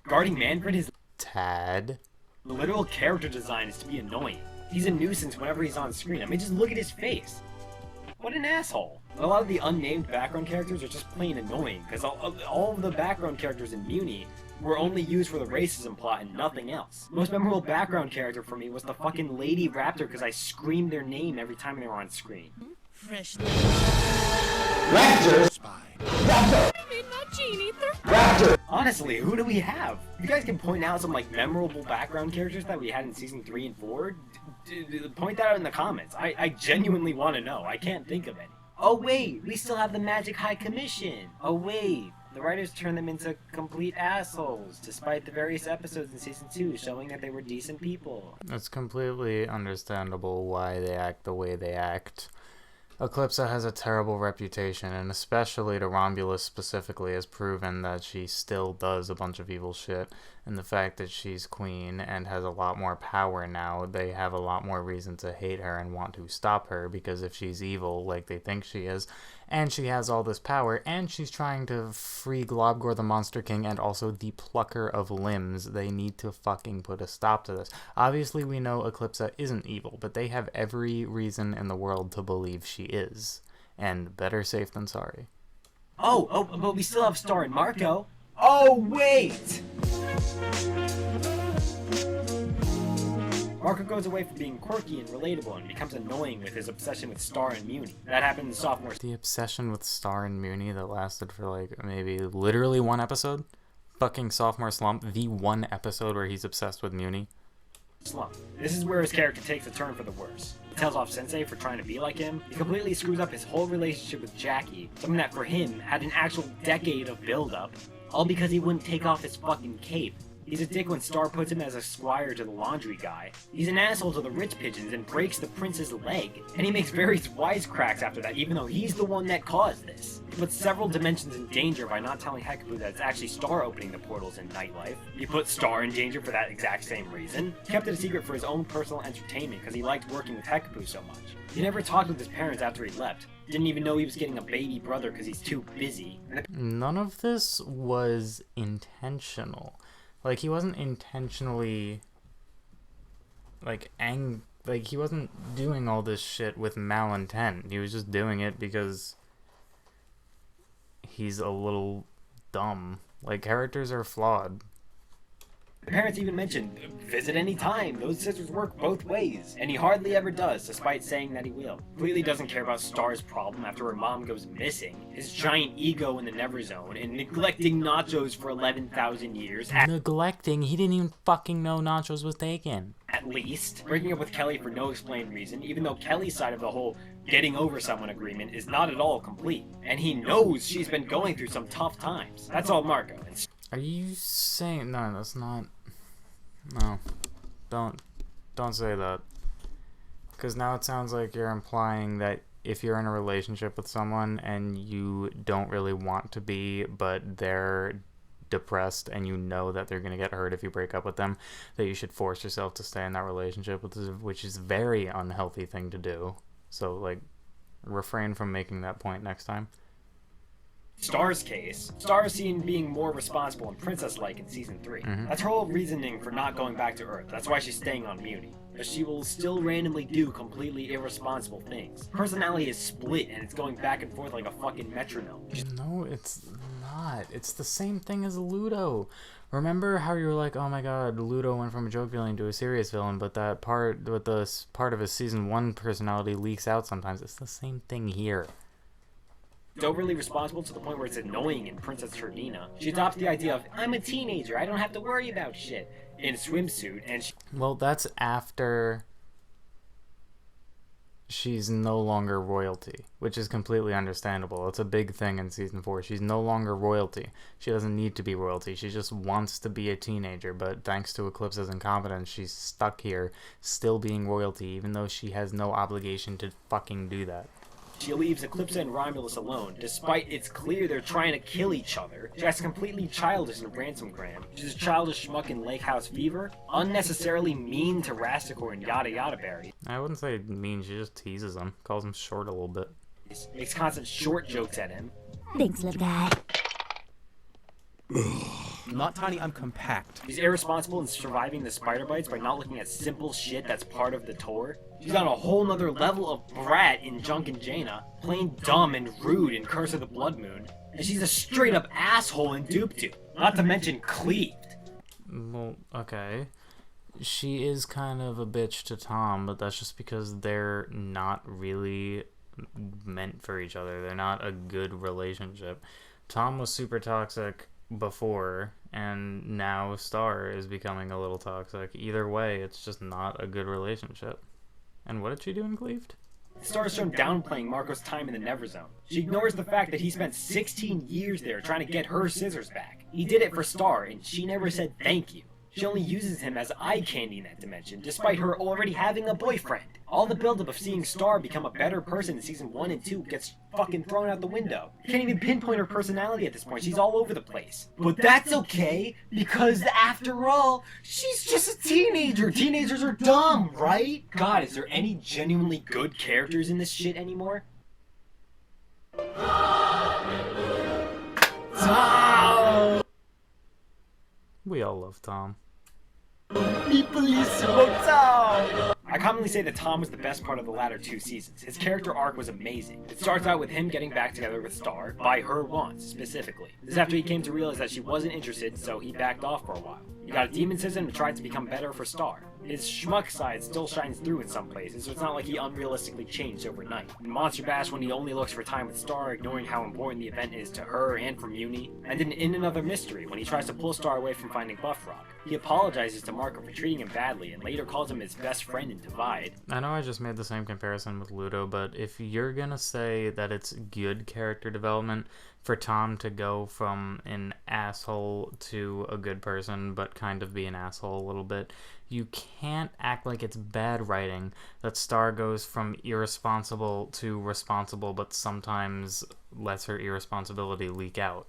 regarding Manfred, his Tad. literal character design is to be annoying. He's a nuisance whenever he's on screen. I mean, just look at his face. What an asshole. A lot of the unnamed background characters are just plain annoying, because all of the background characters in Muni were only used for the racism plot and nothing else. Most memorable background character for me was the fucking Lady Raptor, because I screamed their name every time they were on screen. Fresh. Raptor! Spy. Raptor! Raptor! Honestly, who do we have? You guys can point out some like memorable background characters that we had in season 3 and 4. Point that out in the comments. I genuinely want to know. I can't think of any. Oh wait, we still have the Magic High Commission. Oh wait, the writers turned them into complete assholes, despite the various episodes in season 2 showing that they were decent people. It's completely understandable why they act the way they act. Eclipsa has a terrible reputation, and especially to Romulus specifically has proven that she still does a bunch of evil shit, and the fact that she's queen and has a lot more power now, they have a lot more reason to hate her and want to stop her, because if she's evil like they think she is, and she has all this power, and she's trying to free Globgor the Monster King and also the Plucker of Limbs, they need to fucking put a stop to this. Obviously we know Eclipsa isn't evil, but they have every reason in the world to believe she is. And better safe than sorry. Oh, but we still have Star and Marco. Oh, wait! Marco goes away from being quirky and relatable and becomes annoying with his obsession with Star and Muni. That happened in sophomore. The obsession with Star and Muni that lasted for like maybe literally one episode? Fucking sophomore slump, the one episode where he's obsessed with Muni. Slump. This is where his character takes a turn for the worse. He tells off Sensei for trying to be like him. He completely screws up his whole relationship with Jackie, something that for him had an actual decade of build-up, all because he wouldn't take off his fucking cape. He's a dick when Star puts him as a squire to the laundry guy. He's an asshole to the rich pigeons and breaks the prince's leg. And he makes various wisecracks after that, even though he's the one that caused this. He puts several dimensions in danger by not telling Hekapu that it's actually Star opening the portals in Nightlife. He put Star in danger for that exact same reason. He kept it a secret for his own personal entertainment because he liked working with Hekapu so much. He never talked with his parents after he left. Didn't even know he was getting a baby brother because he's too busy. None of this was intentional. Like, he wasn't intentionally, like, he wasn't doing all this shit with malintent. He was just doing it because he's a little dumb. Like, characters are flawed. The parents even mentioned, visit any time, those scissors work both ways. And he hardly ever does, despite saying that he will. Completely doesn't care about Star's problem after her mom goes missing, his giant ego in the Never Zone, and neglecting Nachos for 11,000 years. Neglecting? He didn't even fucking know Nachos was taken. At least. Breaking up with Kelly for no explained reason, even though Kelly's side of the whole getting over someone agreement is not at all complete. And he knows she's been going through some tough times. That's all Marco. Are you saying... No, that's not... No. Don't say that. Because now it sounds like you're implying that if you're in a relationship with someone and you don't really want to be, but they're depressed and you know that they're going to get hurt if you break up with them, that you should force yourself to stay in that relationship, which is a very unhealthy thing to do. So, like, refrain from making that point next time. Star's case, Star is seen being more responsible and princess-like in Season 3. That's her whole reasoning for not going back to Earth. That's why she's staying on Muni. But she will still randomly do completely irresponsible things. Personality is split and it's going back and forth like a fucking metronome. No, it's not. It's the same thing as Ludo. Remember how you were like, oh my god, Ludo went from a joke villain to a serious villain, but that part, with the part of his Season 1 personality leaks out sometimes. It's the same thing here. Overly responsible to the point where it's annoying in Princess Ferdinand. She adopts the idea of, I'm a teenager, I don't have to worry about shit, in a swimsuit, and well, that's after she's no longer royalty, which is completely understandable. It's a big thing in Season 4. She's no longer royalty. She doesn't need to be royalty. She just wants to be a teenager, but thanks to Eclipsa's incompetence, she's stuck here, still being royalty, even though she has no obligation to fucking do that. She leaves Eclipsa and Romulus alone, despite it's clear they're trying to kill each other. She acts completely childish in Ransomgram. She's a childish schmuck in Lake House Fever, unnecessarily mean to Rasticor and Yada Yada Berry. I wouldn't say mean, she just teases him, calls him short a little bit. Makes constant short jokes at him. Thanks, little guy. I'm not tiny, I'm compact. She's irresponsible in surviving the spider bites by not looking at simple shit that's part of the tour. She's on a whole nother level of brat in Junk and Jaina, plain dumb and rude in Curse of the Blood Moon, and she's a straight up asshole in Doop, not to mention cleaved. Well, okay. She is kind of a bitch to Tom, but that's just because they're not really meant for each other. They're not a good relationship. Tom was super toxic before, and now Star is becoming a little toxic. Either way, it's just not a good relationship. And what did she do in Cleaved? Star is shown downplaying Marco's time in the Never Zone. She ignores the fact that he spent 16 years there trying to get her scissors back. He did it for Star, and she never said thank you. She only uses him as eye candy in that dimension, despite her already having a boyfriend. All the buildup of seeing Star become a better person in season 1 and 2 gets fucking thrown out the window. You can't even pinpoint her personality at this point, she's all over the place. But that's okay, because after all, she's just a teenager. Teenagers are dumb, right? God, is there any genuinely good characters in this shit anymore? Tom! We all love Tom. I commonly say that Tom was the best part of the latter 2 seasons. His character arc was amazing. It starts out with him getting back together with Star, by her wants, specifically. This is after he came to realize that she wasn't interested, so he backed off for a while. He got a demon system and tried to become better for Star. His schmuck side still shines through in some places, so it's not like he unrealistically changed overnight. In Monster Bash, when he only looks for time with Star, ignoring how important the event is to her and for Muni, and in Another Mystery, when he tries to pull Star away from finding Buff Rock. He apologizes to Marco for treating him badly, and later calls him his best friend in Divide. I know I just made the same comparison with Ludo, but if you're gonna say that it's good character development for Tom to go from an asshole to a good person, but kind of be an asshole a little bit, you can't act like it's bad writing that Star goes from irresponsible to responsible, but sometimes lets her irresponsibility leak out.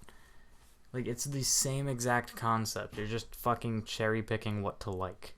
Like, it's the same exact concept. You're just fucking cherry-picking what to like.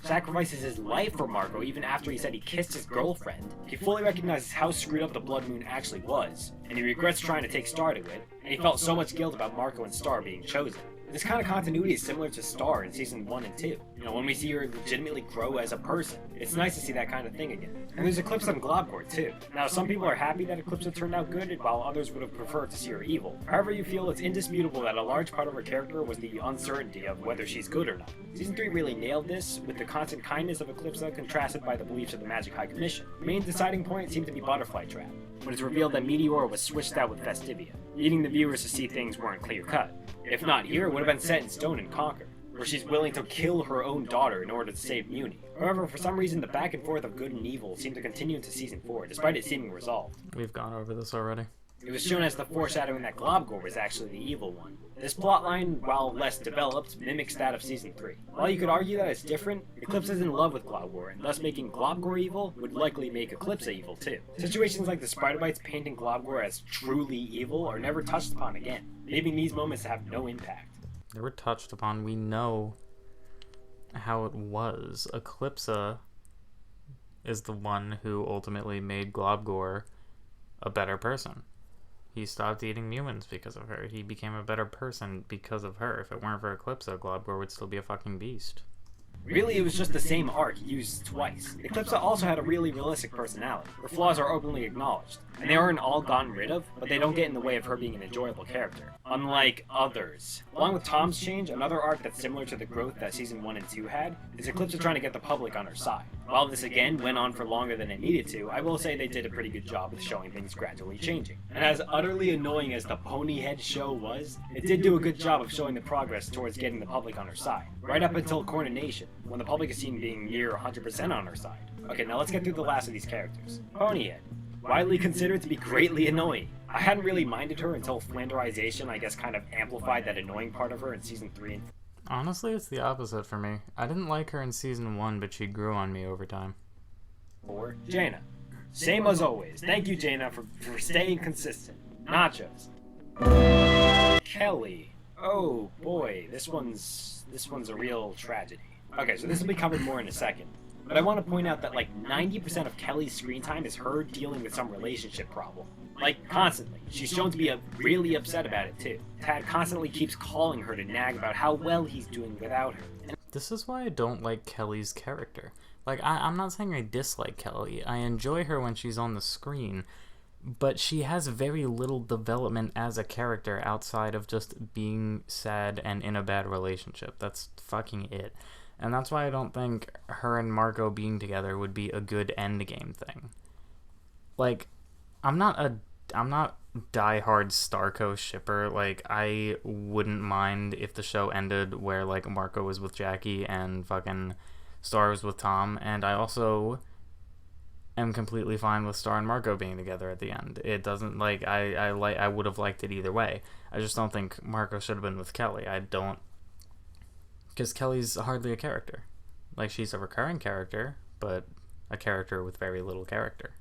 Sacrifices his life for Marco even after he said he kissed his girlfriend. He fully recognizes how screwed up the Blood Moon actually was, and he regrets trying to take Star to it, and he felt so much guilt about Marco and Star being chosen. This kind of continuity is similar to Star in season 1 and 2. You know, when we see her legitimately grow as a person, it's nice to see that kind of thing again. And there's Eclipsa and Globcore too. Now, some people are happy that Eclipsa turned out good, while others would have preferred to see her evil. However you feel, it's indisputable that a large part of her character was the uncertainty of whether she's good or not. Season 3 really nailed this, with the constant kindness of Eclipsa contrasted by the beliefs of the Magic High Commission. The main deciding point seemed to be Butterfly Trap, when it's revealed that Meteora was switched out with Festivia, leading the viewers to see things weren't clear-cut. If not here, it would have been set in stone in Conquer, where she's willing to kill her own daughter in order to save Muni. However, for some reason, the back and forth of good and evil seemed to continue into season 4, despite it seeming resolved. We've gone over this already. It was shown as the foreshadowing that Globcore was actually the evil one. This plotline, while less developed, mimics that of season 3. While you could argue that it's different, Eclipsa is in love with Globcore, and thus making Globcore evil would likely make Eclipsa evil too. Situations like the Spider Bites painting Globcore as truly evil are never touched upon again, leaving these moments to have no impact. They were touched upon. We know how it was. Eclipsa is the one who ultimately made Globcore a better person. He stopped eating humans because of her. He became a better person because of her. If it weren't for Eclipsa, Globcore would still be a fucking beast. Really, it was just the same arc used twice. Eclipsa also had a really realistic personality. Her flaws are openly acknowledged, and they aren't all gotten rid of, but they don't get in the way of her being an enjoyable character. Unlike others. Along with Tom's change, another arc that's similar to the growth that season 1 and 2 had is Eclipsa trying to get the public on her side. While this again went on for longer than it needed to, I will say they did a pretty good job of showing things gradually changing. And as utterly annoying as the Ponyhead show was, it did do a good job of showing the progress towards getting the public on her side. Right up until Coronation, when the public is seen being near 100% on her side. Okay, now let's get through the last of these characters. Ponyhead. Widely considered to be greatly annoying. I hadn't really minded her until Flanderization, I guess, kind of amplified that annoying part of her in season 3 and Honestly, it's the opposite for me. I didn't like her in season 1, but she grew on me over time. 4. Jaina. Same as always. Thank you, Jaina, for staying consistent. Nachos. Kelly. Oh boy, this one's a real tragedy. Okay, so this will be covered more in a second. But I want to point out that like 90% of Kelly's screen time is her dealing with some relationship problem. Like, constantly. She's shown to be really upset about it, too. Tad constantly keeps calling her to nag about how well he's doing without her. This is why I don't like Kelly's character. Like, I'm not saying I dislike Kelly. I enjoy her when she's on the screen. But she has very little development as a character outside of just being sad and in a bad relationship. That's fucking it. And that's why I don't think her and Marco being together would be a good endgame thing. Like, I'm not diehard Starco shipper. Like, I wouldn't mind if the show ended where, like, Marco was with Jackie and fucking Star was with Tom. And I also am completely fine with Star and Marco being together at the end. It doesn't, like, I would have liked it either way. I just don't think Marco should have been with Kelly. I don't, because Kelly's hardly a character. Like, she's a recurring character, but a character with very little character.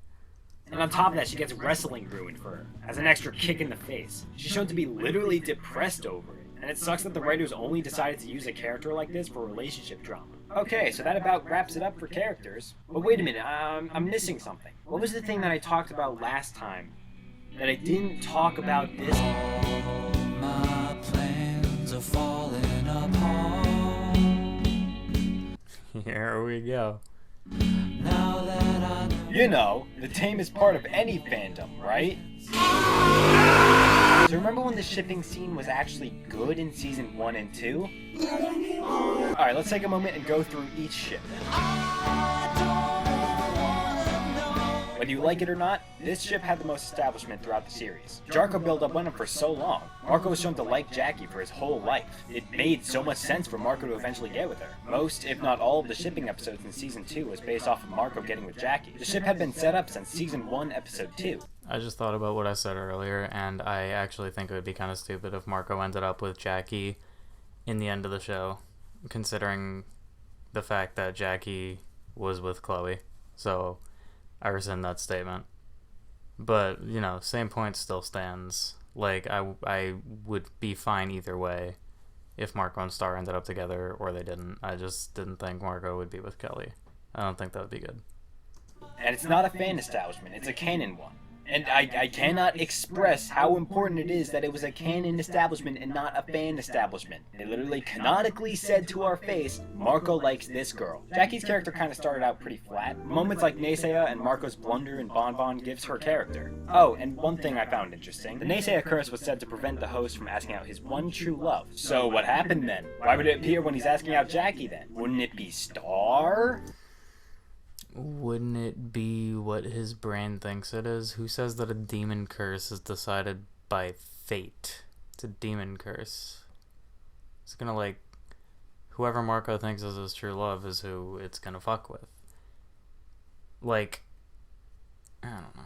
And on top of that, she gets wrestling ruined for her, as an extra kick in the face. She's shown to be literally depressed over it, and it sucks that the writers only decided to use a character like this for relationship drama. Okay, so that about wraps it up for characters. But wait a minute, I'm missing something. What was the thing that I talked about last time that I didn't talk about this? My plans are falling apart. Here we go. Now that I know. You know, the tame is part of any fandom, right? So remember when the shipping scene was actually good in season 1 and 2? Alright, let's take a moment and go through each ship. Whether you like it or not, this ship had the most establishment throughout the series. Jarko build-up went on for so long. Marco was shown to like Jackie for his whole life. It made so much sense for Marco to eventually get with her. Most, if not all, of the shipping episodes in season 2 was based off of Marco getting with Jackie. The ship had been set up since season 1, episode 2. I just thought about what I said earlier, and I actually think it would be kind of stupid if Marco ended up with Jackie in the end of the show, considering the fact that Jackie was with Chloe. So I rescind that statement. But, you know, same point still stands. Like, I would be fine either way if Marco and Star ended up together or they didn't. I just didn't think Marco would be with Kelly. I don't think that would be good. And it's not a fan establishment, it's a canon one. And I cannot express how important it is that it was a canon establishment and not a fan establishment. They literally canonically said to our face, Marco likes this girl. Jackie's character kind of started out pretty flat. Moments like Naysaya and Marco's blunder and Bonbon gives her character. Oh, and one thing I found interesting. The Naysaya curse was said to prevent the host from asking out his one true love. So what happened then? Why would it appear when he's asking out Jackie then? Wouldn't it be Star? Wouldn't it be what his brain thinks it is? Who says that a demon curse is decided by fate? It's a demon curse. It's gonna, like, whoever Marco thinks is his true love is who it's gonna fuck with. Like, I don't know.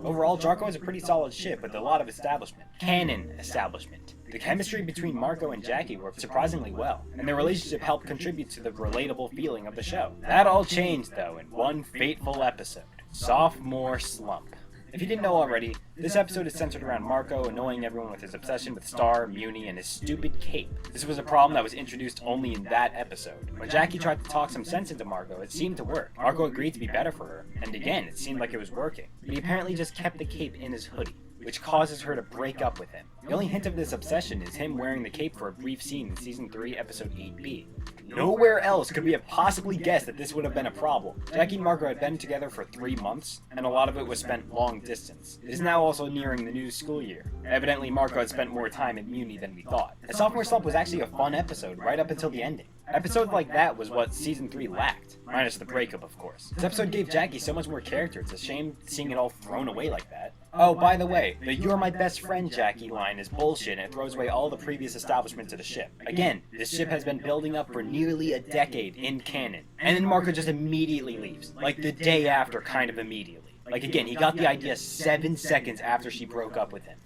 Overall, Jarko is a pretty solid ship with a lot of establishment. Canon establishment. The chemistry between Marco and Jackie worked surprisingly well, and their relationship helped contribute to the relatable feeling of the show. That all changed, though, in one fateful episode. Sophomore Slump. If you didn't know already, this episode is centered around Marco annoying everyone with his obsession with Star, Muni, and his stupid cape. This was a problem that was introduced only in that episode. When Jackie tried to talk some sense into Marco, it seemed to work. Marco agreed to be better for her, and again, it seemed like it was working. But he apparently just kept the cape in his hoodie, which causes her to break up with him. The only hint of this obsession is him wearing the cape for a brief scene in Season 3, Episode 8b. Nowhere else could we have possibly guessed that this would have been a problem. Jackie and Marco had been together for 3 months, and a lot of it was spent long distance. It is now also nearing the new school year. Evidently, Marco had spent more time in Muni than we thought. And Sophomore Slump was actually a fun episode right up until the ending. Episodes like that was what Season 3 lacked, minus the breakup, of course. This episode gave Jackie so much more character, it's a shame seeing it all thrown away like that. Oh, by the way, the "You're my best friend, Jackie" line is bullshit and it throws away all the previous establishments of the ship. Again, this ship has been building up for nearly a decade in canon. And then Marco just immediately leaves. Like the day after, kind of immediately. Like again, he got the idea 7 seconds after she broke up with him.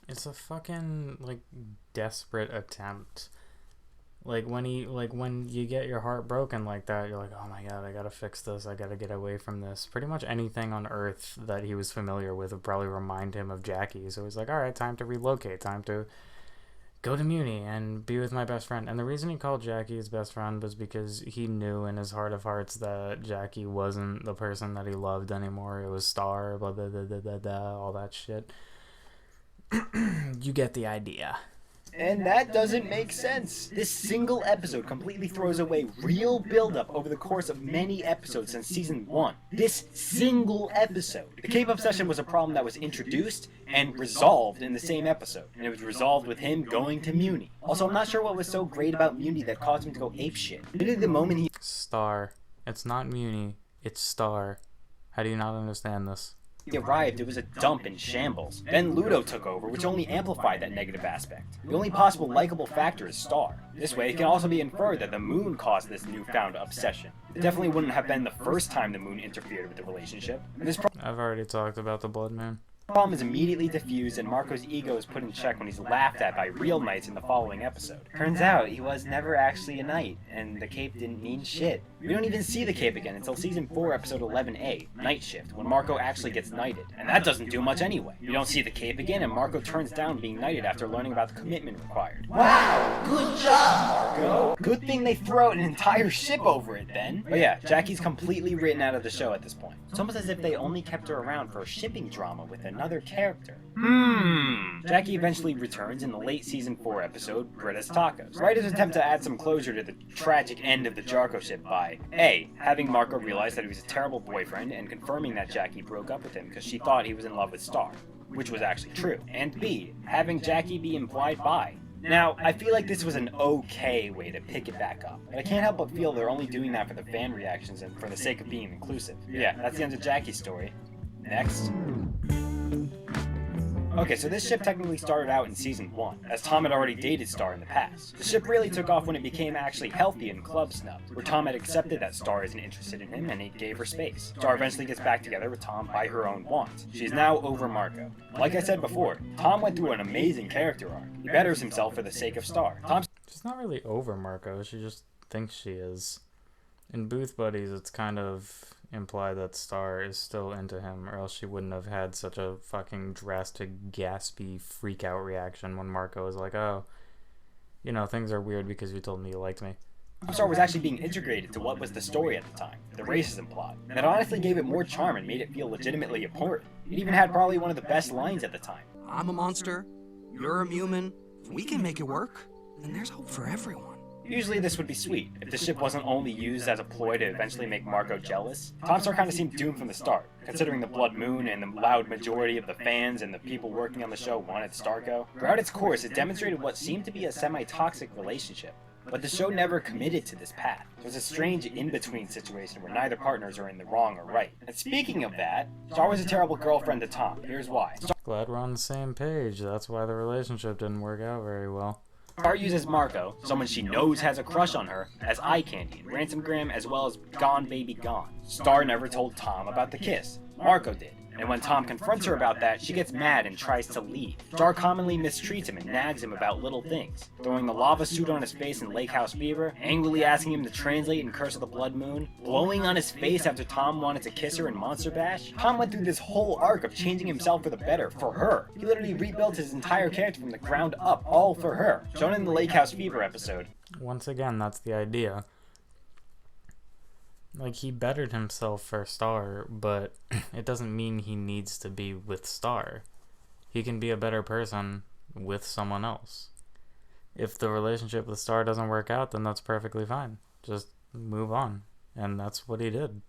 It's a fucking, like, desperate attempt Like when you get your heart broken like that, you're like, oh my god, I gotta fix this, I gotta get away from this. Pretty much anything on Earth that he was familiar with would probably remind him of Jackie. So he's like, alright, time to relocate, time to go to Muni and be with my best friend. And the reason he called Jackie his best friend was because he knew in his heart of hearts that Jackie wasn't the person that he loved anymore. It was Star, blah blah blah blah blah, blah all that shit. You get the idea. And that doesn't make sense. This single episode completely throws away real buildup over the course of many episodes since season 1. This single episode. The cape obsession was a problem that was introduced and resolved in the same episode. And it was resolved with him going to Muni. Also, I'm not sure what was so great about Muni that caused him to go apeshit. Literally the moment he... Star. It's not Muni. It's Star. How do you not understand this? He arrived, it was a dump in shambles. Then Ludo took over, which only amplified that negative aspect. The only possible likable factor is Star. This way, it can also be inferred that the moon caused this newfound obsession. It definitely wouldn't have been the first time the moon interfered with the relationship. I've already talked about the blood moon. The problem is immediately diffused, and Marco's ego is put in check when he's laughed at by real knights in the following episode. Turns out, he was never actually a knight, and the cape didn't mean shit. We don't even see the cape again until season 4 episode 11A, Night Shift, when Marco actually gets knighted. And that doesn't do much anyway. We don't see the cape again, and Marco turns down being knighted after learning about the commitment required. Wow! Good job, Marco! Good thing they throw out an entire ship over it then. But yeah, Jackie's completely written out of the show at this point. It's almost as if they only kept her around for a shipping drama with another character. Jackie eventually returns in the late season 4 episode, Britta's Tacos. Writers attempt to add some closure to the tragic end of the Jarko ship by A. Having Marco realize that he was a terrible boyfriend and confirming that Jackie broke up with him because she thought he was in love with Star, which was actually true. And B. Having Jackie be implied bi. Now, I feel like this was an okay way to pick it back up, but I can't help but feel they're only doing that for the fan reactions and for the sake of being inclusive. Yeah, that's the end of Jackie's story. Next. Okay, so this ship technically started out in season 1, as Tom had already dated Star in the past. The ship really took off when it became actually healthy and club snubbed, where Tom had accepted that Star isn't interested in him and he gave her space. Star eventually gets back together with Tom by her own want. She is now over Marco. Like I said before, Tom went through an amazing character arc. He betters himself for the sake of Star. She's not really over Marco, she just thinks she is. In Booth Buddies, it's kind of imply that Star is still into him, or else she wouldn't have had such a fucking drastic, gaspy, freak-out reaction when Marco was like, oh, you know, things are weird because you told me you liked me. Star was actually being integrated to what was the story at the time, the racism plot. And it honestly gave it more charm and made it feel legitimately important. It even had probably one of the best lines at the time. I'm a monster, you're a human, if we can make it work, then there's hope for everyone. Usually this would be sweet, if the ship wasn't only used as a ploy to eventually make Marco jealous. Tom Star kind of seemed doomed from the start, considering the blood moon and the loud majority of the fans and the people working on the show wanted Starco. Throughout its course, it demonstrated what seemed to be a semi-toxic relationship, but the show never committed to this path. It was a strange in-between situation where neither partners are in the wrong or right. And speaking of that, Star was a terrible girlfriend to Tom. Here's why. Glad we're on the same page. That's why the relationship didn't work out very well. Star uses Marco, someone she knows has a crush on her, as eye candy in Ransomgram as well as Gone Baby Gone. Star never told Tom about the kiss. Marco did. And when Tom confronts her about that, she gets mad and tries to leave. Star commonly mistreats him and nags him about little things, throwing the lava suit on his face in Lake House Fever, angrily asking him to translate in Curse of the Blood Moon, blowing on his face after Tom wanted to kiss her in Monster Bash. Tom went through this whole arc of changing himself for the better, for her. He literally rebuilt his entire character from the ground up, all for her, shown in the Lake House Fever episode. Once again, that's the idea. Like, he bettered himself for Star, but it doesn't mean he needs to be with Star. He can be a better person with someone else. If the relationship with Star doesn't work out, then that's perfectly fine. Just move on. And that's what he did.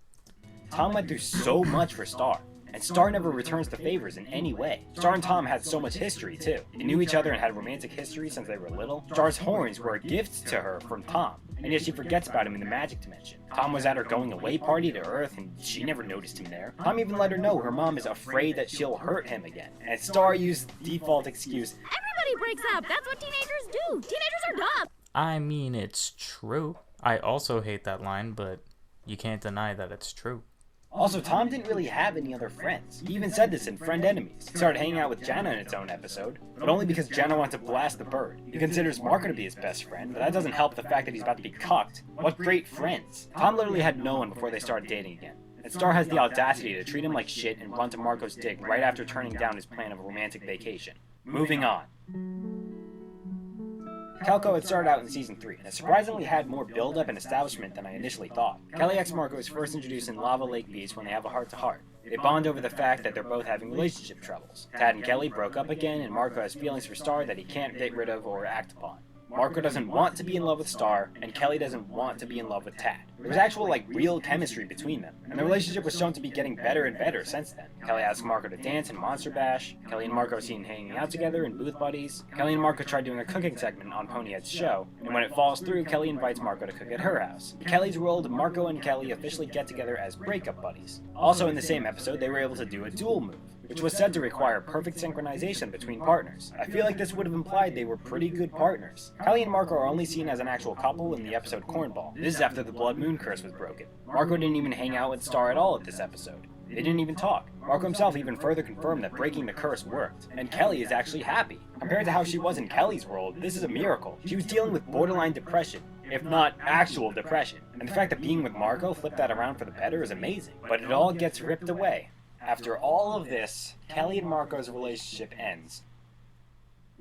Tom went through so much for Star, and Star never returns the favors in any way. Star and Tom had so much history, too. They knew each other and had romantic history since they were little. Star's horns were a gift to her from Tom, and yet she forgets about him in the magic dimension. Tom was at her going away party to Earth, and she never noticed him there. Tom even let her know her mom is afraid that she'll hurt him again, and Star used the default excuse, Everybody breaks up, that's what teenagers do, teenagers are dumb. I mean, it's true. I also hate that line, but you can't deny that it's true. Also, Tom didn't really have any other friends. He even said this in Friend Enemies. He started hanging out with Jenna in its own episode, but only because Jenna wanted to blast the bird. He considers Marco to be his best friend, but that doesn't help the fact that he's about to be cucked. What great friends. Tom literally had no one before they started dating again. And Star has the audacity to treat him like shit and run to Marco's dick right after turning down his plan of a romantic vacation. Moving on. Kelko had started out in Season 3, and it surprisingly had more build-up and establishment than I initially thought. Kelly x Marco is first introduced in Lava Lake Beach when they have a heart-to-heart. They bond over the fact that they're both having relationship troubles. Tad and Kelly broke up again, and Marco has feelings for Star that he can't get rid of or act upon. Marco doesn't want to be in love with Star, and Kelly doesn't want to be in love with Tad. There was actual, real chemistry between them, and the relationship was shown to be getting better and better since then. Kelly asked Marco to dance in Monster Bash. Kelly and Marco are seen hanging out together in Booth Buddies. Kelly and Marco tried doing a cooking segment on Ponyhead's show, and when it falls through, Kelly invites Marco to cook at her house. In Kelly's world, Marco and Kelly officially get together as breakup buddies. Also in the same episode, they were able to do a duel move, which was said to require perfect synchronization between partners. I feel like this would have implied they were pretty good partners. Kelly and Marco are only seen as an actual couple in the episode Cornball. This is after the Blood Moon curse was broken. Marco didn't even hang out with Star at all at this episode. They didn't even talk. Marco himself even further confirmed that breaking the curse worked, and Kelly is actually happy. Compared to how she was in Kelly's world, this is a miracle. She was dealing with borderline depression, if not actual depression, and the fact that being with Marco flipped that around for the better is amazing. But it all gets ripped away. After all of this, Kelly and Marco's relationship ends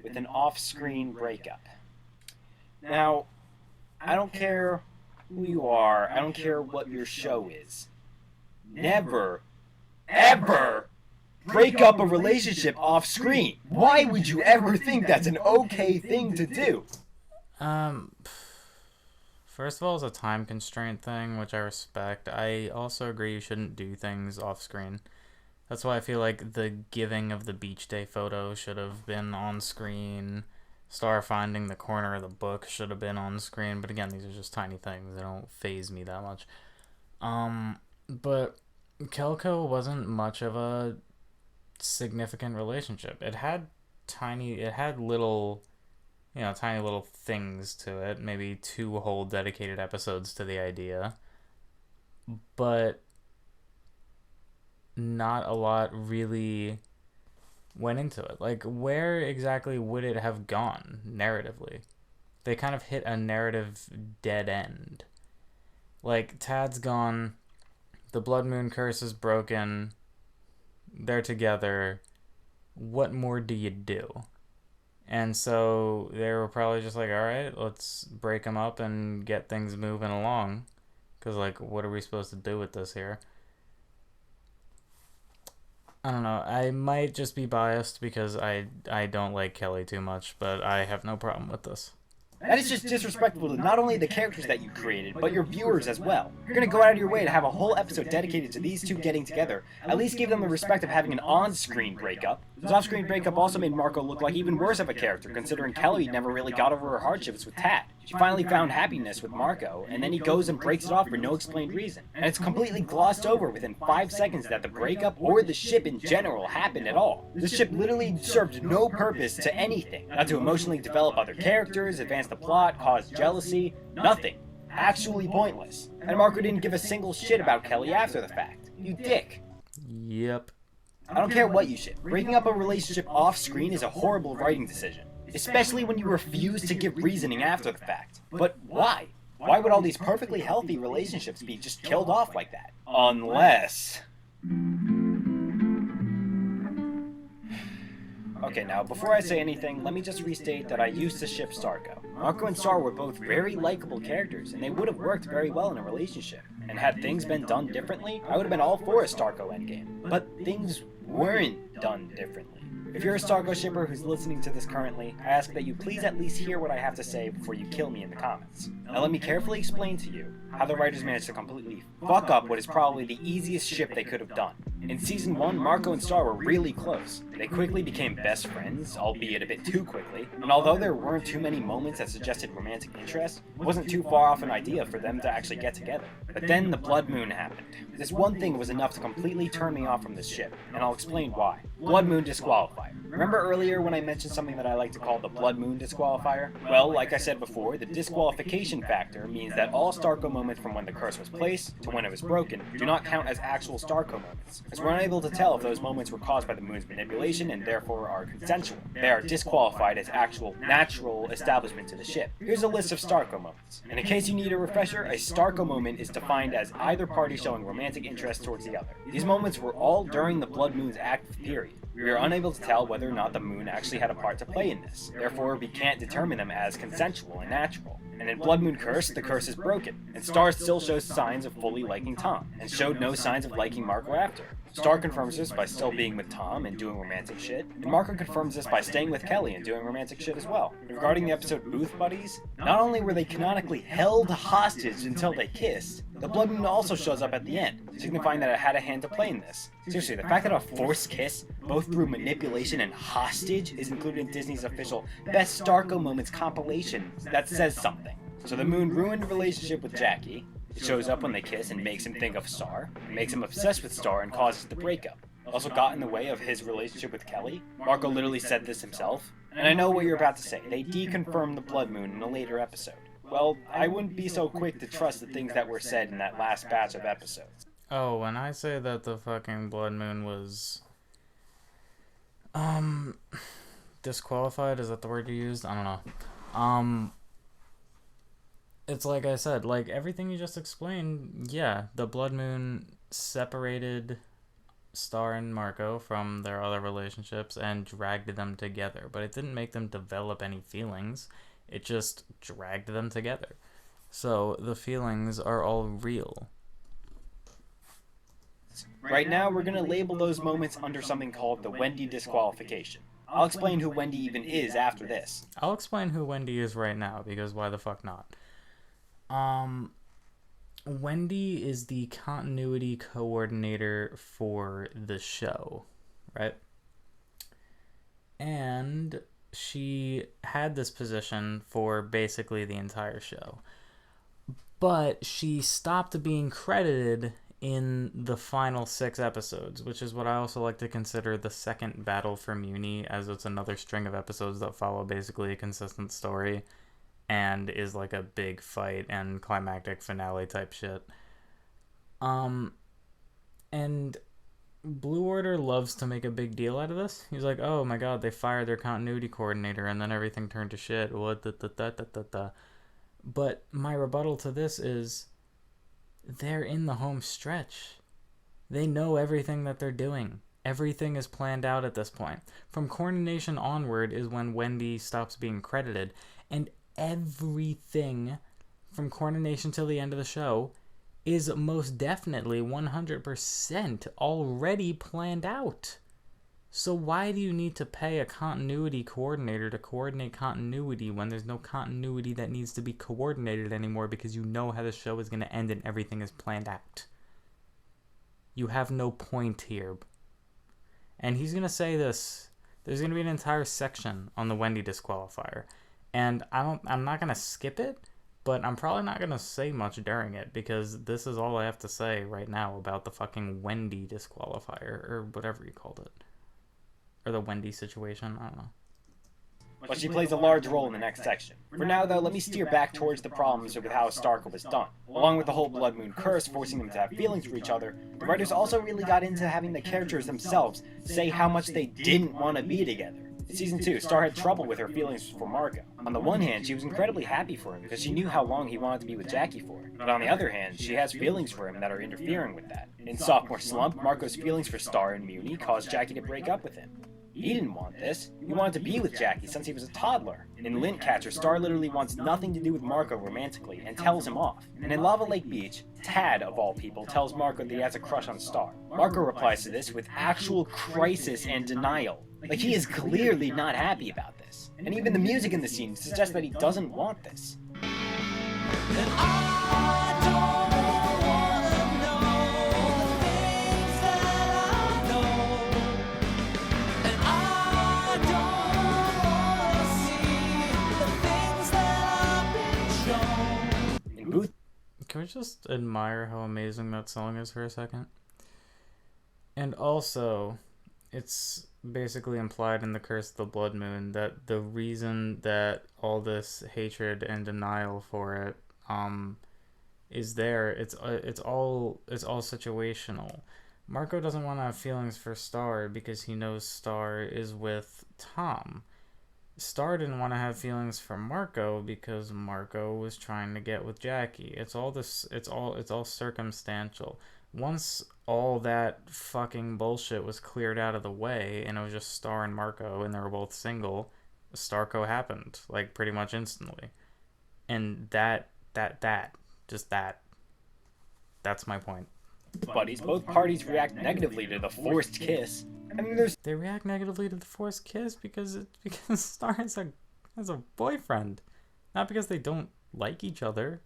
with an off-screen breakup. Now, I don't care who you are, I don't care what your show is. Never, ever break up a relationship off-screen. Why would you ever think that's an okay thing to do? First of all, it's a time constraint thing, which I respect. I also agree you shouldn't do things off-screen. That's why I feel like the giving of the beach day photo should have been on screen. Star finding the corner of the book should have been on screen. But again, these are just tiny things. They don't faze me that much. But Kelko wasn't much of a significant relationship. It had little, tiny little things to it. Maybe 2 whole dedicated episodes to the idea. But not a lot really went into it. Like, where exactly would it have gone narratively? They kind of hit a narrative dead end. Like, Tad's gone, the Blood Moon curse is broken, they're together, what more do you do? And so they were probably just like, alright, let's break them up and get things moving along. Because, what are we supposed to do with this here? I don't know. I might just be biased because I don't like Kelly too much, but I have no problem with this. That is just disrespectful to not only the characters that you created, but your viewers as well. You're gonna go out of your way to have a whole episode dedicated to these two getting together. At least give them the respect of having an on-screen breakup. This off-screen breakup also made Marco look like even worse of a character, considering Kelly never really got over her hardships with Tad. She finally found happiness with Marco, and then he goes and breaks it off for no explained reason. And it's completely glossed over within 5 seconds that the breakup or the ship in general happened at all. This ship literally served no purpose to anything. Not to emotionally develop other characters, advance the plot, cause jealousy, nothing. Actually pointless. And Marco didn't give a single shit about Kelly after the fact. You dick. Yep. I don't care what you ship. Breaking up a relationship off-screen is a horrible writing decision. Especially when you refuse to give reasoning after the fact. But why? Why would all these perfectly healthy relationships be just killed off like that? Unless... Okay, now, before I say anything, let me just restate that I used to ship Starco. Marco and Star were both very likable characters, and they would have worked very well in a relationship. And had things been done differently, I would have been all for a Starco endgame. But things weren't done differently. If you're a Starco shipper who's listening to this currently, I ask that you please at least hear what I have to say before you kill me in the comments. Now let me carefully explain to you how the writers managed to completely fuck up what is probably the easiest ship they could have done. In Season 1, Marco and Star were really close. They quickly became best friends, albeit a bit too quickly, and although there weren't too many moments that suggested romantic interest, it wasn't too far off an idea for them to actually get together. But then the Blood Moon happened. This one thing was enough to completely turn me off from this ship, and I'll explain why. Blood Moon Disqualifier. Remember earlier when I mentioned something that I like to call the Blood Moon Disqualifier? Well, like I said before, the disqualification factor means that all Starco moments from when the curse was placed to when it was broken do not count as actual Starco moments, as we're unable to tell if those moments were caused by the moon's manipulation and therefore are consensual. They are disqualified as actual, natural establishment to the ship. Here's a list of Starco moments. And in case you need a refresher, a Starco moment is defined as either party showing romantic interest towards the other. These moments were all during the Blood Moon's active period. We are unable to tell whether or not the moon actually had a part to play in this. Therefore, we can't determine them as consensual and natural. And in Blood Moon Curse, the curse is broken, and Star still shows signs of fully liking Tom, and showed no signs of liking Marco after. Star confirms this by still being with Tom and doing romantic shit, and Marco confirms this by staying with Kelly and doing romantic shit as well. Regarding the episode Booth Buddies, not only were they canonically held hostage until they kissed, the Blood Moon also shows up at the end, signifying that it had a hand to play in this. Seriously, the fact that a forced kiss, both through manipulation and hostage, is included in Disney's official Best Starco Moments compilation, that says something. So the moon ruined a relationship with Jackie. It shows up when they kiss and makes him think of Star, makes him obsessed with Star and causes the breakup. Also got in the way of his relationship with Kelly. Marco literally said this himself. And I know what you're about to say. They deconfirmed the Blood Moon in a later episode. Well, I wouldn't be so quick to trust the things that were said in that last batch of episodes. Oh, when I say that the fucking Blood Moon was disqualified, is that the word you used? I don't know. It's like I said, like everything you just explained, yeah, the Blood Moon separated Star and Marco from their other relationships and dragged them together, but it didn't make them develop any feelings. It just dragged them together. So the feelings are all real. Right now, we're going to label those moments under something called the Wendy disqualification. I'll explain who Wendy even is after this. I'll explain who Wendy is right now, because why the fuck not? Wendy is the continuity coordinator for the show, right? And she had this position for basically the entire show. But she stopped being credited in the final 6 episodes, which is what I also like to consider the second battle for Muni, as it's another string of episodes that follow basically a consistent story and is like a big fight and climactic finale type shit. And Blue Order loves to make a big deal out of this. He's like, oh my god, they fired their continuity coordinator and then everything turned to shit. What the. But my rebuttal to this is, they're in the home stretch. They know everything that they're doing. Everything is planned out at this point. From Coronation onward is when Wendy stops being credited, and everything from Coronation till the end of the show is most definitely 100% already planned out. So why do you need to pay a continuity coordinator to coordinate continuity when there's no continuity that needs to be coordinated anymore, because you know how the show is going to end and everything is planned out? You have no point here. And he's going to say this. There's going to be an entire section on the Wendy disqualifier. And I'm not going to skip it, but I'm probably not going to say much during it, because this is all I have to say right now about the fucking Wendy disqualifier, or whatever you called it. Or the Wendy situation, I don't know. But she plays a large role in the next section. For now, though, let me steer back towards the problems with how Starco was done. Along with the whole Blood Moon curse forcing them to have feelings for each other, the writers also really got into having the characters themselves say how much they didn't want to be together. In Season 2, Star had trouble with her feelings for Marco. On the one hand, she was incredibly happy for him because she knew how long he wanted to be with Jackie for. But on the other hand, she has feelings for him that are interfering with that. In Sophomore Slump, Marco's feelings for Star and Muni caused Jackie to break up with him. He didn't want this. He wanted to be with Jackie since he was a toddler. In Lint Catcher, Star literally wants nothing to do with Marco romantically and tells him off. And in Lava Lake Beach, Tad, of all people, tells Marco that he has a crush on Star. Marco replies to this with actual crisis and denial. Like, he is clearly not happy about this. And even the music in the scene suggests that he doesn't want this. Can we just admire how amazing that song is for a second? And also, it's basically implied in the Curse of the Blood Moon that the reason that all this hatred and denial for it is there, it's all situational. Marco doesn't want to have feelings for Star because he knows Star is with Tom. Star didn't want to have feelings for Marco because Marco was trying to get with Jackie. It's all circumstantial. Once all that fucking bullshit was cleared out of the way and it was just Star and Marco and they were both single, Starco happened, like, pretty much instantly. And that's my point. Buddies, both parties react negatively to the forced kiss. I mean, They react negatively to the forced kiss because Star has a boyfriend, not because they don't like each other.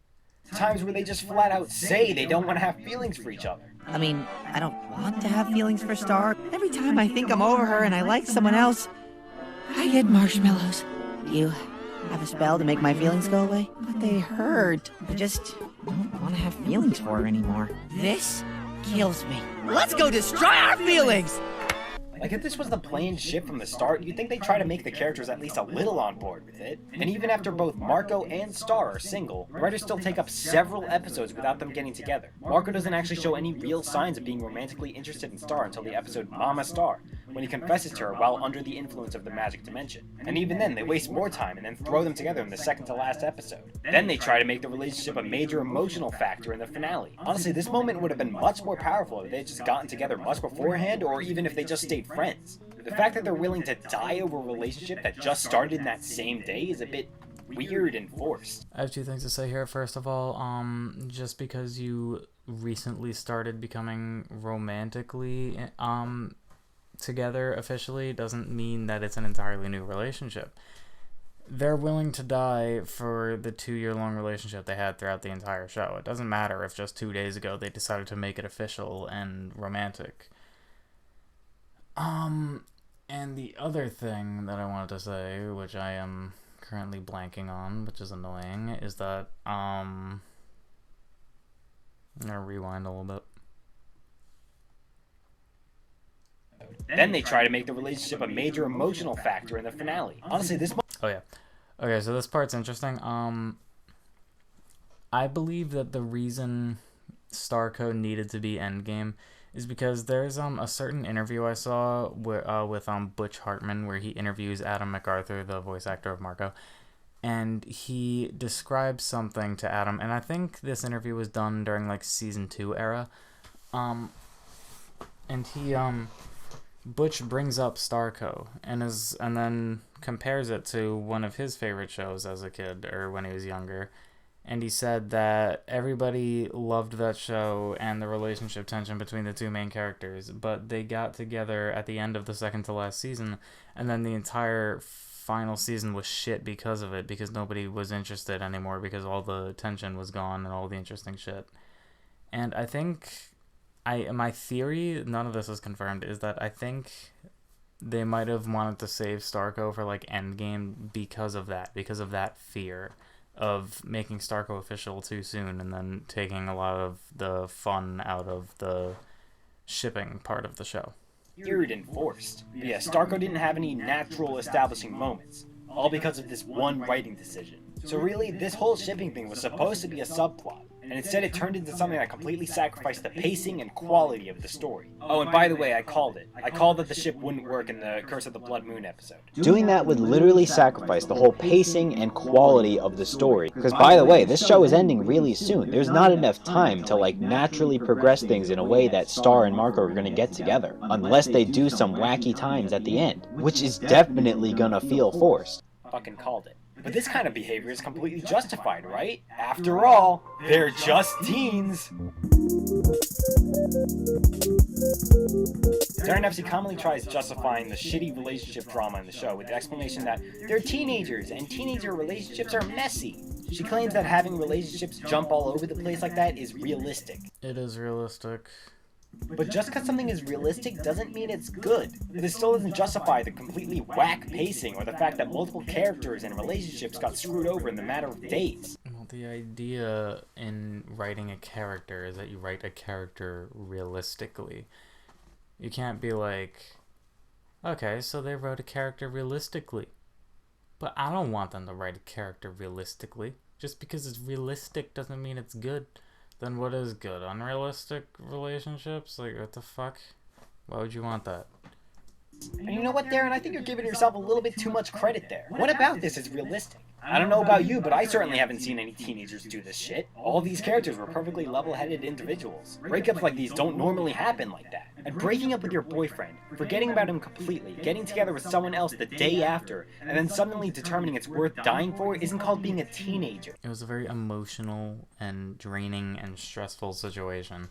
times where they just flat out say they don't want to have feelings for each other. I mean, I don't want to have feelings for Star. Every time I think I'm over her and I like someone else, I get marshmallows. Do you have a spell to make my feelings go away? But they hurt. I just don't want to have feelings for her anymore. This kills me. Let's go destroy our feelings! Like, if this was the planned ship from the start, you'd think they'd try to make the characters at least a little on board with it. And even after both Marco and Star are single, writers still take up several episodes without them getting together. Marco doesn't actually show any real signs of being romantically interested in Star until the episode Mama Star, when he confesses to her while under the influence of the magic dimension. And even then, they waste more time and then throw them together in the second to last episode. Then they try to make the relationship a major emotional factor in the finale. Honestly, this moment would have been much more powerful if they had just gotten together much beforehand, or even if they just stayed friends. The fact that they're willing to die over a relationship that just started in that same day is a bit weird and forced. I have two things to say here. First of all, just because you recently started becoming romantically together officially doesn't mean that it's an entirely new relationship. They're willing to die for the 2-year-long relationship they had throughout the entire show. It doesn't matter if just 2 days ago they decided to make it official and romantic. And the other thing that I wanted to say, which I am currently blanking on, which is annoying, is that, I'm gonna rewind a little bit. Then they try to make the relationship a major emotional factor in the finale. Honestly, this... Oh, yeah. Okay, so this part's interesting. I believe that the reason Starco needed to be Endgame is because there's a certain interview I saw with Butch Hartman where he interviews Adam MacArthur, the voice actor of Marco, and he describes something to Adam, and I think this interview was done during like season 2 era, and he Butch brings up Starco and then compares it to one of his favorite shows as a kid or when he was younger. And he said that everybody loved that show and the relationship tension between the two main characters, but they got together at the end of the second to last season, and then the entire final season was shit because of it, because nobody was interested anymore because all the tension was gone and all the interesting shit. And I think my theory, none of this is confirmed, is that I think they might have wanted to save Starco for like Endgame because of that fear of making Starco official too soon and then taking a lot of the fun out of the shipping part of the show. Weird and forced. But yeah, Starco didn't have any natural establishing moments, all because of this one writing decision. So really, this whole shipping thing was supposed to be a subplot, and instead it turned into something that completely sacrificed the pacing and quality of the story. Oh, and by the way, I called it. I called that the ship wouldn't work in the Curse of the Blood Moon episode. Doing that would literally sacrifice the whole pacing and quality of the story. Because by the way, this show is ending really soon. There's not enough time to like naturally progress things in a way that Star and Marco are gonna get together. Unless they do some wacky times at the end. Which is definitely gonna feel forced. Fucking called it. But this kind of behavior is completely justified, right? After all, they're just teens. Darren Nefsey commonly tries justifying the shitty relationship drama in the show with the explanation that they're teenagers and teenager relationships are messy. She claims that having relationships jump all over the place like that is realistic. It is realistic. But just because something is realistic doesn't mean it's good. This still doesn't justify the completely whack pacing or the fact that multiple characters and relationships got screwed over in the matter of days. Well, the idea in writing a character is that you write a character realistically. You can't be like, okay, so they wrote a character realistically. But I don't want them to write a character realistically. Just because it's realistic doesn't mean it's good. Then what is good? Unrealistic relationships? Like, what the fuck? Why would you want that? And you know what, Darren? I think you're giving yourself a little bit too much credit there. What about this is realistic? I don't know about you, but I certainly haven't seen any teenagers do this shit. All these characters were perfectly level-headed individuals. Breakups like these don't normally happen like that. And breaking up with your boyfriend, forgetting about him completely, getting together with someone else the day after, and then suddenly determining it's worth dying for isn't called being a teenager. It was a very emotional and draining and stressful situation.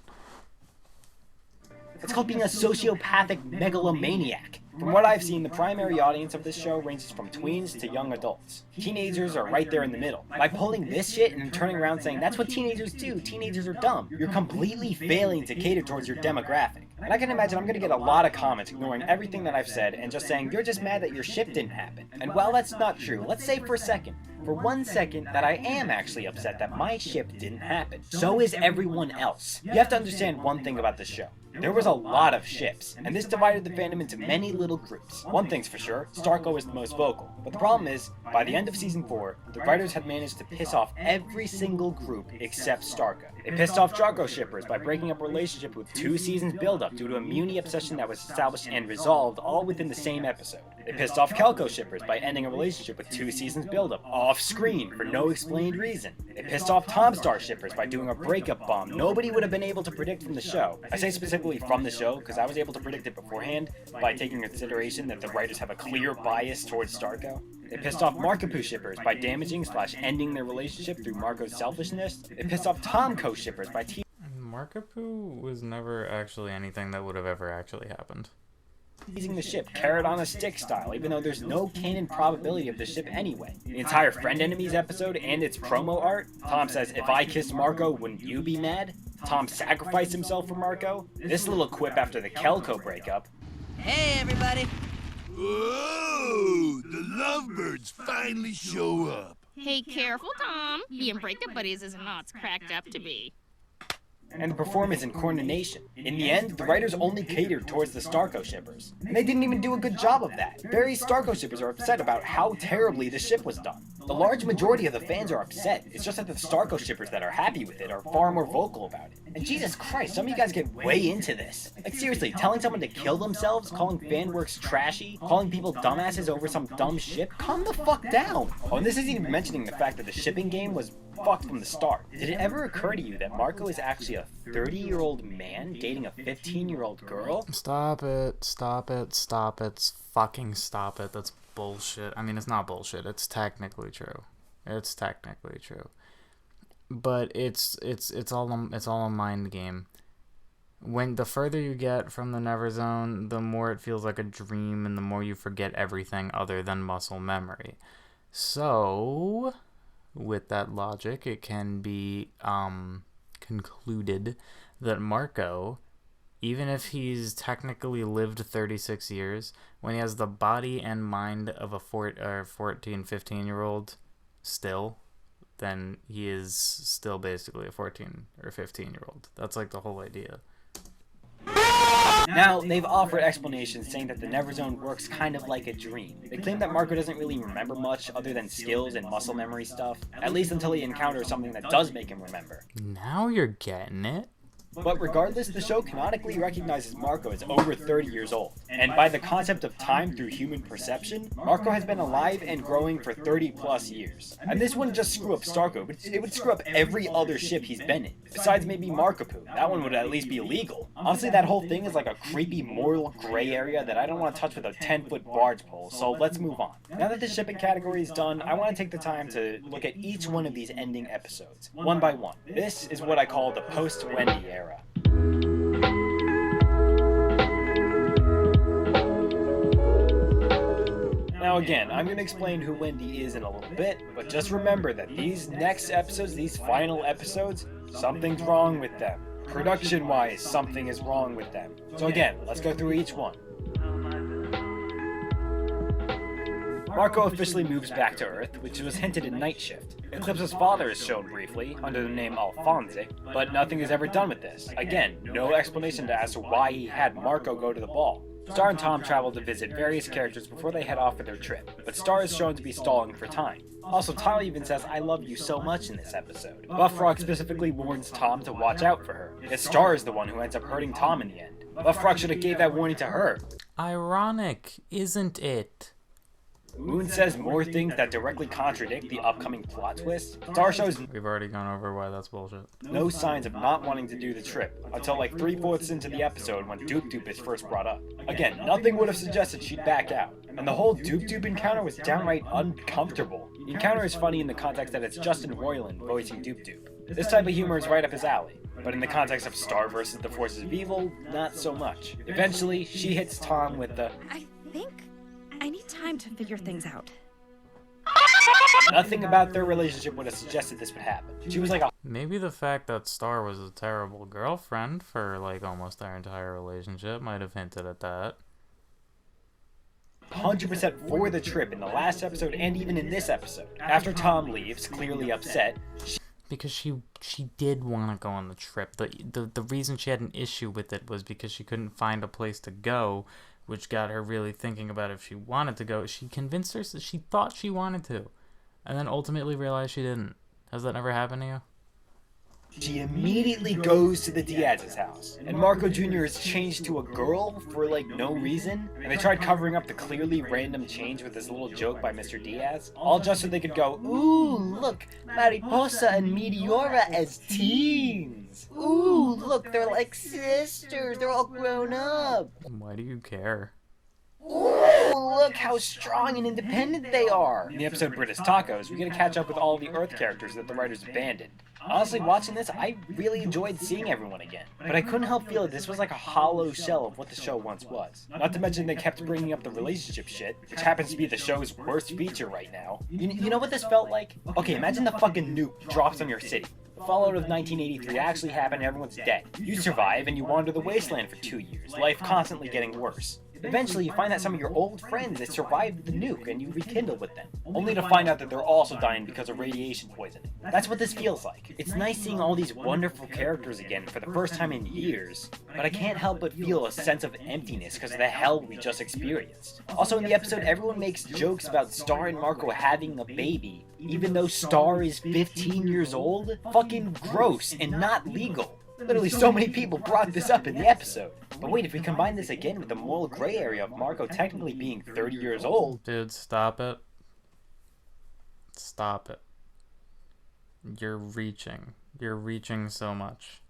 It's called being a sociopathic megalomaniac. From what I've seen, the primary audience of this show ranges from tweens to young adults. Teenagers are right there in the middle. By pulling this shit and turning around saying, that's what teenagers do, teenagers are dumb, you're completely failing to cater towards your demographic. And I can imagine I'm going to get a lot of comments ignoring everything that I've said and just saying, you're just mad that your ship didn't happen. And while that's not true, let's say for one second, that I am actually upset that my ship didn't happen. So is everyone else. You have to understand one thing about this show. There was a lot of ships, and this divided the fandom into many little groups. One thing's for sure, Starco was the most vocal. But the problem is, by the end of Season 4, the writers had managed to piss off every single group except Starco. They pissed off Jargo shippers by breaking up a relationship with 2 seasons build-up due to a Muni obsession that was established and resolved all within the same episode. They pissed off Kelko shippers by ending a relationship with 2 seasons build-up off-screen for no explained reason. They pissed off Tomstar shippers by doing a breakup bomb nobody would have been able to predict from the show. I say specifically from the show because I was able to predict it beforehand by taking into consideration that the writers have a clear bias towards Starco. They pissed off Markapoo shippers by damaging/ending their relationship through Marco's selfishness. They pissed off Tomco shippers by Markapoo was never actually anything that would have ever actually happened. Teasing the ship, carrot on a stick style, even though there's no canon probability of the ship anyway. The entire Friend Enemies episode and its promo art, Tom says, if I kissed Marco, wouldn't you be mad? Tom sacrificed himself for Marco. This little quip after the Kelko breakup. Hey, everybody. Whoa, the lovebirds finally show up. Hey, careful, Tom. Being breakup buddies isn't all it's cracked up to be. And the performance in coordination. In the end, the writers only catered towards the Starco shippers. And they didn't even do a good job of that. Very Starco shippers are upset about how terribly the ship was done. The large majority of the fans are upset. It's just that the Starco shippers that are happy with it are far more vocal about it. And Jesus Christ, some of you guys get way into this. Like seriously, telling someone to kill themselves, calling fan works trashy, calling people dumbasses over some dumb ship, calm the fuck down. Oh, and this isn't even mentioning the fact that the shipping game was fucked from the start. Did it ever occur to you that Marco is actually a 30-year-old man dating a 15-year-old girl? Stop it, stop it, stop it, fucking stop it. That's bullshit. I mean, it's not bullshit. It's technically true. It's technically true. But it's all a mind game. When the further you get from the Never Zone, the more it feels like a dream and the more you forget everything other than muscle memory. So, with that logic, it can be concluded that Marco, even if he's technically lived 36 years, when he has the body and mind of a 14, 15-year-old still, then he is still basically a 14 or 15-year-old. That's like the whole idea. Now, they've offered explanations saying that the Never Zone works kind of like a dream. They claim that Marco doesn't really remember much other than skills and muscle memory stuff, at least until he encounters something that does make him remember. Now you're getting it. But regardless, the show canonically recognizes Marco as over 30 years old. And by the concept of time through human perception, Marco has been alive and growing for 30 plus years. And this wouldn't just screw up Starco, but it would screw up every other ship he's been in. Besides maybe Markapoo. That one would at least be illegal. Honestly, that whole thing is like a creepy moral gray area that I don't want to touch with a 10-foot barge pole, so let's move on. Now that the shipping category is done, I want to take the time to look at each one of these ending episodes, one by one. This is what I call the post-Wendy era. Now again, I'm going to explain who Wendy is in a little bit, but just remember that these next episodes, these final episodes, something's wrong with them. Production-wise, something is wrong with them. So again, let's go through each one. Marco officially moves back to Earth, which was hinted in Night Shift. Eclipsa's father is shown briefly, under the name Alphonse, but nothing is ever done with this. Again, no explanation as to why he had Marco go to the ball. Star and Tom travel to visit various characters before they head off for their trip, but Star is shown to be stalling for time. Also, Tom even says, "I love you so much" in this episode. Buff Frog specifically warns Tom to watch out for her, yet Star is the one who ends up hurting Tom in the end. Buff Frog should have gave that warning to her. Ironic, isn't it? Moon says more things that directly contradict the upcoming plot twist. Star shows We've already gone over why that's bullshit. no signs of not wanting to do the trip, until like 3/4 into the episode when Doop Doop is first brought up. Again, nothing would have suggested she'd back out, and the whole Doop Doop encounter was downright uncomfortable. The encounter is funny in the context that it's Justin Roiland voicing Doop Doop. This type of humor is right up his alley, but in the context of Star versus the forces of evil, not so much. Eventually, she hits Tom with the I think I need time to figure things out. nothing about their relationship would have suggested this would happen. She was like a Maybe the fact that Star was a terrible girlfriend for like almost their entire relationship might have hinted at that. 100% for the trip in the last episode and even in this episode. After Tom leaves, clearly upset, Because she did want to go on the trip. The reason she had an issue with it was because she couldn't find a place to go, which got her really thinking about if she wanted to go. She convinced herself she thought she wanted to, and then ultimately realized she didn't. Has that never happened to you? she immediately goes to the Diaz's house. And Marco Jr. is changed to a girl for like no reason. And they tried covering up the clearly random change with this little joke by Mr. Diaz. All just so they could go, "Ooh, look, Mariposa and Meteora as teens. Ooh, look, they're like sisters. They're all grown up. Why do you care? Ooh, look how strong and independent they are." In the episode British Tacos, we get to catch up with all the Earth characters that the writers abandoned. Honestly, watching this, I really enjoyed seeing everyone again. But I couldn't help feel that this was like a hollow shell of what the show once was. Not to mention they kept bringing up the relationship shit, which happens to be the show's worst feature right now. You know what this felt like? Okay, imagine the fucking nuke drops on your city. The fallout of 1983 actually happened and everyone's dead. You survive and you wander the wasteland for 2 years, life constantly getting worse. Eventually, you find that some of your old friends that survived the nuke and you rekindle with them, only to find out that they're also dying because of radiation poisoning. That's what this feels like. It's nice seeing all these wonderful characters again for the first time in years, but I can't help but feel a sense of emptiness because of the hell we just experienced. Also, in the episode, everyone makes jokes about Star and Marco having a baby, even though Star is 15 years old? Fucking gross and not legal. Literally so many people brought this up in the episode. But wait, if we combine this again with the moral gray area of Marco technically being 30 years old... Dude, stop it. Stop it. You're reaching. You're reaching so much.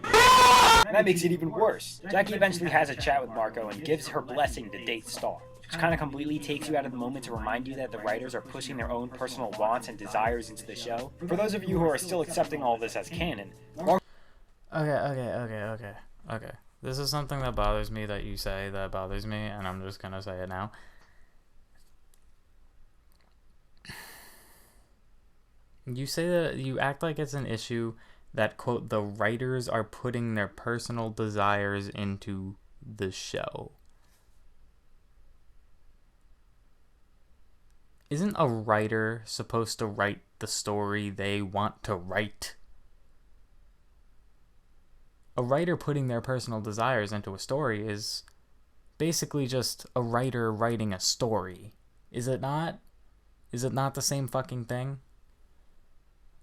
And that makes it even worse. Jackie eventually has a chat with Marco and gives her blessing to date Star, which kind of completely takes you out of the moment to remind you that the writers are pushing their own personal wants and desires into the show. For those of you who are still accepting all this as canon, Okay. This is something that bothers me that you say that bothers me, and I'm just gonna say it now. You say that you act like it's an issue that, quote, the writers are putting their personal desires into the show. Isn't a writer supposed to write the story they want to write? A writer putting their personal desires into a story is basically just a writer writing a story. Is it not? Is it not the same fucking thing?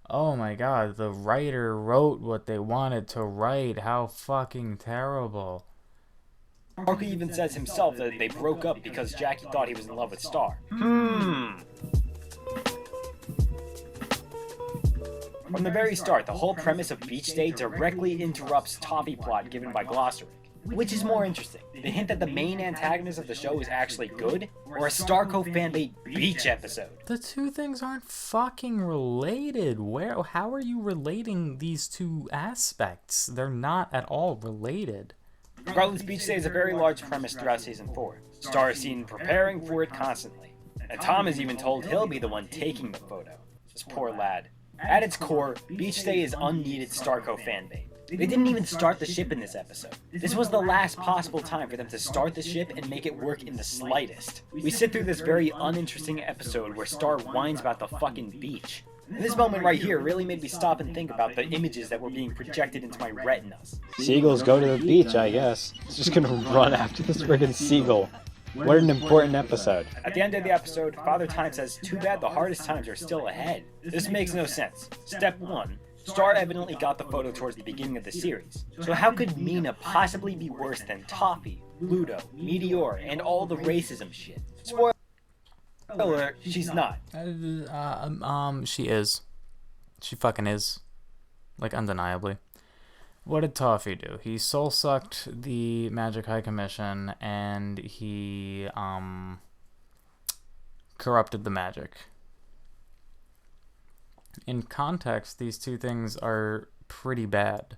Oh my god, the writer wrote what they wanted to write. How fucking terrible. Marco even says himself that they broke up because Jackie thought he was in love with Star. From the very start, the whole premise of Beach Day directly interrupts Toffee plot given by Glossary. Which is more interesting? The hint that the main antagonist of the show is actually good, or a Starco fanbait beach episode? The two things aren't fucking related. How are you relating these two aspects? They're not at all related. Regardless, Beach Day is a very large premise throughout Season 4. Star is seen preparing for it constantly. And Tom is even told he'll be the one taking the photo. This poor lad. At its core, Beach Day is unneeded Starco fanbait. They didn't even start the ship in this episode. This was the last possible time for them to start the ship and make it work in the slightest. We sit through this very uninteresting episode where Star whines about the fucking beach. And this moment right here really made me stop and think about the images that were being projected into my retinas. Seagulls go to the beach, I guess. It's just gonna run after this friggin' seagull. What an important episode. At the end of the episode, Father Time says, "Too bad the hardest times are still ahead." This makes no sense. Step 1. Star evidently got the photo towards the beginning of the series. So how could Mina possibly be worse than Toffee, Ludo, Meteora, and all the racism shit? Spoiler alert, she's not. She is. She fucking is. Like, undeniably. What did Toffee do? He soul-sucked the Magic High Commission, and he, corrupted the magic. In context, these two things are pretty bad.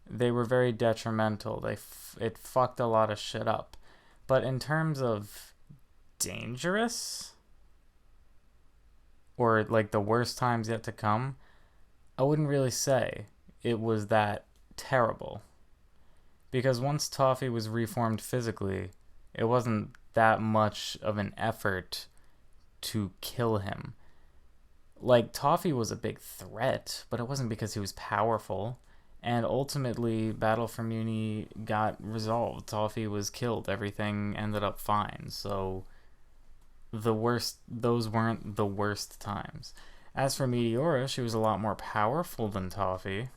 They were very detrimental. It fucked a lot of shit up. But in terms of dangerous, or like the worst times yet to come, I wouldn't really say it was that terrible. Because once Toffee was reformed physically, it wasn't that much of an effort to kill him. Like, Toffee was a big threat, but it wasn't because he was powerful. And ultimately, Battle for Muni got resolved. Toffee was killed. Everything ended up fine. So, those weren't the worst times. As for Meteora, she was a lot more powerful than Toffee,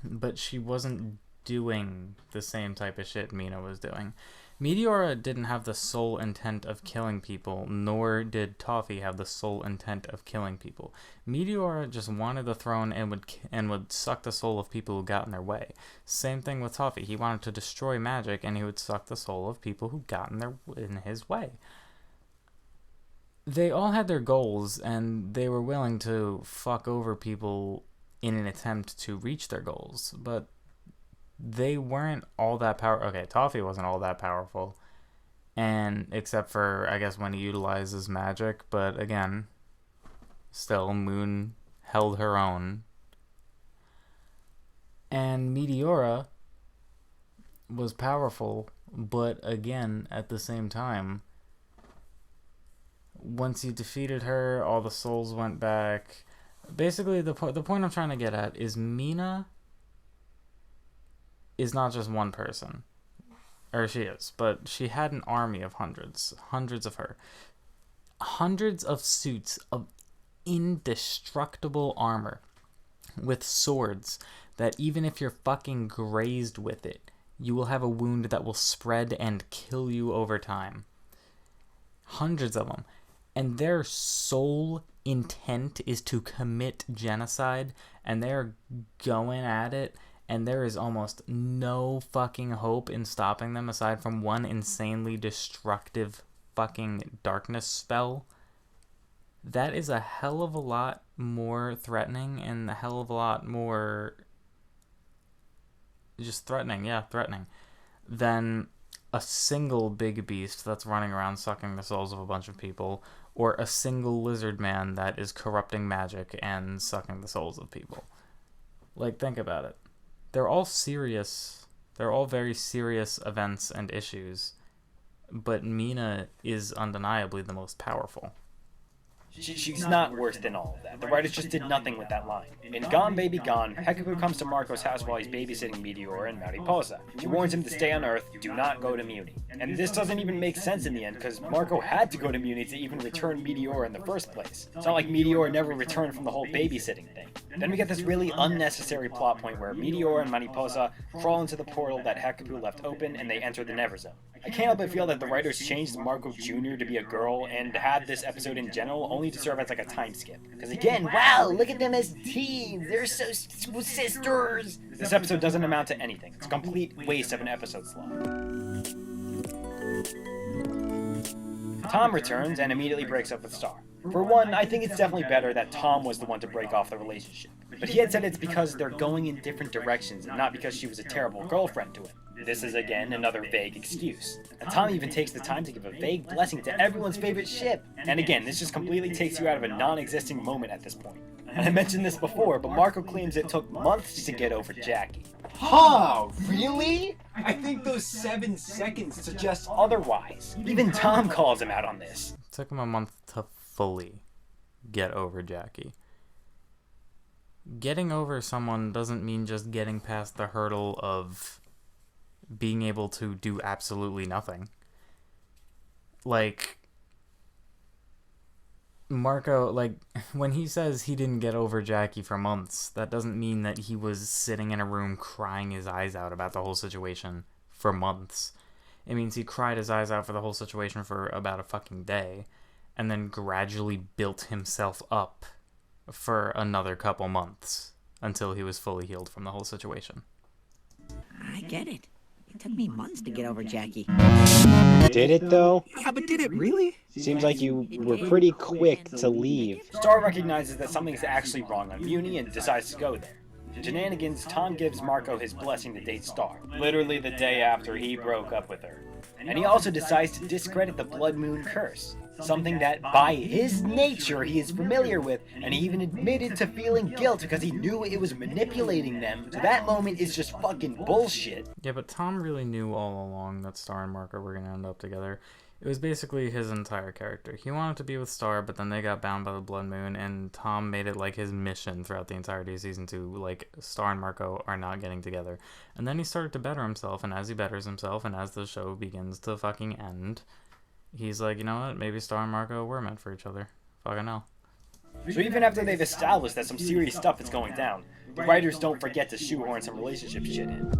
but she wasn't doing the same type of shit Mina was doing. Meteora didn't have the sole intent of killing people, nor did Toffee have the sole intent of killing people. Meteora just wanted the throne and would suck the soul of people who got in their way. Same thing with Toffee. He wanted to destroy magic, and he would suck the soul of people who got in his way. They all had their goals, and they were willing to fuck over people in an attempt to reach their goals, but they weren't all that powerful. Okay, Toffee wasn't all that powerful, and except for, I guess, when he utilizes magic, but again, still, Moon held her own. And Meteora was powerful, but again, at the same time, once you defeated her, all the souls went back. Basically, the point I'm trying to get at is Mina is not just one person. Or she is, but she had an army of hundreds of her. Hundreds of suits of indestructible armor with swords that even if you're fucking grazed with it, you will have a wound that will spread and kill you over time. Hundreds of them. And their sole intent is to commit genocide, and they're going at it, and there is almost no fucking hope in stopping them aside from one insanely destructive fucking darkness spell. That is a hell of a lot more threatening, and a hell of a lot more just threatening, than a single big beast that's running around sucking the souls of a bunch of people, or a single lizard man that is corrupting magic and sucking the souls of people. Like, think about it. They're all serious. They're all very serious events and issues, but Mina is undeniably the most powerful. She's not worse than all of that. The writers just did nothing with that line. In Gone Baby Gone, Hecuba comes to Marco's house while he's babysitting Meteora and Mariposa. She warns him to stay on Earth, do not go to Muni. And this doesn't even make sense in the end, because Marco had to go to Muni to even return Meteora in the first place. It's not like Meteora never returned from the whole babysitting thing. Then we get this really unnecessary plot point where Meteora and Mariposa crawl into the portal that Hecuba left open, and they enter the Never Zone. I can't help but feel that the writers changed Marco Jr. to be a girl and had this episode in general only to serve as like a time skip. Because again, wow, look at them as teens, they're so sisters! This episode doesn't amount to anything. It's a complete waste of an episode slot. Tom returns and immediately breaks up with Star. For one, I think it's definitely better that Tom was the one to break off the relationship. But he had said it's because they're going in different directions and not because she was a terrible girlfriend to him. This is again another vague excuse. And Tom even takes the time to give a vague blessing to everyone's favorite ship. And again, this just completely takes you out of a non-existing moment at this point. And I mentioned this before, but Marco claims it took months to get over Jackie. Huh, really? I think those 7 seconds suggest Otherwise. Even Tom calls him out on this. It took him a month to fully get over Jackie. Getting over someone doesn't mean just getting past the hurdle of being able to do absolutely nothing. Like, Marco, like, when he says he didn't get over Jackie for months, that doesn't mean that he was sitting in a room crying his eyes out about the whole situation for months. It means he cried his eyes out for the whole situation for about a fucking day, and then gradually built himself up for another couple months until he was fully healed from the whole situation. I get it. It took me months to get over Jackie. Did it, though? Yeah, but did it really? Seems like you were pretty quick to leave. Star recognizes that something's actually wrong on Muni and decides to go there. In Shenanigans, Tom gives Marco his blessing to date Star, literally the day after he broke up with her. And he also decides to discredit the Blood Moon Curse, something that, by his nature, he is familiar with, and he even admitted to feeling guilt because he knew it was manipulating them. So that moment is just fucking bullshit. Yeah, but Tom really knew all along that Star and Marco were going to end up together. It was basically his entire character. He wanted to be with Star, but then they got bound by the Blood Moon, and Tom made it like his mission throughout the entirety of Season 2, like, Star and Marco are not getting together. And then he started to better himself, and as he betters himself, and as the show begins to fucking end, he's like, you know what, maybe Star and Marco were meant for each other. Fucking hell. So even after they've established that some serious stuff is going down, the writers don't forget to shoehorn some relationship shit in.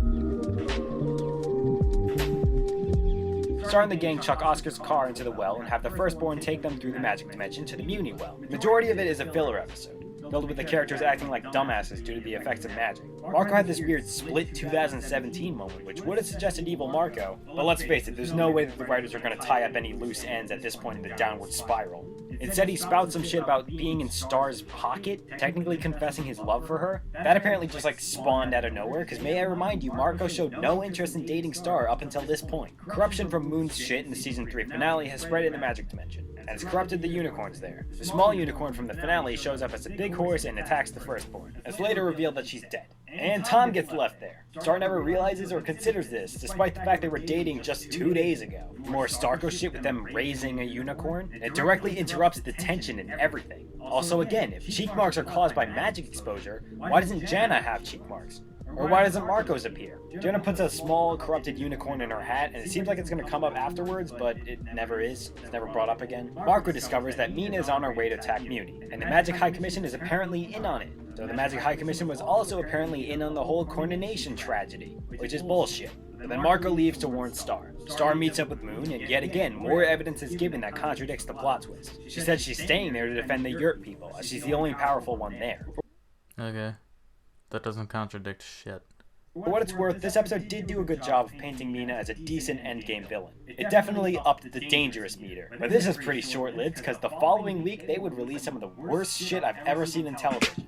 Star and the gang chuck Oscar's car into the well and have the Firstborn take them through the magic dimension to the Muni well. The majority of it is a filler episode, filled with the characters acting like dumbasses due to the effects of magic. Marco had this weird split 2017 moment, which would have suggested evil Marco, but let's face it, there's no way that the writers are going to tie up any loose ends at this point in the downward spiral. Instead, he spouts some shit about being in Star's pocket, technically confessing his love for her. That apparently just like spawned out of nowhere, because may I remind you, Marco showed no interest in dating Star up until this point. Corruption from Moon's shit in the Season 3 finale has spread in the magic dimension, and has corrupted the unicorns there. The small unicorn from the finale shows up as a big horse and attacks the Firstborn. It's later revealed that she's dead. And Tom gets left there. Star never realizes or considers this, despite the fact they were dating just 2 days ago. More Starco shit with them raising a unicorn. It directly interrupts the tension and everything. Also again, if cheek marks are caused by magic exposure, why doesn't Jana have cheek marks? Or why doesn't Marco's appear? Jana puts a small, corrupted unicorn in her hat, and it seems like it's going to come up afterwards, but it never is. It's never brought up again. Marco discovers that Mina is on her way to attack Muni, and the Magic High Commission is apparently in on it. So the Magic High Commission was also apparently in on the whole coronation tragedy, which is bullshit. And then Marco leaves to warn Star. Star meets up with Moon, and yet again, more evidence is given that contradicts the plot twist. She said she's staying there to defend the Yurt people, as she's the only powerful one there. Okay. That doesn't contradict shit. For what it's worth, this episode did do a good job of painting Mina as a decent endgame villain. It definitely upped the dangerous meter. But this is pretty short-lived, because the following week they would release some of the worst shit I've ever seen in television.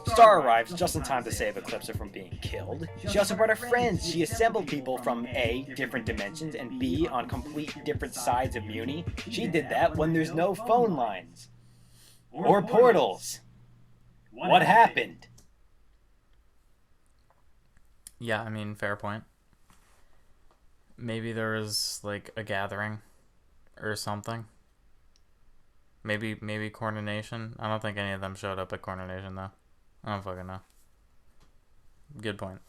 Star arrives just in time to save Eclipsa from being killed. She also brought her friends. She assembled people from A, different dimensions, and B, on complete different sides of Muni. She did that when there's no phone lines. Or portals. What happened? Yeah, I mean, fair point. Maybe there was, like, a gathering or something. Maybe Coronation. I don't think any of them showed up at Coronation, though. I don't fucking know. Good point.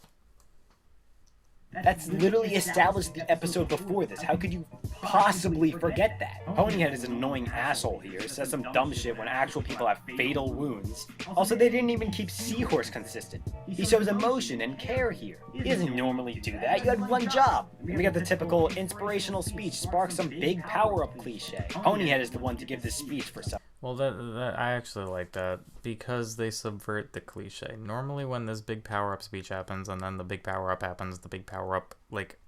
That's literally established the episode before this. How could you possibly forget that? Ponyhead is an annoying asshole here, says some dumb shit when actual people have fatal wounds. Also, they didn't even keep Seahorse consistent. He shows emotion and care here. He doesn't normally do that. You had one job. We got the typical inspirational speech sparks some big power-up cliche. Ponyhead is the one to give this speech for some. Well, that I actually like that because they subvert the cliche. Normally when this big power-up speech happens and then the big power-up happens, the big power-up, like,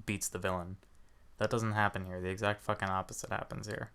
beats the villain. That doesn't happen here. The exact fucking opposite happens here.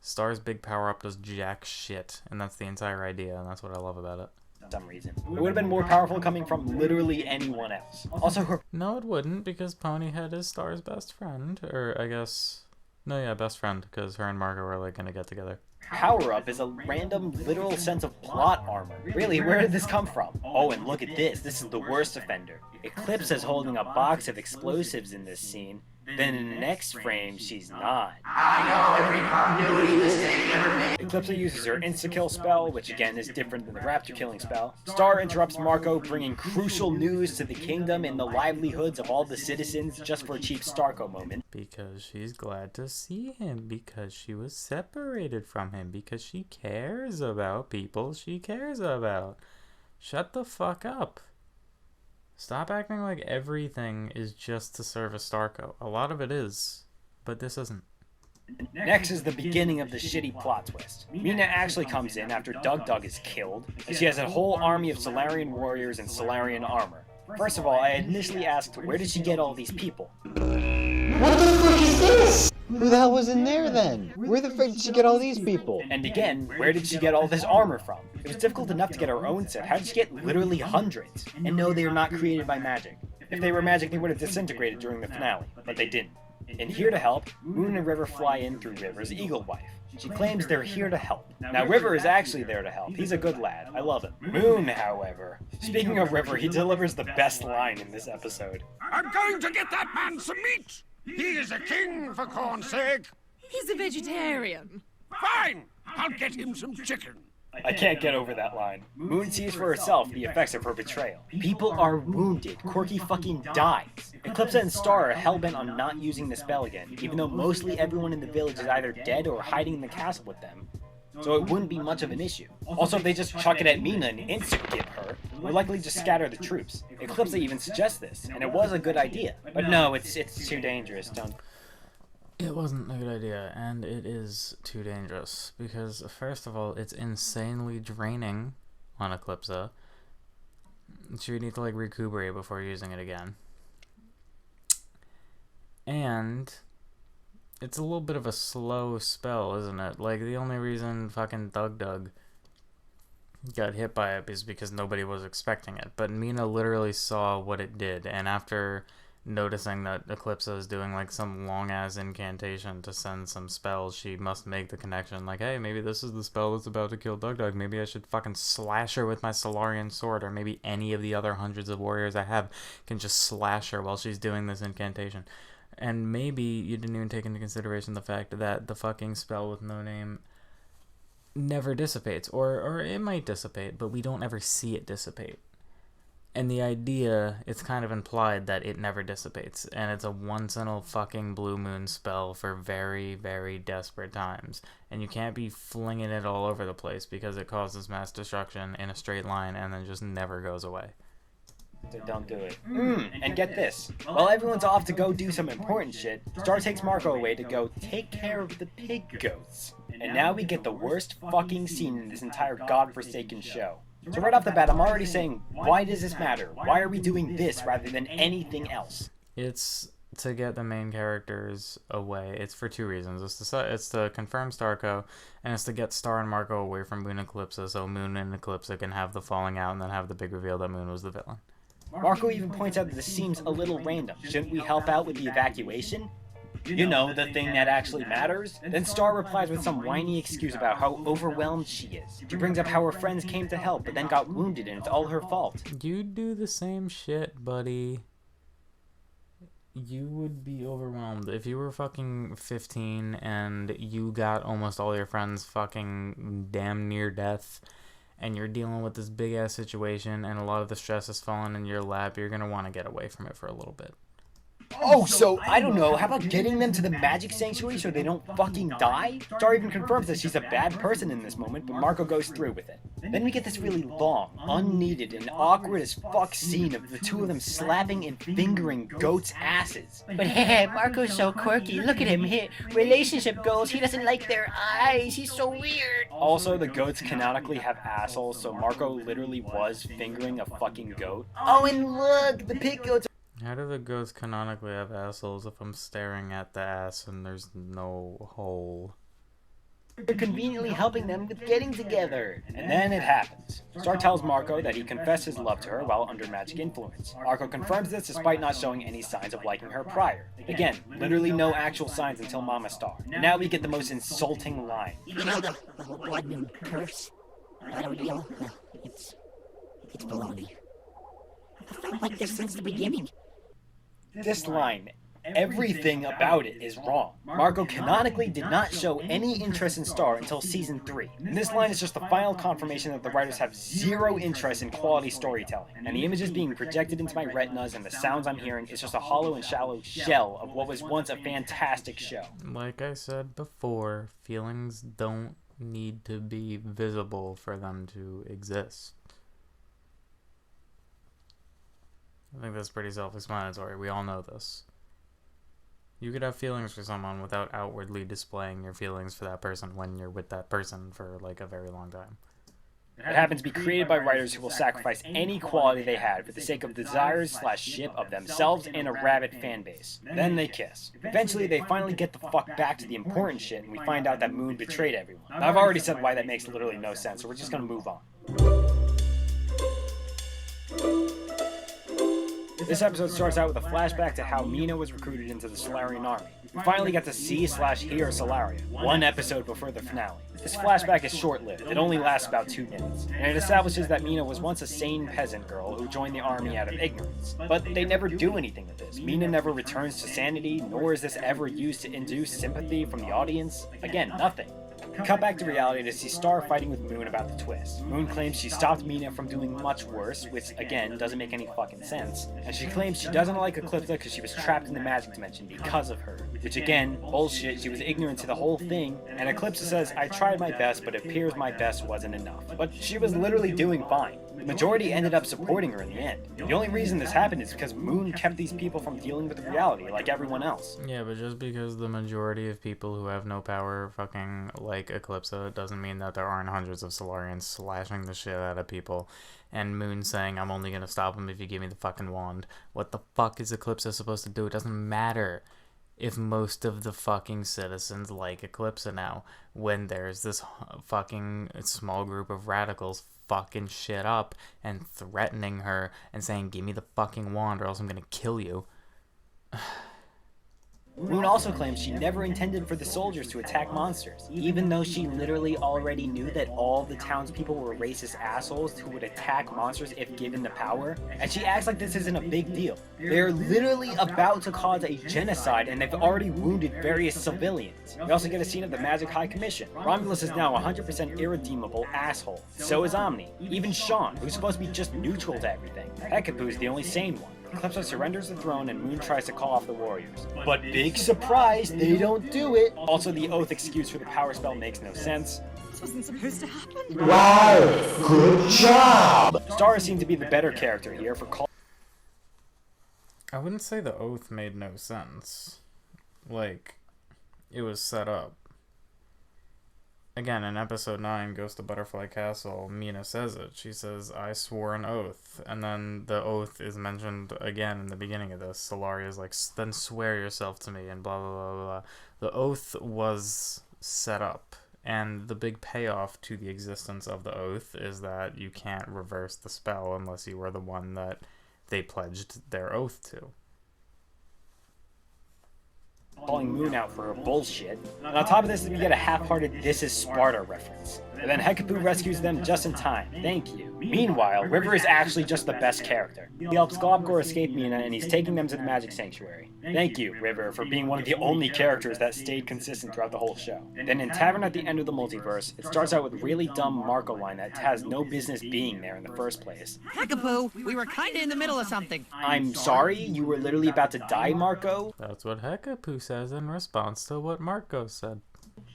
Star's big power-up does jack shit, and that's the entire idea, and that's what I love about it. some reason. It would have been more powerful coming from literally anyone else. Also, her No, it wouldn't, because Ponyhead is Star's best friend. Or, I guess... No, yeah, best friend, because her and Marco were, like, gonna get together. power-up is a random literal sense of plot armor. Really, where did this come from? Oh, and look at this. This is the worst offender. Eclipsa is holding a box of explosives in this scene. Then in the next frame, she's not. I know every continuity mistake ever made. Eclipsa uses her insta-kill spell, which again is different than the raptor killing spell. Star interrupts Marco, bringing crucial news to the kingdom and the livelihoods of all the citizens just for a cheap Starco moment. Because she's glad to see him, because she was separated from him, because she cares about people she cares about. Shut the fuck up. Stop acting like everything is just to serve a Starco. A lot of it is, but this isn't. Next is the beginning of the shitty plot twist. Mina actually comes in after Dug is killed, and she has a whole army of Solarian warriors in Solarian armor. First of all, I initially asked, where did she get all these people? What the fuck is this? Who the hell was in there then? Where the frick did she get all these people? And again, where did she get all this armor from? It was difficult enough to get her own set. How did she get literally hundreds? And no, they are not created by magic. If they were magic, they would have disintegrated during the finale, but they didn't. And here to help, Moon and River fly in through River's eagle wife. She claims they're here to help. Now River is actually there to help. He's a good lad. I love him. Moon, however. Speaking of River, he delivers the best line in this episode. I'm going to get that man some meat! He is a king, for corn's sake! He's a vegetarian. Fine! I'll get him some chicken. I can't get over that line. Moon sees for herself the effects of her betrayal. People are wounded. Corky fucking dies. Eclipsa and Star are hellbent on not using the spell again, even though mostly everyone in the village is either dead or hiding in the castle with them. So it wouldn't be much of an issue. Also, if they just chuck it at Mina and insta-gib her, we'll likely just scatter the troops. Eclipsa even suggests this, and it was a good idea. But no, it's too dangerous. Don't. It wasn't a good idea, and it is too dangerous, because first of all, it's insanely draining on Eclipsa. She would need to like recuperate before using it again. And it's a little bit of a slow spell, isn't it? Like, the only reason fucking Dug got hit by it is because nobody was expecting it. But Mina literally saw what it did, and after noticing that Eclipsa is doing like some long-ass incantation to send some spells, she must make the connection like, hey, maybe this is the spell that's about to kill Dug. Maybe I should fucking slash her with my Solarian sword, or maybe any of the other hundreds of warriors I have can just slash her while she's doing this incantation. And maybe you didn't even take into consideration the fact that the fucking spell with no name never dissipates, or it might dissipate, but we don't ever see it dissipate. And the idea, it's kind of implied that it never dissipates, and it's a once in a fucking blue moon spell for very, very desperate times. And you can't be flinging it all over the place because it causes mass destruction in a straight line and then just never goes away. So don't do it. And get this. While everyone's off to go do some important shit, Star takes Marco away to go take care of the pig goats. And now we get the worst fucking scene in this entire godforsaken show. So right off the bat, I'm already saying, why does this matter? Why are we doing this rather than anything else? It's to get the main characters away. It's for two reasons. It's to confirm Starco, and it's to get Star and Marco away from Moon and Eclipsa, so Moon and Eclipsa can have the falling out and then have the big reveal that Moon was the villain. Marco even points out that this seems a little random. Shouldn't we help out with the evacuation? You know, the thing that actually matters? Then Star replies with some whiny excuse about how overwhelmed she is. She brings up how her friends came to help but then got wounded and it's all her fault. You'd do the same shit, buddy. You would be overwhelmed. If you were fucking 15 and you got almost all your friends fucking damn near death, and you're dealing with this big ass situation and a lot of the stress is falling in your lap, you're gonna want to get away from it for a little bit. Oh, so, I don't know, how about getting them to the magic sanctuary so they don't fucking die? Star even confirms that she's a bad person in this moment, but Marco goes through with it. Then we get this really long, unneeded, and awkward as fuck scene of the two of them slapping and fingering goats' asses. But hey, Marco's so quirky. Look at him. Relationship goals. He doesn't like their eyes. He's so weird. Also, the goats canonically have assholes, so Marco literally was fingering a fucking goat. Oh, and look, the pig goats. How do the goats canonically have assholes if I'm staring at the ass and there's no hole? They're conveniently helping them with getting together. And then it happens. Star tells Marco that he confessed his love to her while under magic influence. Marco confirms this despite not showing any signs of liking her prior. Again, literally no actual signs until Mama Star. And now we get the most insulting line. You know the blood moon curse? That a real? Well, it's baloney. I felt like this since the beginning. This line, everything about it is wrong. Marco canonically did not show any interest in Star until season 3. And this line is just the final confirmation that the writers have zero interest in quality storytelling. And the images being projected into my retinas and the sounds I'm hearing is just a hollow and shallow shell of what was once a fantastic show. Like I said before, feelings don't need to be visible for them to exist. I think that's pretty self-explanatory. We all know this. You could have feelings for someone without outwardly displaying your feelings for that person when you're with that person for like a very long time. It happens to be created by writers who will sacrifice any quality they had for the sake of desires/ship of themselves and a rabid fan base. Then they kiss. Eventually they finally get the fuck back to the important shit and we find out that Moon betrayed everyone. Now, I've already said why that makes literally no sense, so we're just gonna move on. This episode starts out with a flashback to how Mina was recruited into the Solarian army. We finally get to see/hear Solaria, one episode before the finale. This flashback is short-lived, it only lasts about 2 minutes, and it establishes that Mina was once a sane peasant girl who joined the army out of ignorance. But they never do anything with this. Mina never returns to sanity, nor is this ever used to induce sympathy from the audience. Again, nothing. Cut back to reality to see Star fighting with Moon about the twist. Moon claims she stopped Mina from doing much worse, which again doesn't make any fucking sense. And she claims she doesn't like Eclipsa because she was trapped in the magic dimension because of her. Which again, bullshit, she was ignorant to the whole thing. And Eclipsa says, I tried my best, but it appears my best wasn't enough. But she was literally doing fine. The majority ended up supporting her in the end. The only reason this happened is because Moon kept these people from dealing with reality like everyone else. Yeah, but just because the majority of people who have no power fucking like Eclipsa doesn't mean that there aren't hundreds of Solarians slashing the shit out of people and Moon saying, I'm only gonna stop him if you give me the fucking wand. What the fuck is Eclipsa supposed to do? It doesn't matter if most of the fucking citizens like Eclipsa now, when there's this fucking small group of radicals fucking shit up and threatening her and saying, give me the fucking wand or else I'm gonna kill you. Moon also claims she never intended for the soldiers to attack monsters, even though she literally already knew that all the townspeople were racist assholes who would attack monsters if given the power, and she acts like this isn't a big deal. They're literally about to cause a genocide and they've already wounded various civilians. We also get a scene of the Magic High Commission. Romulus is now 100% irredeemable asshole. So is Omni. Even Sean, who's supposed to be just neutral to everything. Hecapoo's the only sane one. Eclipsa surrenders the throne and Moon tries to call off the warriors. But big surprise, they don't do it! Also, the oath excuse for the power spell makes no sense. This wasn't supposed to happen. Wow, good job! Star seemed to be the better character here for calling. I wouldn't say the oath made no sense. Like, it was set up. Again, in episode 9, Ghost of Butterfly Castle, Mina says it. She says, I swore an oath. And then the oath is mentioned again in the beginning of this. Solaria's like, then swear yourself to me, and blah, blah, blah, blah. The oath was set up. And the big payoff to the existence of the oath is that you can't reverse the spell unless you were the one that they pledged their oath to. Calling Moon out for her bullshit. And on top of this, we get a half-hearted This Is Sparta reference. And then Hecapoo rescues them just in time. Thank you. Meanwhile, River is actually just the best character. He helps Globgor escape Mina and he's taking them to the Magic Sanctuary. Thank you, River, for being one of the only characters that stayed consistent throughout the whole show. Then in Tavern at the End of the Multiverse, it starts out with a really dumb Marco line that has no business being there in the first place. Hecapoo, we were kinda in the middle of something. I'm sorry? You were literally about to die, Marco? That's what Hecapoo says in response to what Marco said.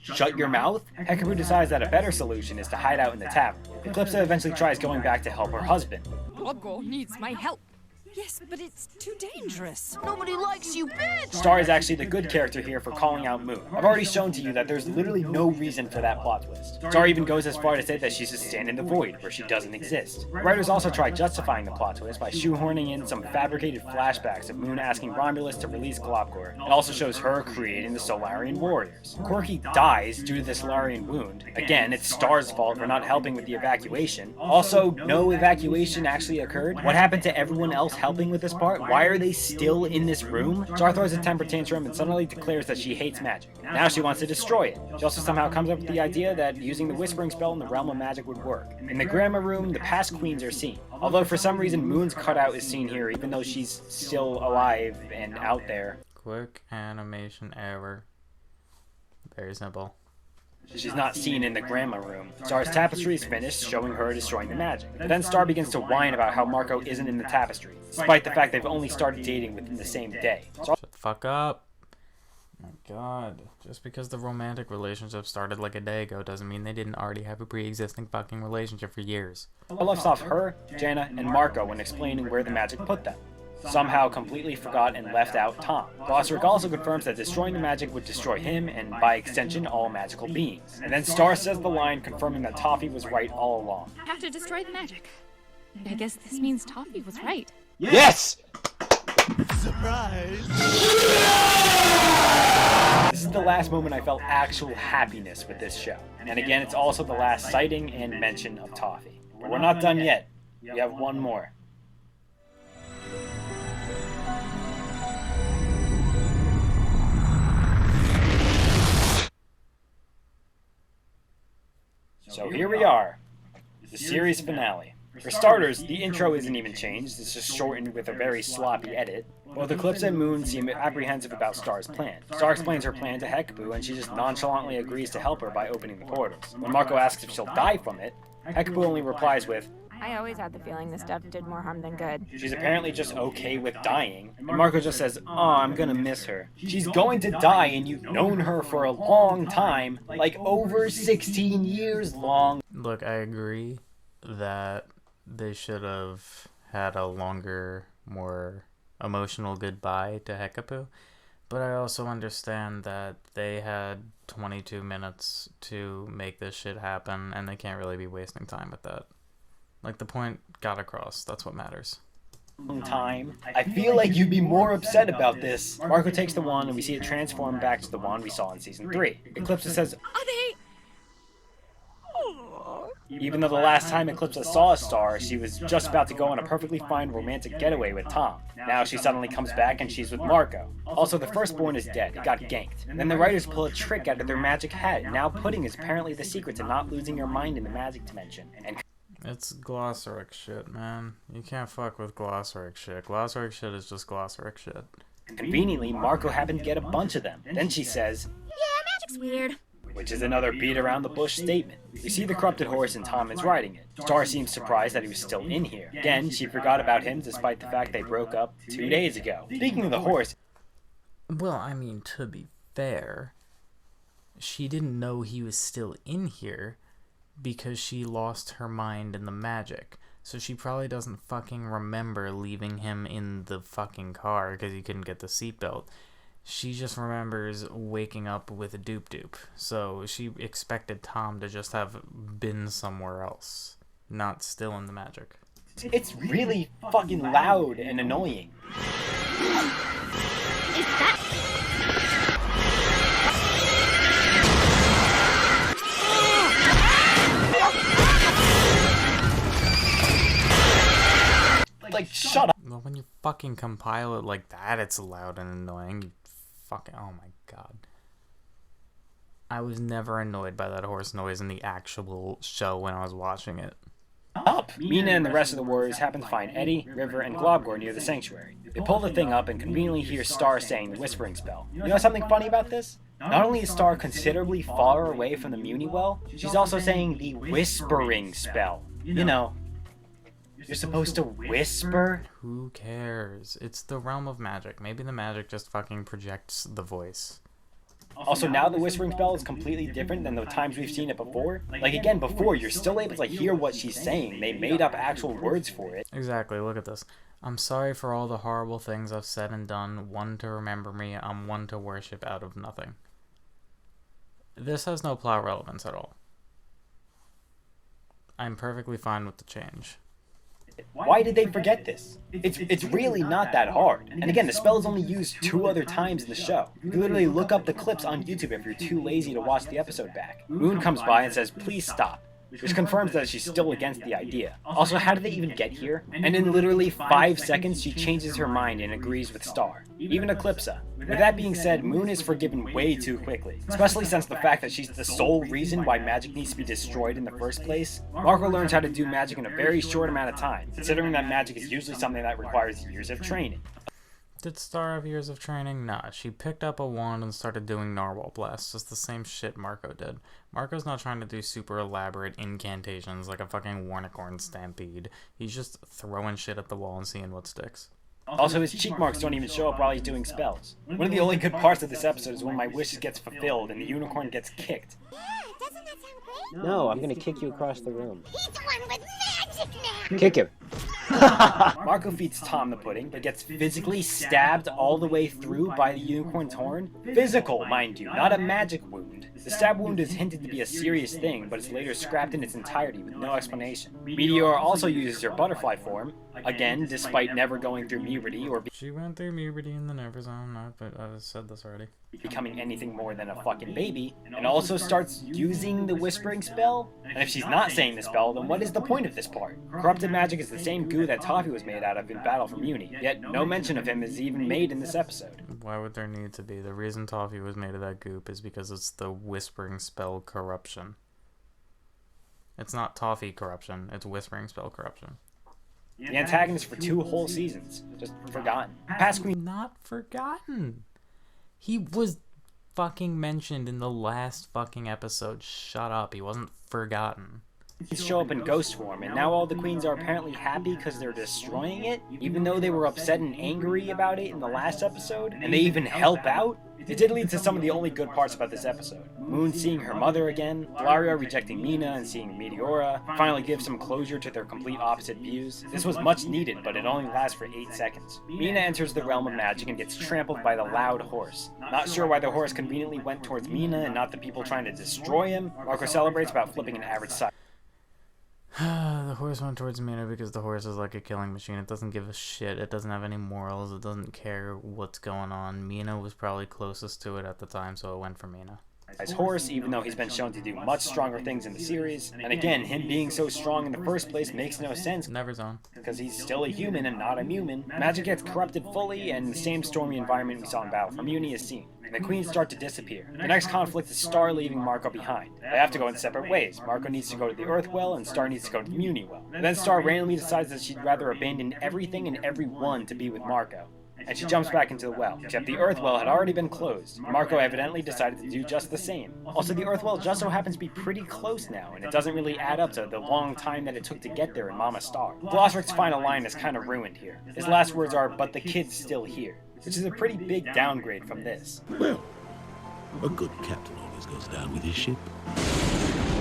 Shut your mouth? Hecapoo decides that a better solution is to hide out in the tavern. Eclipsa eventually tries going back to help her husband. Globgor needs my help. Yes, but it's too dangerous. Nobody likes you, bitch! Star is actually the good character here for calling out Moon. I've already shown to you that there's literally no reason for that plot twist. Star even goes as far to say that she's a stand in the void, where she doesn't exist. Writers also try justifying the plot twist by shoehorning in some fabricated flashbacks of Moon asking Romulus to release Globgor. It also shows her creating the Solarian warriors. Corky dies due to the Solarian wound. Again, it's Star's fault for not helping with the evacuation. Also, no evacuation actually occurred. What happened to everyone else helping with this part? Why are they still in this room? Star throws a temper tantrum and suddenly declares that she hates magic. Now she wants to destroy it. She also somehow comes up with the idea that using the whispering spell in the realm of magic would work. In the grammar room, the past queens are seen. Although for some reason Moon's cutout is seen here, even though she's still alive and out there. Quick animation error. Very simple. She's not seen in the grandma room. Star's tapestry is finished, showing her destroying the magic. But then Star begins to whine about how Marco isn't in the tapestry, despite the fact they've only started dating within the same day. Shut the fuck up. Oh my god. Just because the romantic relationship started like a day ago doesn't mean they didn't already have a pre-existing fucking relationship for years. I left off her, Jana, and Marco when explaining where the magic put them. Somehow completely forgot and left out Tom. Glossaric also confirms that destroying the magic would destroy him and, by extension, all magical beings. And then Star says the line confirming that Toffee was right all along. Have to destroy the magic. I guess this means Toffee was right. Yes! Surprise! This is the last moment I felt actual happiness with this show. And again, it's also the last sighting and mention of Toffee. But we're not done yet. We have one more. So here we are, the series finale. For starters, the intro isn't even changed, it's just shortened with a very sloppy edit. Both Eclipsa and Moon seem apprehensive about Star's plan. Star explains her plan to Hecuba and she just nonchalantly agrees to help her by opening the portals. When Marco asks if she'll die from it, Hecuba only replies with, I always had the feeling this stuff did more harm than good. She's apparently just okay with dying, and Marco just says, oh, I'm gonna miss her. She's going to die and you've known her for a long time, like over 16 years long. Look, I agree that they should have had a longer, more emotional goodbye to Hecuba, but I also understand that they had 22 minutes to make this shit happen, and they can't really be wasting time with that. Like, the point got across. That's what matters. Time. I feel like you'd be more upset about this. Marco takes the wand and we see it transform back to the wand we saw in Season 3. Eclipsa says, Are they... even though the last time Eclipsa saw a star, she was just about to go on a perfectly fine romantic getaway with Tom. Now she suddenly comes back and she's with Marco. Also, the firstborn is dead. It got ganked. And then the writers pull a trick out of their magic hat. Now pudding is apparently the secret to not losing your mind in the magic dimension. And it's Glossaric shit, man. You can't fuck with Glossaric shit. Glossaric shit is just Glossaric shit. conveniently, Marco happened to get a bunch of them. Then she says, Yeah, magic's weird. Which is another beat around the bush statement. We see the corrupted horse and Tom is riding it. Star seems surprised that he was still in here. Again, she forgot about him despite the fact they broke up 2 days ago. Speaking of the horse... Well, I mean, to be fair, she didn't know he was still in here because she lost her mind in the magic. So she probably doesn't fucking remember leaving him in the fucking car because he couldn't get the seatbelt. She just remembers waking up with a doop-doop. So she expected Tom to just have been somewhere else, not still in the magic. It's really fucking loud and annoying. Is that... Like, shut up. Well, when you fucking compile it like that, it's loud and annoying. You fucking... Oh my god. I was never annoyed by that horse noise in the actual show when I was watching it. Up! Mina and the rest of the warriors happen to find Eddie, River, and Globgor near the sanctuary. They pull the thing up and conveniently hear Star saying the whispering spell. You know something funny about this? Not only is Star considerably far away from the Muni well, she's also saying the whispering spell. You know, you're supposed to whisper? Who cares? It's the realm of magic. Maybe the magic just fucking projects the voice. Also, now the whispering spell is completely different than the times we've seen it before. Like, again, before, you're still able to hear what she's saying. They made up actual words for it. Exactly, look at this. I'm sorry for all the horrible things I've said and done. One to remember me, I'm one to worship out of nothing. This has no plot relevance at all. I'm perfectly fine with the change. Why did they forget this? It's really not that hard. And again, the spell is only used 2 other times in the show. You can literally look up the clips on YouTube if you're too lazy to watch the episode back. Moon comes by and says, "Please stop," which confirms that she's still against the idea. Also, how did they even get here? And in literally 5 seconds, she changes her mind and agrees with Star. Even Eclipsa. With that being said, Moon is forgiven way too quickly, especially since the fact that she's the sole reason why magic needs to be destroyed in the first place. Marco learns how to do magic in a very short amount of time, considering that magic is usually something that requires years of training. Did Star have years of training? Nah, she picked up a wand and started doing Narwhal Blast, just the same shit Marco did. Marco's not trying to do super elaborate incantations like a fucking Warnicorn Stampede. He's just throwing shit at the wall and seeing what sticks. Also, his cheek marks don't even show up while he's doing spells. One of the only good parts of this episode is when my wish gets fulfilled and the unicorn gets kicked. Yeah, doesn't that sound great? No, I'm gonna kick you across the room. He's the one with magic now! Kick him. Marco feeds Tom the pudding, but gets physically stabbed all the way through by the unicorn's horn. Physical, mind you, not a magic wound. The stab wound is hinted to be a serious thing, but is later scrapped in its entirety with no explanation. Meteora also uses her butterfly form, again, despite never going through puberty or She went through puberty in the Never Zone, I've said this already. becoming anything more than a fucking baby, and also starts using the whispering spell. And if she's not saying the spell, then what is the point of this part? Corrupted magic is the same goo that Toffee was made out of in Battle for Muni, yet no mention of him is even made in this episode. Why would there need to be? The reason Toffee was made of that goop is because it's the whispering spell corruption. It's not Toffee corruption, it's whispering spell corruption. The antagonist for 2 whole seasons, just forgotten. Past Queen Not forgotten. He was fucking mentioned in the last fucking episode. Shut up, he wasn't forgotten. show up in ghost form, and now all the queens are apparently happy because they're destroying it, even though they were upset and angry about it in the last episode, and they even help out. It did lead to some of the only good parts about this episode. Moon seeing her mother again, Glaria rejecting Mina and seeing Meteora, finally give some closure to their complete opposite views. This was much needed, but it only lasts for 8 seconds. Mina enters the realm of magic and gets trampled by the loud horse. Not sure why the horse conveniently went towards Mina and not the people trying to destroy him. Marco celebrates about flipping an average size. The horse went towards Mina because the horse is like a killing machine. It doesn't give a shit. It doesn't have any morals. It doesn't care what's going on. Mina was probably closest to it at the time, so it went for Mina. As horse, even though he's been shown to do much stronger things in the series, and again, him being so strong in the first place makes no sense. Never zone. Because he's still a human and not a mumin. Magic gets corrupted fully, and the same stormy environment we saw in Battle for Muni is seen. And the queens start to disappear. The next conflict is Star leaving Marco behind. They have to go in separate ways. Marco needs to go to the Earth Well, and Star needs to go to the Muni Well. And then Star randomly decides that she'd rather abandon everything and everyone to be with Marco. And she jumps back into the well, except the Earth Well had already been closed. Marco evidently decided to do just the same. Also, the Earth Well just so happens to be pretty close now, and it doesn't really add up to the long time that it took to get there in Mama Star. Glosric's final line is kind of ruined here. His last words are, "But the kid's still here," which is a pretty big downgrade from this. Well, a good captain always goes down with his ship.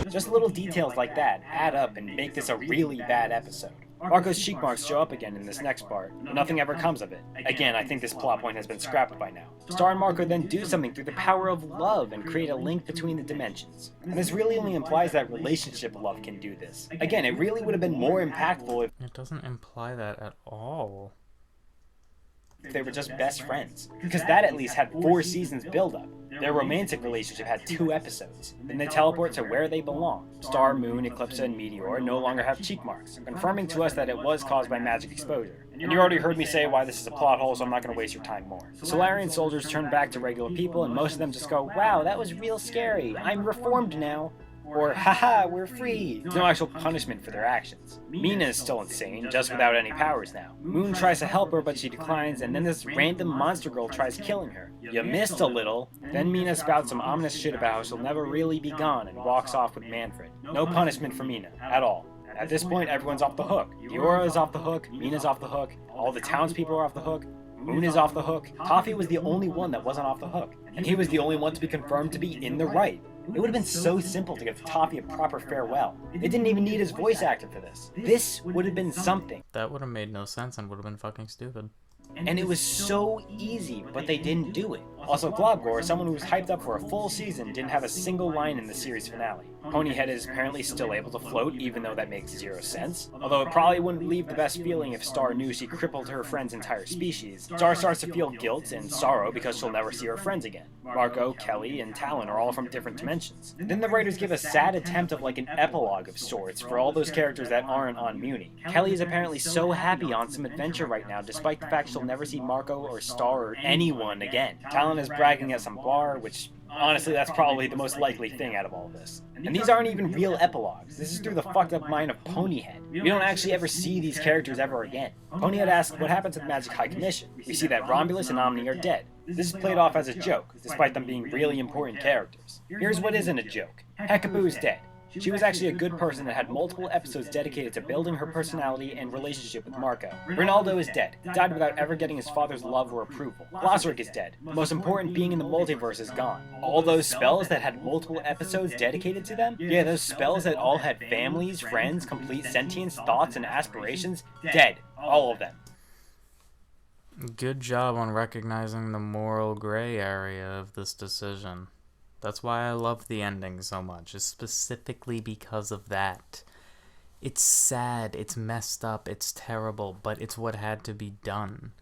Just little details like that add up and make this a really bad episode. Marco's cheek marks show up again in this next part, but nothing ever comes of it. Again, I think this plot point has been scrapped by now. Star and Marco then do something through the power of love and create a link between the dimensions. And this really only implies that relationship love can do this. Again, it really would have been more impactful if It doesn't imply that at all. they were just best friends, because that at least had 4 seasons build up. Their romantic relationship had 2 episodes. Then they teleport to where they belong. Star, Moon, Eclipsa, and Meteor no longer have cheek marks, confirming to us that it was caused by magic exposure. And you already heard me say why this is a plot hole, so I'm not going to waste your time more. Solarian soldiers turn back to regular people, and most of them just go, "Wow, that was real scary. I'm reformed now." Or, "Haha, we're free." There's no actual punishment for their actions. Mina is still insane, just without any powers now. Moon tries to help her, but she declines, and then this random monster girl tries killing her. You missed a little. Then Mina spouts some ominous shit about how she'll never really be gone and walks off with Manfred. No punishment for Mina, at all. At this point, everyone's off the hook. Meteora is off the hook, Mina's off the hook, all the townspeople are off the hook, Moon is off the hook. Toffee was the only one that wasn't off the hook. And he was the only one to be confirmed to be in the right. It would have been so simple to give Toffee a proper farewell. They didn't even need his voice actor for this. This would have been something. That would have made no sense and would have been fucking stupid. And it was so easy, but they didn't do it. Also, Globgore, someone who was hyped up for a full season, didn't have a single line in the series finale. Ponyhead is apparently still able to float, even though that makes zero sense. Although it probably wouldn't leave the best feeling if Star knew she crippled her friend's entire species. Star starts to feel guilt and sorrow because she'll never see her friends again. Marco, Kelly, and Talon are all from different dimensions. Then the writers give a sad attempt of like an epilogue of sorts for all those characters that aren't on Muni. Kelly is apparently so happy on some adventure right now, despite the fact she'll never see Marco or Star or anyone again. Talon is bragging at some bar, which honestly, that's probably the most likely thing out of all of this. And these aren't even real epilogues. This is through the fucked up mind of Ponyhead. We don't actually ever see these characters ever again. Ponyhead asks what happened to the Magic High Commission. We see that Romulus and Omni are dead. This is played off as a joke, despite them being really important characters. Here's what isn't a joke. Hekaboo is dead. She was actually a good person that had multiple episodes dedicated to building her personality and relationship with Marco. Ronaldo is dead, died without ever getting his father's love or approval. Glossaryck is dead. The most important being in the multiverse is gone. All those spells that had multiple episodes dedicated to them? Yeah, those spells that all had families, friends, complete sentience, thoughts, and aspirations? Dead. All of them. Good job on recognizing the moral gray area of this decision. That's why I love the ending so much, is specifically because of that. It's sad, it's messed up, it's terrible, but it's what had to be done.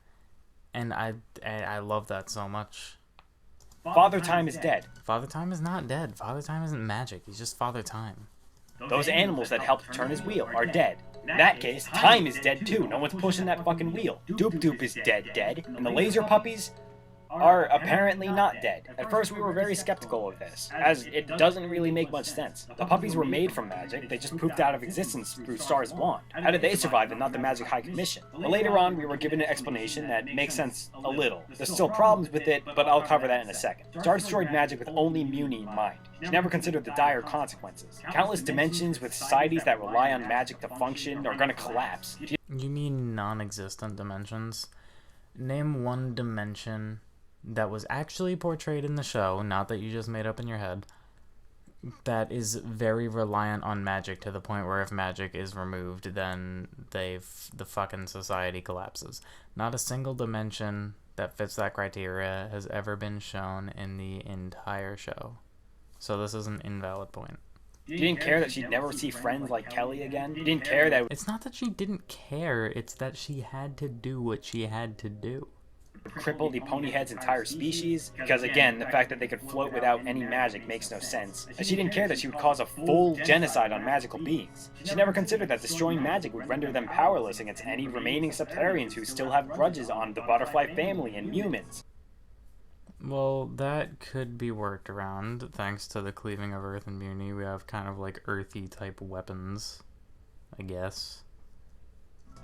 And I love that so much. Father Time is dead. Father Time is not dead. Father Time isn't magic, he's just Father Time. Those animals that helped turn his wheel are dead. In that case, Time is dead too. No one's pushing that fucking wheel. Doop Doop is dead. And the laser puppies are apparently not dead. At first we were very skeptical of this, as it doesn't really make much sense. The puppies were made from magic, they just pooped out of existence through Star's wand. How did they survive and not the Magic High Commission? But later on we were given an explanation that makes sense a little. There's still problems with it, but I'll cover that in a second. Star destroyed magic with only Muni in mind. She never considered the dire consequences. Countless dimensions with societies that rely on magic to function are gonna collapse. You mean non-existent dimensions? Name one dimension that was actually portrayed in the show, not that you just made up in your head, that is very reliant on magic to the point where if magic is removed, then the fucking society collapses. Not a single dimension that fits that criteria has ever been shown in the entire show. So this is an invalid point. You didn't care that she'd never see friends like Kelly again? You didn't care that... It's not that she didn't care, it's that she had to do what she had to do. Cripple the Ponyhead's entire species, because again, the fact that they could float without any magic makes no sense. And she didn't care that she would cause a full genocide on magical beings. She never considered that destroying magic would render them powerless against any remaining Septarians who still have grudges on the Butterfly family and humans. Well, that could be worked around. Thanks to the cleaving of Earth and Muni, we have kind of like earthy type weapons, I guess.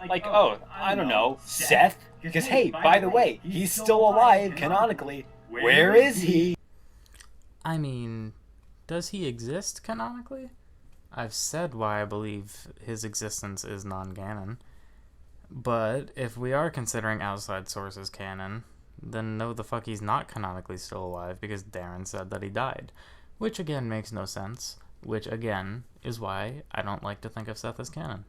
Like, oh, I don't know, Seth? Because hey, by the way, he's still alive, canonically. Where is he? I mean, does he exist canonically? I've said why I believe his existence is non-canon. But if we are considering outside sources canon, then no the fuck he's not canonically still alive because Darren said that he died. Which again makes no sense. Which again is why I don't like to think of Seth as canon.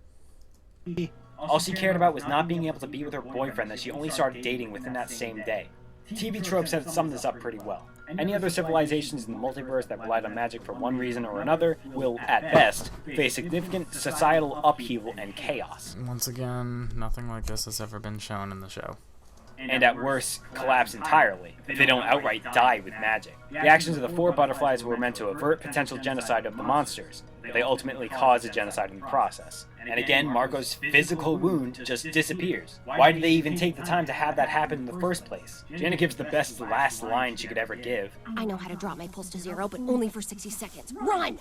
All she cared about was not being able to be with her boyfriend that she only started dating within that same day. TV tropes have summed this up pretty well. Any other civilizations in the multiverse that relied on magic for one reason or another will, at best, face significant societal upheaval and chaos. Once again, nothing like this has ever been shown in the show. And at worst, collapse entirely, if they don't outright die with magic. The actions of the 4 butterflies were meant to avert potential genocide of the monsters, but they ultimately cause a genocide in the process. And again, Marco's physical wound just disappears. Why did they even take the time to have that happen in the first place? Janet gives the best last line she could ever give. I know how to drop my pulse to 0, but only for 60 seconds. Run!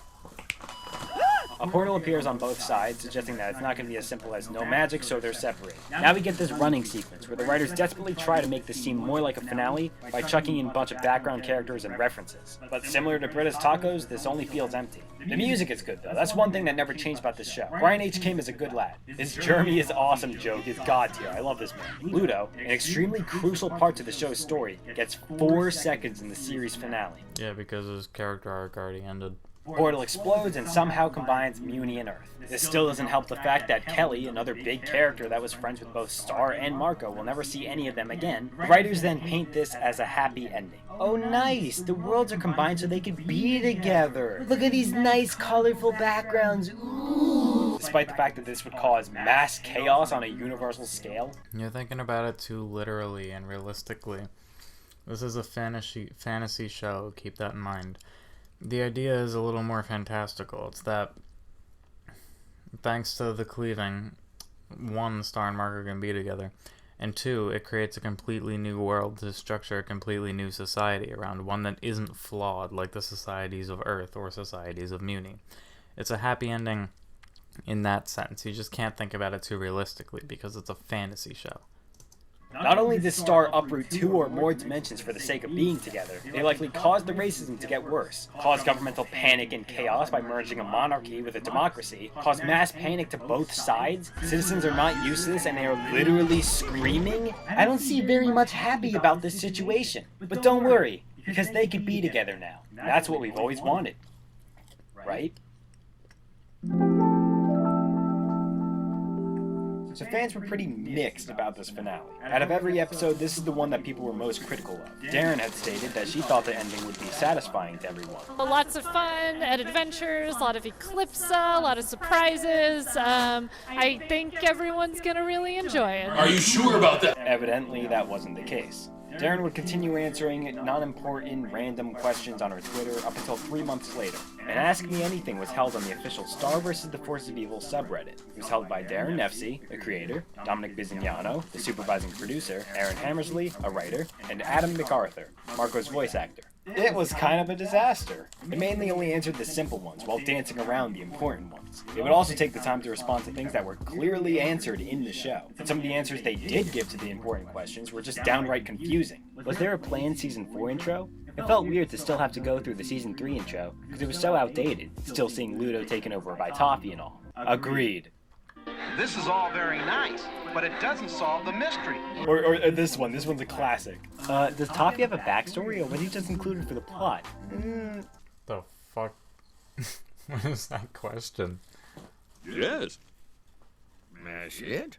A portal appears on both sides, suggesting that it's not going to be as simple as no magic, so they're separated. Now we get this running sequence, where the writers desperately try to make this seem more like a finale by chucking in a bunch of background characters and references. But similar to Britta's Tacos, this only feels empty. The music is good though, that's one thing that never changed about this show. Brian H. Kim is a good lad. His Jeremy is awesome joke is god tier, I love this man. Ludo, an extremely crucial part to the show's story, gets 4 seconds in the series finale. Yeah, because his character arc already ended. Portal explodes and somehow combines Muni and Earth. This still doesn't help the fact that Kelly, another big character that was friends with both Star and Marco, will never see any of them again. The writers then paint this as a happy ending. Oh nice, the worlds are combined so they could be together. Look at these nice colorful backgrounds. Ooh. Despite the fact that this would cause mass chaos on a universal scale. You're thinking about it too literally and realistically. This is a fantasy show, keep that in mind. The idea is a little more fantastical. It's that, thanks to the cleaving, 1, Star and Marco can be together, and 2, it creates a completely new world to structure a completely new society around, one that isn't flawed like the societies of Earth or societies of Muni. It's a happy ending in that sense. You just can't think about it too realistically because it's a fantasy show. Not only does Star uproot 2 or more dimensions for the sake of being together, they likely cause the racism to get worse, cause governmental panic and chaos by merging a monarchy with a democracy, cause mass panic to both sides. Citizens are not used to this and they are literally screaming. I don't see very much happy about this situation. But don't worry, because they could be together now. That's what we've always wanted. Right? So fans were pretty mixed about this finale. Out of every episode, this is the one that people were most critical of. Darren had stated that she thought the ending would be satisfying to everyone. Lots of fun and adventures, a lot of Eclipsa, a lot of surprises. I think everyone's gonna really enjoy it. Are you sure about that? Evidently, that wasn't the case. Darren would continue answering non-important, random questions on her Twitter up until 3 months later. And Ask Me Anything was held on the official Star vs. the Forces of Evil subreddit. It was held by Darren Nefsey, the creator, Dominic Bizignano, the supervising producer, Aaron Hammersley, a writer, and Adam MacArthur, Marco's voice actor. It was kind of a disaster. It mainly only answered the simple ones while dancing around the important ones. It would also take the time to respond to things that were clearly answered in the show. And some of the answers they did give to the important questions were just downright confusing. Was there a planned Season 4 intro? It felt weird to still have to go through the Season 3 intro, because it was so outdated, still seeing Ludo taken over by Toffee and all. Agreed. This is all very nice, but it doesn't solve the mystery. Or this one's a classic. Does Toffee have a backstory, or was he just included for the plot? The fuck? What is that question? Yes. That's it?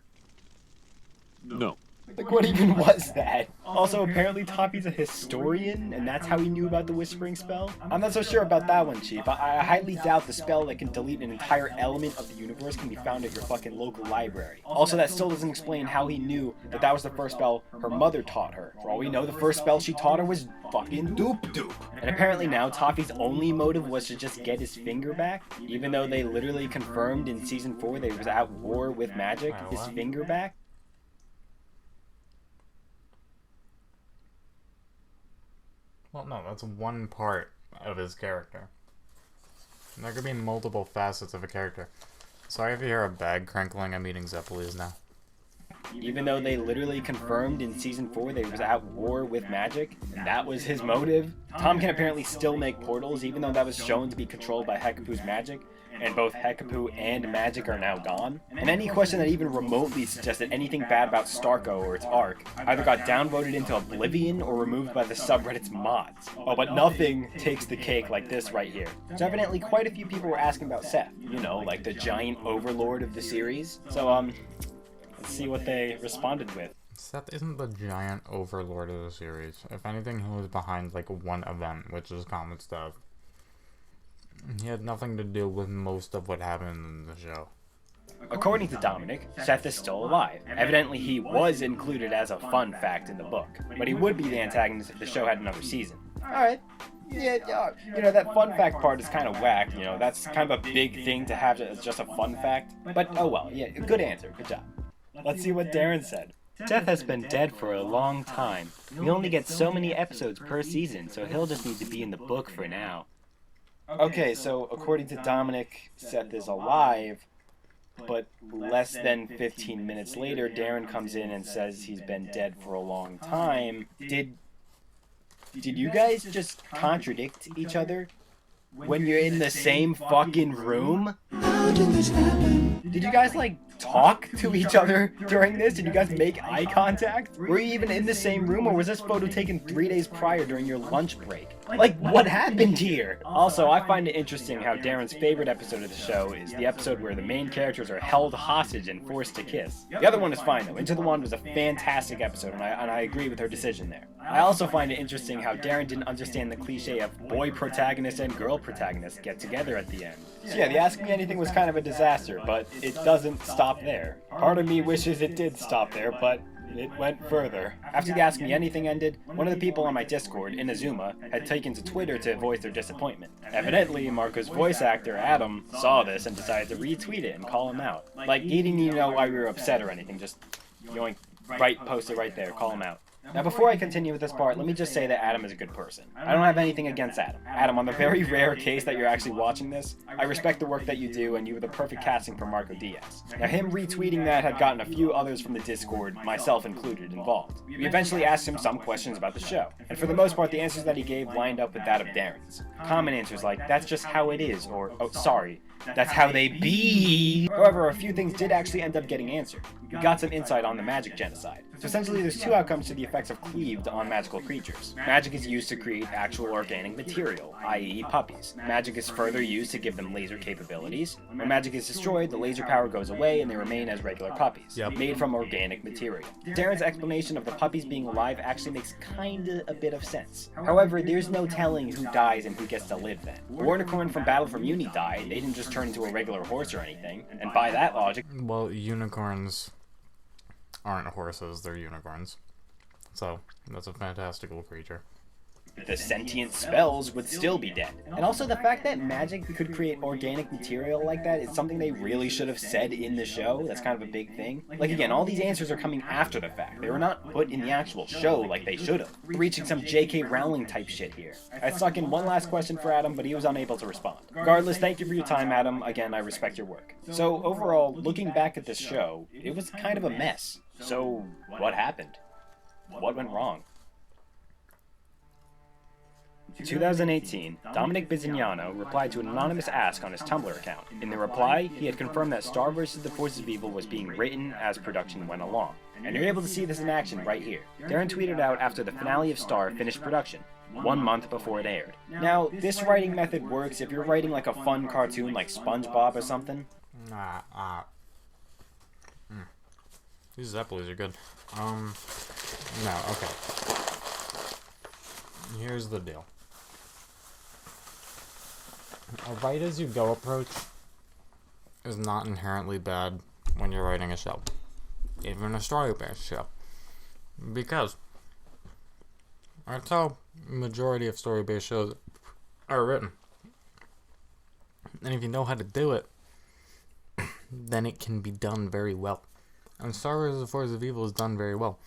No. Like, what even was that? Also, apparently Toffee's a historian, and that's how he knew about the Whispering Spell? I'm not so sure about that one, Chief. I highly doubt the spell that can delete an entire element of the universe can be found at your fucking local library. Also, that still doesn't explain how he knew that that was the first spell her mother taught her. For all we know, the first spell she taught her was fucking doop. And apparently now, Toffee's only motive was to just get his finger back, even though they literally confirmed in Season 4 that he was at war with magic, his finger back. Well, no, that's one part of his character. There could be multiple facets of a character. Sorry if you hear a bag crinkling, I'm eating Zeppelis now. Even though they literally confirmed in Season 4 that he was at war with magic, and that was his motive. Tom can apparently still make portals, even though that was shown to be controlled by Hekapu's magic, and both Hekapu and magic are now gone. And any question that even remotely suggested anything bad about Starco or its arc either got downvoted into oblivion or removed by the subreddit's mods. Oh, but nothing takes the cake like this right here. So evidently quite a few people were asking about Seth, you know, like the giant overlord of the series. So, let's see what they responded with. Seth isn't the giant overlord of the series. If anything, he was behind like one event, which is Comet stuff. He had nothing to do with most of what happened in the show. According to Dominic, Seth is still alive. Evidently he was included as a fun fact in the book, but he would be the antagonist if the show had another season. Alright. Yeah, you know, that fun fact part is kind of whack, you know, that's kind of a big thing to have as just a fun fact. But oh well, yeah, good answer, good job. Let's see what Darren said. Seth has been dead for a long time. We only get so many episodes per season, so he'll just need to be in the book for now. Okay, so according to Dominic, Seth is alive, but less than 15 minutes later, Darren comes in and says he's been dead for a long time. Did you guys just contradict each other when you're in the same fucking room? How did this happen? Did you guys, like, talk to each other during this? Did you guys make eye contact? Were you even in the same room, or was this photo taken 3 days prior during your lunch break? Like, what happened here? Also, I find it interesting how Darren's favorite episode of the show is the episode where the main characters are held hostage and forced to kiss. The other one is fine, though. Into the Wand was a fantastic episode, and I agree with her decision there. I also find it interesting how Darren didn't understand the cliche of boy protagonist and girl protagonist get together at the end. So yeah, the Ask Me Anything was kind of a disaster, but it doesn't stop there. Part of me wishes it did stop there, but it went further. After the Ask Me Anything ended, one of the people on my Discord, Inazuma, had taken to Twitter to voice their disappointment. Evidently, Marco's voice actor, Adam, saw this and decided to retweet it and call him out. Like, he didn't even know why we were upset or anything, just yoink, post it right there, call him out. Now, before I continue with this part, let me just say that Adam is a good person. I don't have anything against Adam. Adam, on the very rare case that you're actually watching this, I respect the work that you do, and you were the perfect casting for Marco Diaz. Now, him retweeting that had gotten a few others from the Discord, myself included, involved. We eventually asked him some questions about the show, and for the most part, the answers that he gave lined up with that of Darren's. Common answers like, that's just how it is, or, oh, sorry, that's how they be. However, a few things did actually end up getting answered. We got some insight on the magic genocide. So essentially, there's two outcomes to the effects of cleaved on magical creatures. Magic is used to create actual organic material, i.e. puppies. Magic is further used to give them laser capabilities. When magic is destroyed, the laser power goes away and they remain as regular puppies, made from organic material. Darren's explanation of the puppies being alive actually makes kinda a bit of sense. However, there's no telling who dies and who gets to live then. Warnicorn from Battle for Muni died, they didn't just turn into a regular horse or anything, and by that logic... Well, unicorns aren't horses, they're unicorns. So, that's a fantastical creature. The sentient spells would still be dead. And also the fact that magic could create organic material like that is something they really should have said in the show. That's kind of a big thing. Like again, all these answers are coming after the fact. They were not put in the actual show like they should have. We're reaching some J.K. Rowling type shit here. I stuck in one last question for Adam, but he was unable to respond. Regardless, thank you for your time, Adam. Again, I respect your work. So overall, looking back at this show, it was kind of a mess. So what happened? What went wrong? In 2018, Dominic Bizignano replied to an anonymous ask on his Tumblr account. In the reply, he had confirmed that Star vs. the Forces of Evil was being written as production went along. And you're able to see this in action right here. Darren tweeted out after the finale of Star finished production, 1 month before it aired. Now, this writing method works if you're writing like a fun cartoon like SpongeBob or something. These Zeppelis are good. No, okay. Here's the deal. A write-as-you-go approach is not inherently bad when you're writing a show. Even a story-based show. Because that's how majority of story-based shows are written. And if you know how to do it, then it can be done very well. And Star Wars: The Force of Evil is done very well.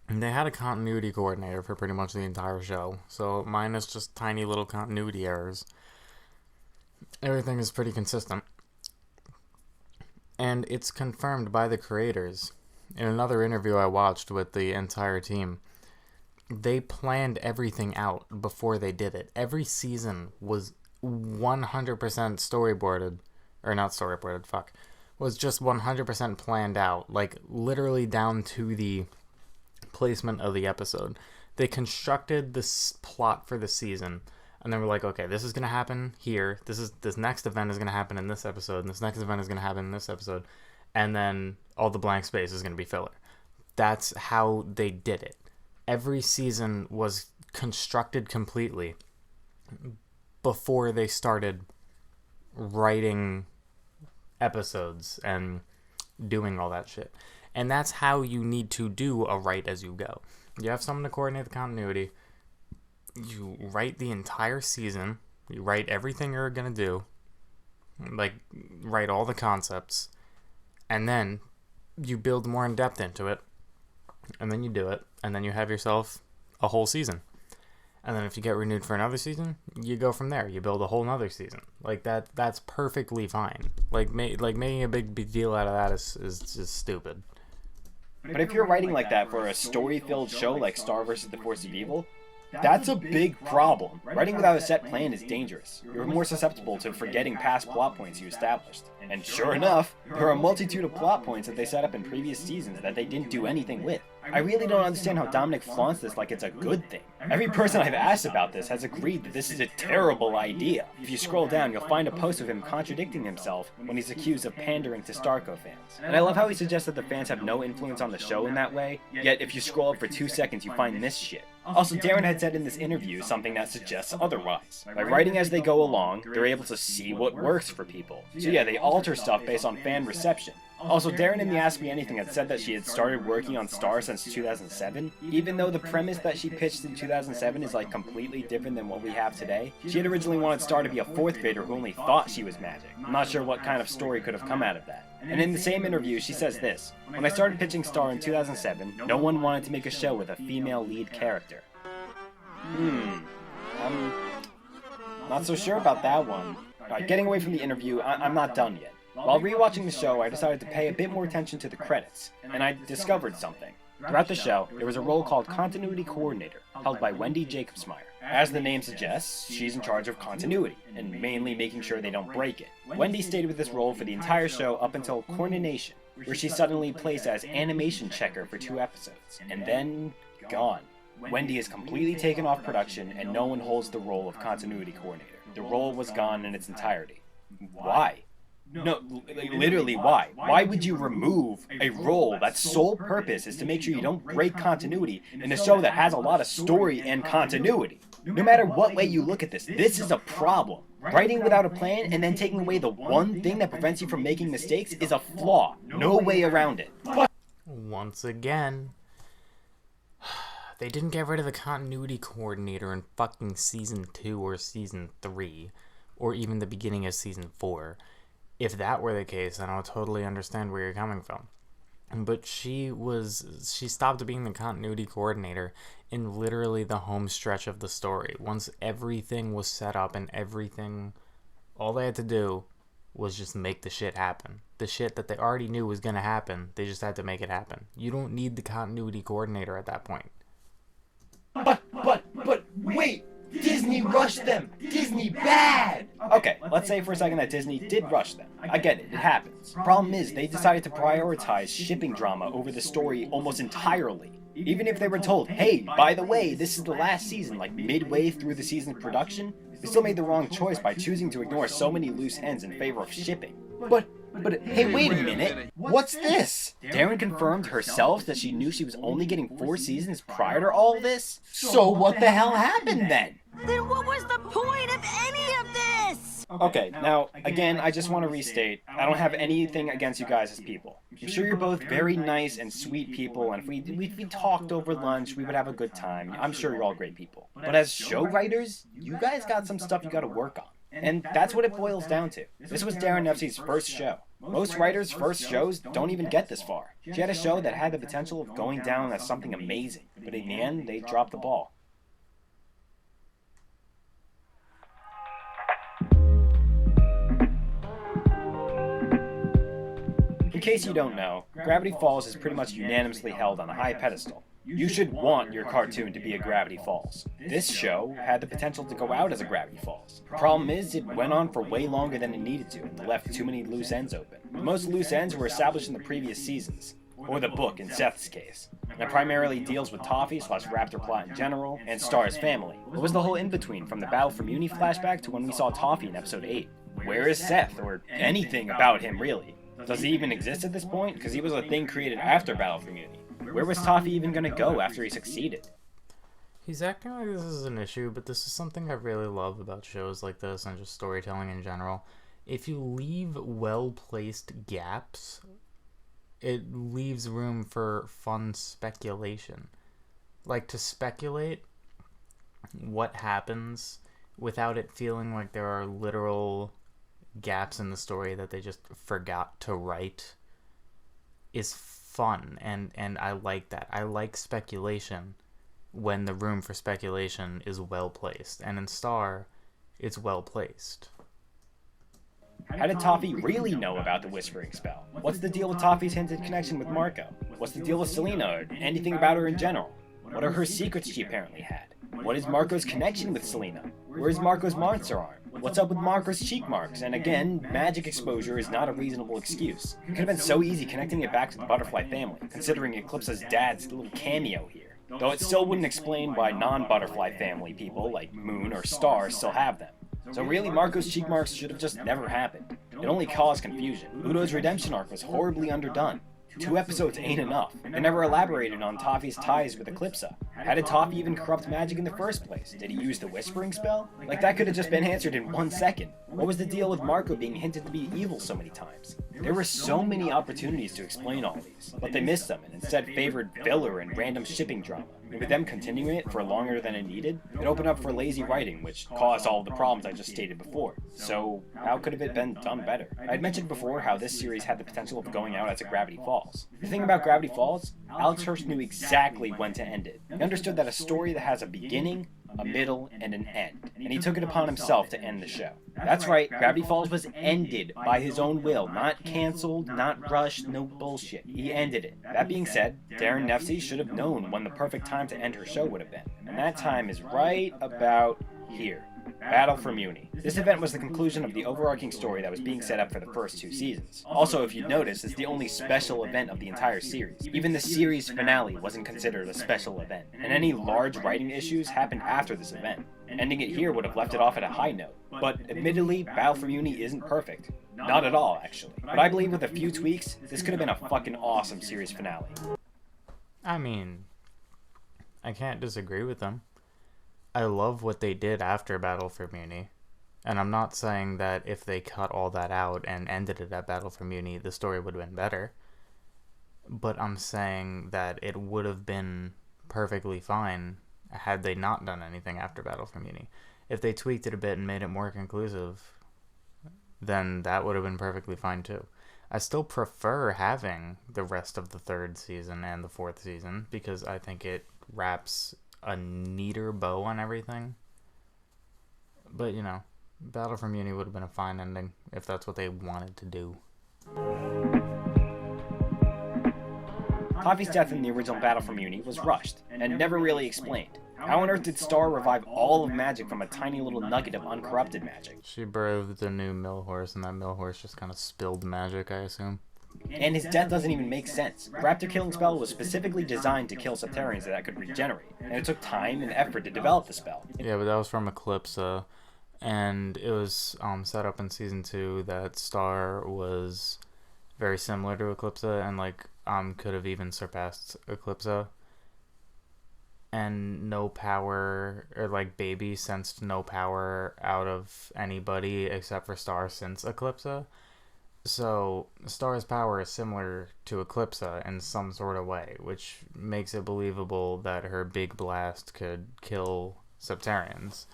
And they had a continuity coordinator for pretty much the entire show, so minus just tiny little continuity errors, everything is pretty consistent. And it's confirmed by the creators. In another interview I watched with the entire team, they planned everything out before they did it. Every season was 100% storyboarded, or not storyboarded, was just 100% planned out, like literally down to the placement of the episode. They constructed this plot for the season, and they were like, okay, this is going to happen here, this next event is going to happen in this episode, and this next event is going to happen in this episode, and then all the blank space is going to be filler. That's how they did it. Every season was constructed completely before they started writing episodes and doing all that shit. And that's how you need to do a write as you go. You have someone to coordinate the continuity. You write the entire season. You write everything you're going to do. Like, write all the concepts. And then you build more in depth into it. And then you do it. And then you have yourself a whole season. And then if you get renewed for another season, you go from there. You build a whole nother season. Like that's perfectly fine. Like making a big deal out of that is just stupid. But if you're writing like that for a story-filled show like Star vs. the Force of Evil, that's a big problem. Writing without a set plan is dangerous. You're more susceptible to forgetting past plot points you established. And sure enough, there are a multitude of plot points that they set up in previous seasons that they didn't do anything with. I really don't understand how Dominic flaunts this like it's a good thing. Every person I've asked about this has agreed that this is a terrible idea. If you scroll down, you'll find a post of him contradicting himself when he's accused of pandering to Starco fans. And I love how he suggests that the fans have no influence on the show in that way, yet if you scroll up for 2 seconds you find this shit. Also, Darren had said in this interview something that suggests otherwise. By writing as they go along, they're able to see what works for people. So yeah, they alter stuff based on fan reception. Also, Darren in the Ask Me Anything had said that she had started working on Star since 2007. Even though the premise that she pitched in 2007 is like completely different than what we have today, she had originally wanted Star to be a 4th Vader who only thought she was magic. I'm not sure what kind of story could have come out of that. And in the same interview, she says this: "When I started pitching Star in 2007, no one wanted to make a show with a female lead character." I'm not so sure about that one. Alright, getting away from the interview, I'm not done yet. While rewatching the show, I decided to pay a bit more attention to the credits, and I discovered something. Throughout the show, there was a role called Continuity Coordinator, held by Wendy Jacobsmeyer. As the name suggests, she's in charge of continuity, and mainly making sure they don't break it. Wendy stayed with this role for the entire show up until Coordination, where she suddenly placed as animation checker for 2 episodes, and then gone. Wendy is completely taken off production, and no one holds the role of Continuity Coordinator. The role was gone in its entirety. Why? No, literally why? Why would you remove a role that's sole purpose is to make sure you don't break continuity in a show that has a lot of story and continuity? No matter what way you look at this is a problem. Writing without a plan and then taking away the one thing that prevents you from making mistakes is a flaw. No way around it. Once again, they didn't get rid of the continuity coordinator in fucking season 2 or season 3, or even the beginning of season 4. If that were the case, then I would totally understand where you're coming from. But she stopped being the continuity coordinator in literally the home stretch of the story. Once everything was set up and all they had to do was just make the shit happen. The shit that they already knew was gonna happen, they just had to make it happen. You don't need the continuity coordinator at that point. But, wait! Disney rushed them! Disney bad! Okay, let's say for a second that Disney did rush them. I get it, it happens. Problem is, they decided to prioritize shipping drama over the story almost entirely. Even if they were told, hey, by the way, this is the last season, like midway through the season's production, they still made the wrong choice by choosing to ignore so many loose ends in favor of shipping. But hey, wait a minute. What's this? Darren confirmed herself that she knew she was only getting 4 seasons prior to all this? So what the hell happened then? Then what was the point of any of this? Okay, now, again, I just want to restate, I don't have anything against you guys as people. I'm sure you're both very nice and sweet people, and if we talked over lunch, we would have a good time. I'm sure you're all great people. But as show writers, you guys got some stuff you gotta work on. And that's what it boils down to. This was Darren Nefsey's first show. Most writers' first shows don't even get this far. She had a show that had the potential of going down as something amazing, but in the end, they dropped the ball. In case you don't know, Gravity Falls is pretty much unanimously held on a high pedestal. You should want your cartoon to be a Gravity Falls. This show had the potential to go out as a Gravity Falls. The problem is, it went on for way longer than it needed to, and left too many loose ends open. Most loose ends were established in the previous seasons, or the book in Seth's case. And it primarily deals with Toffee/Raptor plot in general, and Star's family. What was the whole in-between, from the Battle for Muni flashback to when we saw Toffee in episode 8? Where is Seth, or anything about him really? Does he even exist at this point? Because he was a thing created after Battle for Muni. Where was Toffee even gonna go after he succeeded? He's acting like this is an issue, but this is something I really love about shows like this and just storytelling in general. If you leave well-placed gaps, it leaves room for fun speculation. Like, to speculate what happens without it feeling like there are literal gaps in the story that they just forgot to write is fun, and I like that. I like speculation, when the room for speculation is well placed. And in Star, it's well placed. How did Toffee really know about the whispering spell? What's the deal with Toffee's hinted connection with Marco? What's the deal with Selena, or anything about her in general? What are her secrets she apparently had? What is Marco's connection with Selena? Where's Marco's monster arm? What's up with Marco's cheek marks? And again, magic exposure is not a reasonable excuse. It could have been so easy connecting it back to the Butterfly family, considering Eclipsa's dad's little cameo here. Though it still wouldn't explain why non-Butterfly family people, like Moon or Star, still have them. So really, Marco's cheek marks should have just never happened. It only caused confusion. Ludo's redemption arc was horribly underdone. 2 episodes ain't enough. They never elaborated on Toffee's ties with Eclipsa. How did Toffee even corrupt magic in the first place? Did he use the whispering spell? Like, that could have just been answered in 1 second. What was the deal with Marco being hinted to be evil so many times? There were so many opportunities to explain all these, but they missed them and instead favored filler and random shipping drama. And with them continuing it for longer than it needed, it opened up for lazy writing, which caused all of the problems I just stated before. So, how could have it been done better? I had mentioned before how this series had the potential of going out as a Gravity Falls. The thing about Gravity Falls, Alex Hirsch knew exactly when to end it. He understood that a story that has a beginning, a middle, and an end, and he took it upon himself to end the show. That's right, Gravity Falls was ended by his own will, not cancelled, not rushed, no bullshit. He ended it. That being said, Darren Nefsey should have known when the perfect time to end her show would have been, and that time is right about here. Battle for Muni. This event was the conclusion of the overarching story that was being set up for the first 2 seasons. Also, if you'd notice, it's the only special event of the entire series. Even the series finale wasn't considered a special event, and any large writing issues happened after this event. Ending it here would have left it off at a high note. But admittedly, Battle for Muni isn't perfect. Not at all, actually. But I believe with a few tweaks, this could have been a fucking awesome series finale. I mean, I can't disagree with them. I love what they did after Battle for Muni. And I'm not saying that if they cut all that out and ended it at Battle for Muni, the story would have been better. But I'm saying that it would have been perfectly fine had they not done anything after Battle for Muni. If they tweaked it a bit and made it more conclusive, then that would have been perfectly fine too. I still prefer having the rest of the 3rd season and the 4th season because I think it wraps a neater bow on everything. But, you know, Battle for Muni would have been a fine ending if that's what they wanted to do. Toffee's death in the original Battle for Muni was rushed, and never really explained. How on earth did Star revive all of magic from a tiny little nugget of uncorrupted magic? She birthed a new mill horse, and that mill horse just kind of spilled magic, I assume. And his death doesn't even make sense. Raptor Killing Spell was specifically designed to kill Septarians that could regenerate, and it took time and effort to develop the spell. Yeah, but that was from Eclipsa, and it was set up in Season 2 that Star was very similar to Eclipsa, and like could have even surpassed Eclipsa. And no power, or like Baby sensed no power out of anybody except for Star since Eclipsa. So Star's power is similar to Eclipsa in some sort of way, which makes it believable that her big blast could kill Septarians,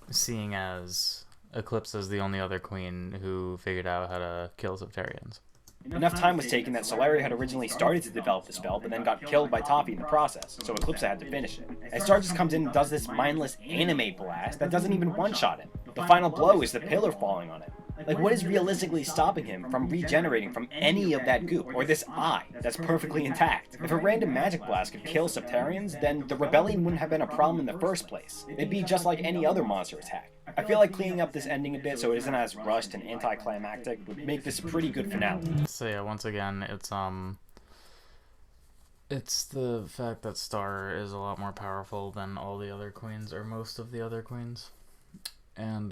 seeing as Eclipsa is the only other queen who figured out how to kill Septarians. Enough time was taken that Solaria had originally started to develop the spell, but then got killed by Toffee in the process, so Eclipsa had to finish it. And Star just comes in and does this mindless anime blast that doesn't even one-shot him. The final blow is the pillar falling on him. Like, what is realistically stopping him from regenerating from any of that goop, or this eye that's perfectly intact? If a random magic blast could kill Septarians, then the rebellion wouldn't have been a problem in the first place. It'd be just like any other monster attack. I feel like cleaning up this ending a bit so it isn't as rushed and anticlimactic would make this a pretty good finale. So yeah, once again, it's the fact that Star is a lot more powerful than all the other queens, or most of the other queens. And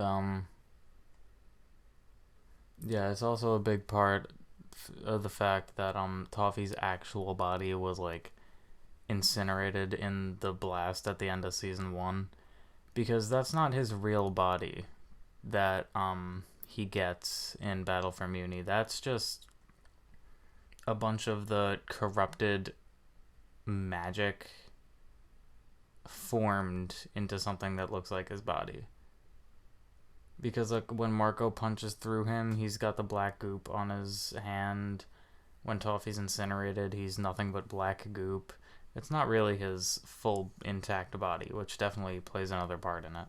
yeah, it's also a big part of the fact that Toffee's actual body was like incinerated in the blast at the end of season 1, because that's not his real body that he gets in Battle for Muni. That's just a bunch of the corrupted magic formed into something that looks like his body. Because like when Marco punches through him, he's got the black goop on his hand. When Toffee's incinerated, he's nothing but black goop. It's not really his full intact body, which definitely plays another part in it.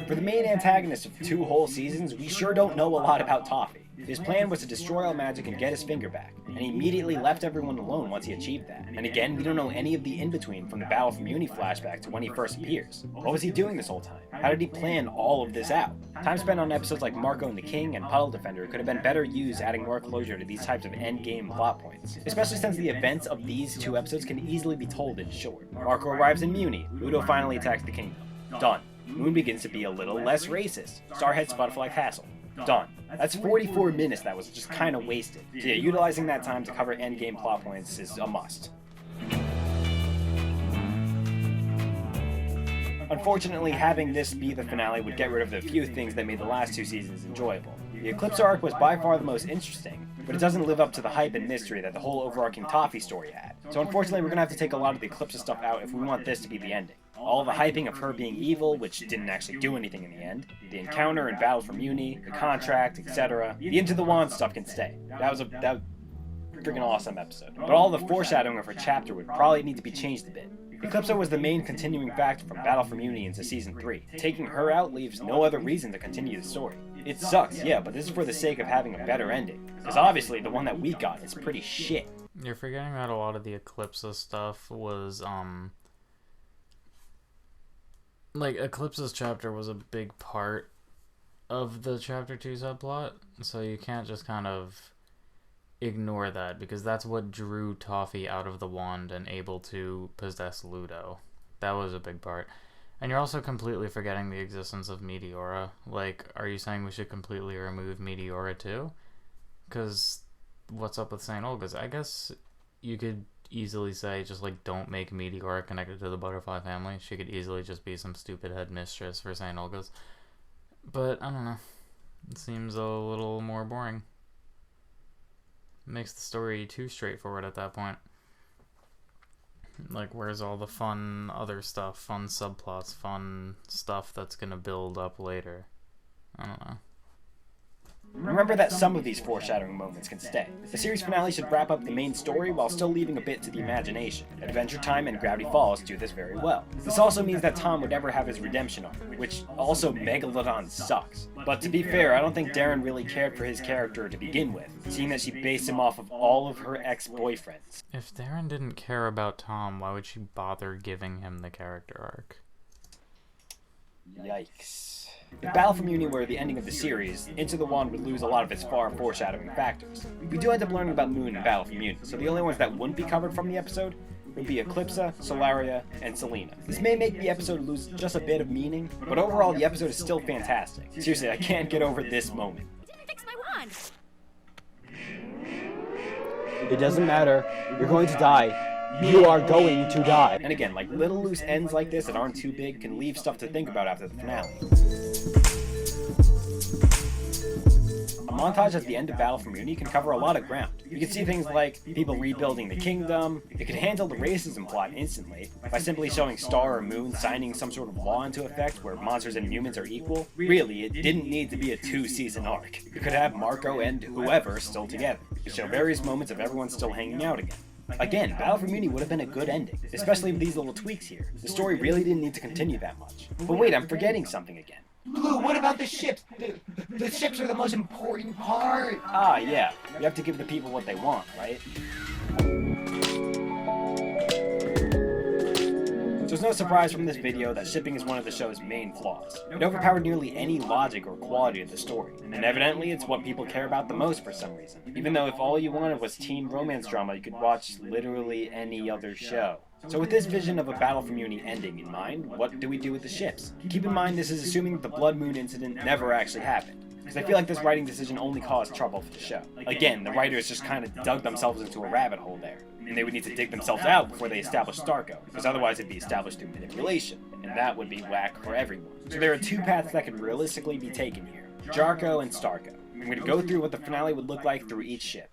For the main antagonist of 2 whole seasons, we sure don't know a lot about Toffee. His plan was to destroy all magic and get his finger back, and he immediately left everyone alone once he achieved that. And again, we don't know any of the in-between from the Battle for Muni flashback to when he first appears. What was he doing this whole time? How did he plan all of this out? Time spent on episodes like Marco and the King and Puddle Defender could have been better used adding more closure to these types of endgame plot points, especially since the events of these 2 episodes can easily be told in short. Marco arrives in Muni, Ludo finally attacks the kingdom. Done. Moon begins to be a little less racist. Star heads Butterfly Castle. Done. That's 44 minutes that was just kinda wasted. So yeah, utilizing that time to cover endgame plot points is a must. Unfortunately, having this be the finale would get rid of the few things that made the last 2 seasons enjoyable. The Eclipsa arc was by far the most interesting, but it doesn't live up to the hype and mystery that the whole overarching Toffee story had. So unfortunately, we're gonna have to take a lot of the Eclipsa stuff out if we want this to be the ending. All the hyping of her being evil, which didn't actually do anything in the end, the encounter and battle for Muni, the contract, etc. The Into the Wand stuff can stay. That was freaking awesome episode. But all the foreshadowing of her chapter would probably need to be changed a bit. Eclipsa was the main continuing factor from Battle for Muni into Season 3. Taking her out leaves no other reason to continue the story. It sucks, yeah, but this is for the sake of having a better ending. Because obviously the one that we got is pretty shit. You're forgetting that a lot of the Eclipsa stuff was, like, Eclipsa's chapter was a big part of the Chapter 2 subplot, so you can't just kind of ignore that, because that's what drew Toffee out of the wand and able to possess Ludo. That was a big part. And you're also completely forgetting the existence of Meteora. Like, are you saying we should completely remove Meteora too? Because what's up with St. Olga's? I guess you could easily say just like don't make Meteora connected to the butterfly family. She could easily just be some stupid headmistress for St. Olga's. But I don't know. It seems a little more boring. Makes the story too straightforward at that point. Like, where's all the fun other stuff, fun subplots, fun stuff that's gonna build up later? I don't know. Remember that some of these foreshadowing moments can stay. The series finale should wrap up the main story while still leaving a bit to the imagination. Adventure Time and Gravity Falls do this very well. This also means that Tom would never have his redemption arc, which also Megalodon sucks. But to be fair, I don't think Darren really cared for his character to begin with, seeing that she based him off of all of her ex-boyfriends. If Darren didn't care about Tom, why would she bother giving him the character arc? Yikes. If Battle for Muni were the ending of the series, Into the Wand would lose a lot of its far foreshadowing factors. We do end up learning about Moon in Battle for Muni, so the only ones that wouldn't be covered from the episode would be Eclipsa, Solaria, and Selena. This may make the episode lose just a bit of meaning, but overall the episode is still fantastic. Seriously, I can't get over this moment. Didn't fix my wand. It doesn't matter. You're going to die. You are going to die. And again, like little loose ends like this that aren't too big can leave stuff to think about after the finale. A montage at the end of Battle for Muni can cover a lot of ground. You can see things like people rebuilding the kingdom. It could handle the racism plot instantly by simply showing Star or Moon signing some sort of law into effect where monsters and humans are equal. Really, it didn't need to be a 2-season arc. You could have Marco and whoever still together. You could show various moments of everyone still hanging out again. Again, Battle for Muni would have been a good ending, especially with these little tweaks here. The story really didn't need to continue that much. But wait, I'm forgetting something again. Blue, what about the ships? The ships are the most important part. Ah, yeah. You have to give the people what they want, right? So it's no surprise from this video that shipping is one of the show's main flaws. It overpowered nearly any logic or quality of the story, and evidently it's what people care about the most for some reason. Even though if all you wanted was teen romance drama, you could watch literally any other show. So with this vision of a Battle for Muni ending in mind, what do we do with the ships? Keep in mind this is assuming that the Blood Moon incident never actually happened, because I feel like this writing decision only caused trouble for the show. Again, the writers just kind of dug themselves into a rabbit hole there, and they would need to dig themselves out before they established Starco, because otherwise it'd be established through manipulation, and that would be whack for everyone. So there are 2 paths that could realistically be taken here, Jarko and Starco. I'm going to go through what the finale would look like through each ship.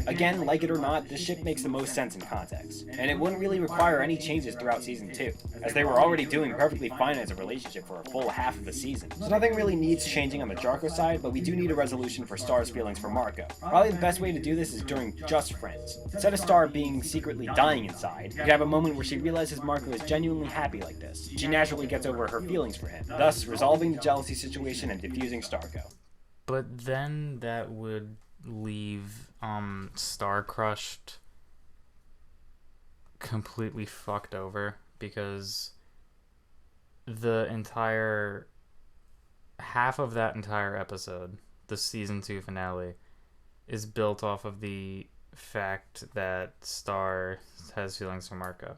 Again, like it or not, this ship makes the most sense in context, and it wouldn't really require any changes throughout Season 2, as they were already doing perfectly fine as a relationship for a full half of the season. So nothing really needs changing on the Jarko side, but we do need a resolution for Star's feelings for Marco. Probably the best way to do this is during Just Friends. Instead of Star being secretly dying inside, you have a moment where she realizes Marco is genuinely happy like this. She naturally gets over her feelings for him, thus resolving the jealousy situation and diffusing Starco. But then that would leave Star Crushed completely fucked over, because the entire half of that entire episode, the season 2 finale, is built off of the fact that Star has feelings for Marco.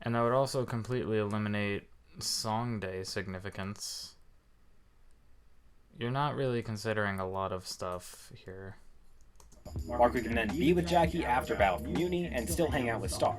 And that would also completely eliminate Song Day significance. You're not really considering a lot of stuff here. Marco can then be with Jackie after Battle for Muni and still hang out with Star.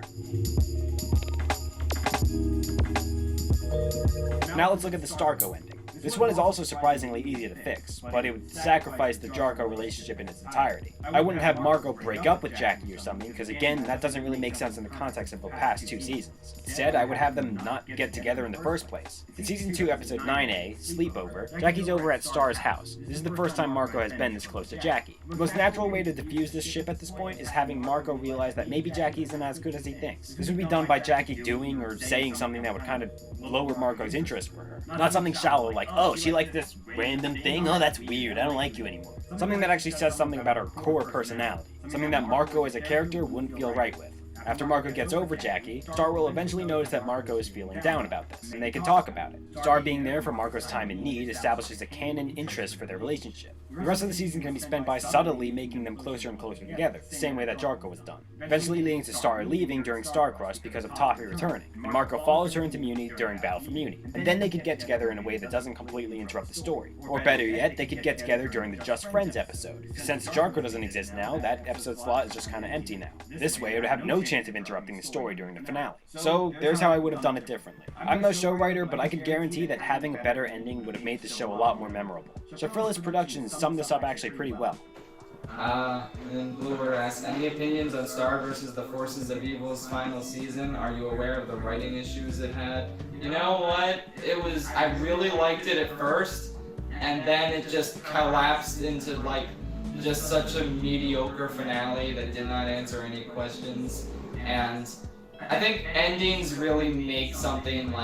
Now let's look at the Starco ending. This one is also surprisingly easy to fix, but it would sacrifice the Jarko relationship in its entirety. I wouldn't have Marco break up with Jackie or something, because again, that doesn't really make sense in the context of the past 2 seasons. Instead, I would have them not get together in the first place. In Season 2, Episode 9A, Sleepover, Jackie's over at Star's house. This is the first time Marco has been this close to Jackie. The most natural way to diffuse this ship at this point is having Marco realize that maybe Jackie isn't as good as he thinks. This would be done by Jackie doing or saying something that would kind of lower Marco's interest for her. Not something shallow like, oh, she liked this random thing? Oh, that's weird. I don't like you anymore. Something that actually says something about her core personality. Something that Marco as a character wouldn't feel right with. After Marco gets over Jackie, Star will eventually notice that Marco is feeling down about this, and they can talk about it. Star being there for Marco's time in need establishes a canon interest for their relationship. The rest of the season can be spent by subtly making them closer and closer together, the same way that Jarko was done, eventually leading to Star leaving during Star Crush because of Toffee returning, and Marco follows her into Muni during Battle for Muni, and then they could get together in a way that doesn't completely interrupt the story. Or better yet, they could get together during the Just Friends episode. Since Jarko doesn't exist now, that episode slot is just kinda empty now. This way, it would have no chance of interrupting the story during the finale. So, there's how I would have done it differently. I'm no show writer, but I can guarantee that having a better ending would have made the show a lot more memorable. Shafrilla's Productions summed this up actually pretty well. And Bluebird asks, any opinions on Star versus the Forces of Evil's final season? Are you aware of the writing issues it had? You know what? I really liked it at first, and then it just collapsed into just such a mediocre finale that did not answer any questions. And I think endings really make something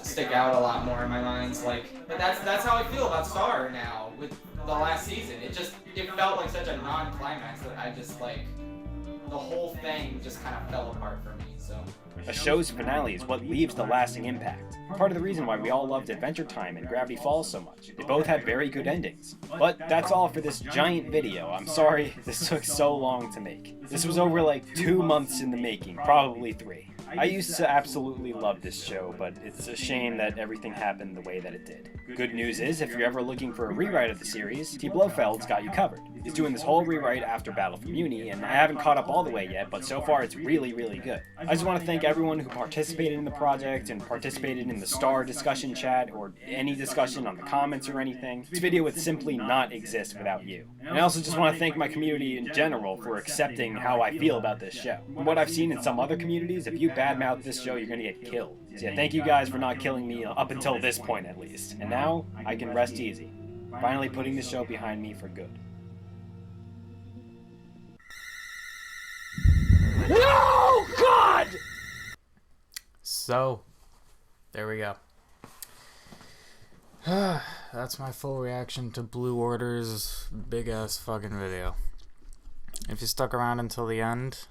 stick out a lot more in my mind. But that's how I feel about Star now with the last season. It felt like such a non-climax that I just the whole thing just kind of fell apart for me. So a show's finale is what leaves the lasting impact. Part of the reason why we all loved Adventure Time and Gravity Falls so much. They both had very good endings. But that's all for this giant video. I'm sorry this took so long to make. This was over 2 months in the making, probably 3. I used to absolutely love this show, but it's a shame that everything happened the way that it did. Good news is, if you're ever looking for a rewrite of the series, T. Blofeld's got you covered. He's doing this whole rewrite after Battle for Muni, and I haven't caught up all the way yet, but so far it's really, really good. I just want to thank everyone who participated in the project and participated in the Star discussion chat, or any discussion on the comments or anything. This video would simply not exist without you. And I also just want to thank my community in general for accepting how I feel about this show. From what I've seen in some other communities, if you badmouth this show, you're gonna get killed. So yeah, thank you guys for not killing me up until this point at least. And now, I can rest easy. Finally putting this show behind me for good. No! God! So, there we go. That's my full reaction to Blue Order's big-ass fucking video. If you stuck around until the end,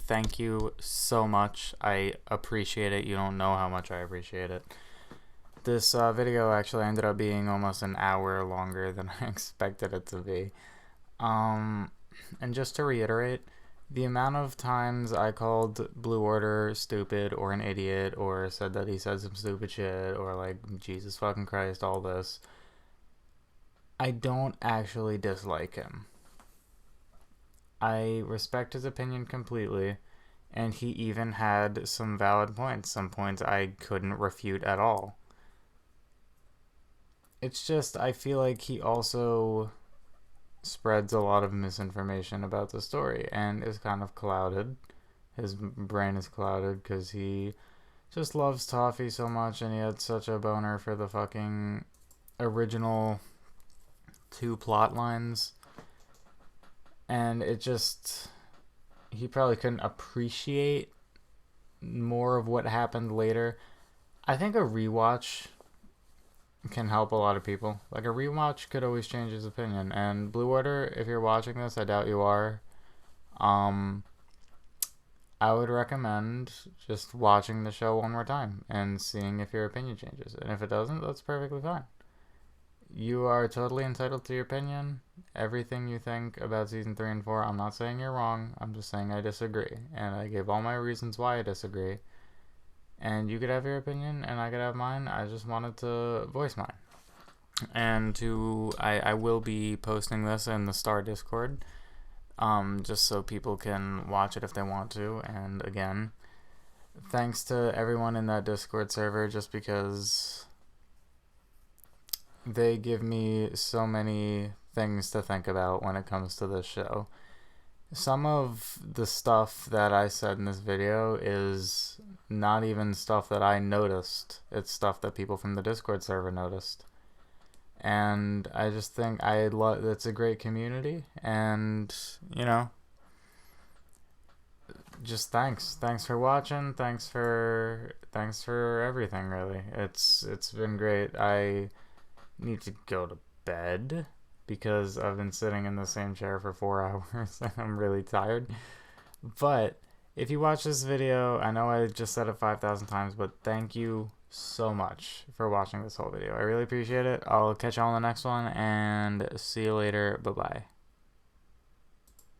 thank you so much. I appreciate it. You don't know how much I appreciate it. This video actually ended up being almost an hour longer than I expected it to be. And just to reiterate, the amount of times I called Blue Order stupid or an idiot or said that he said some stupid shit or Jesus fucking Christ, all this, I don't actually dislike him. I respect his opinion completely, and he even had some valid points, some points I couldn't refute at all. It's just, I feel like he also spreads a lot of misinformation about the story and is kind of clouded. His brain is clouded because he just loves Toffee so much, and he had such a boner for the fucking original 2 plot lines. And it just... he probably couldn't appreciate more of what happened later. I think a rewatch can help a lot of people. Like, a rewatch could always change his opinion. And Blue Order, if you're watching this, I doubt you are, I would recommend just watching the show one more time and seeing if your opinion changes. And if it doesn't, that's perfectly fine. You are totally entitled to your opinion. Everything you think about season 3 and 4, I'm not saying you're wrong. I'm just saying I disagree. And I gave all my reasons why I disagree. And you could have your opinion, and I could have mine. I just wanted to voice mine. And I will be posting this in the Star Discord, just so people can watch it if they want to. And again, thanks to everyone in that Discord server, just because they give me so many things to think about when it comes to this show. Some of the stuff that I said in this video is not even stuff that I noticed. It's stuff that people from the Discord server noticed. And I just think it's a great community, and, you know, just thanks for watching. Thanks for everything, really. It's been great. I need to go to bed because I've been sitting in the same chair for 4 hours and I'm really tired. But if you watch this video, I know I just said it 5,000 times, but thank you so much for watching this whole video. I really appreciate it. I'll catch you all on the next one, and see you later. Bye-bye.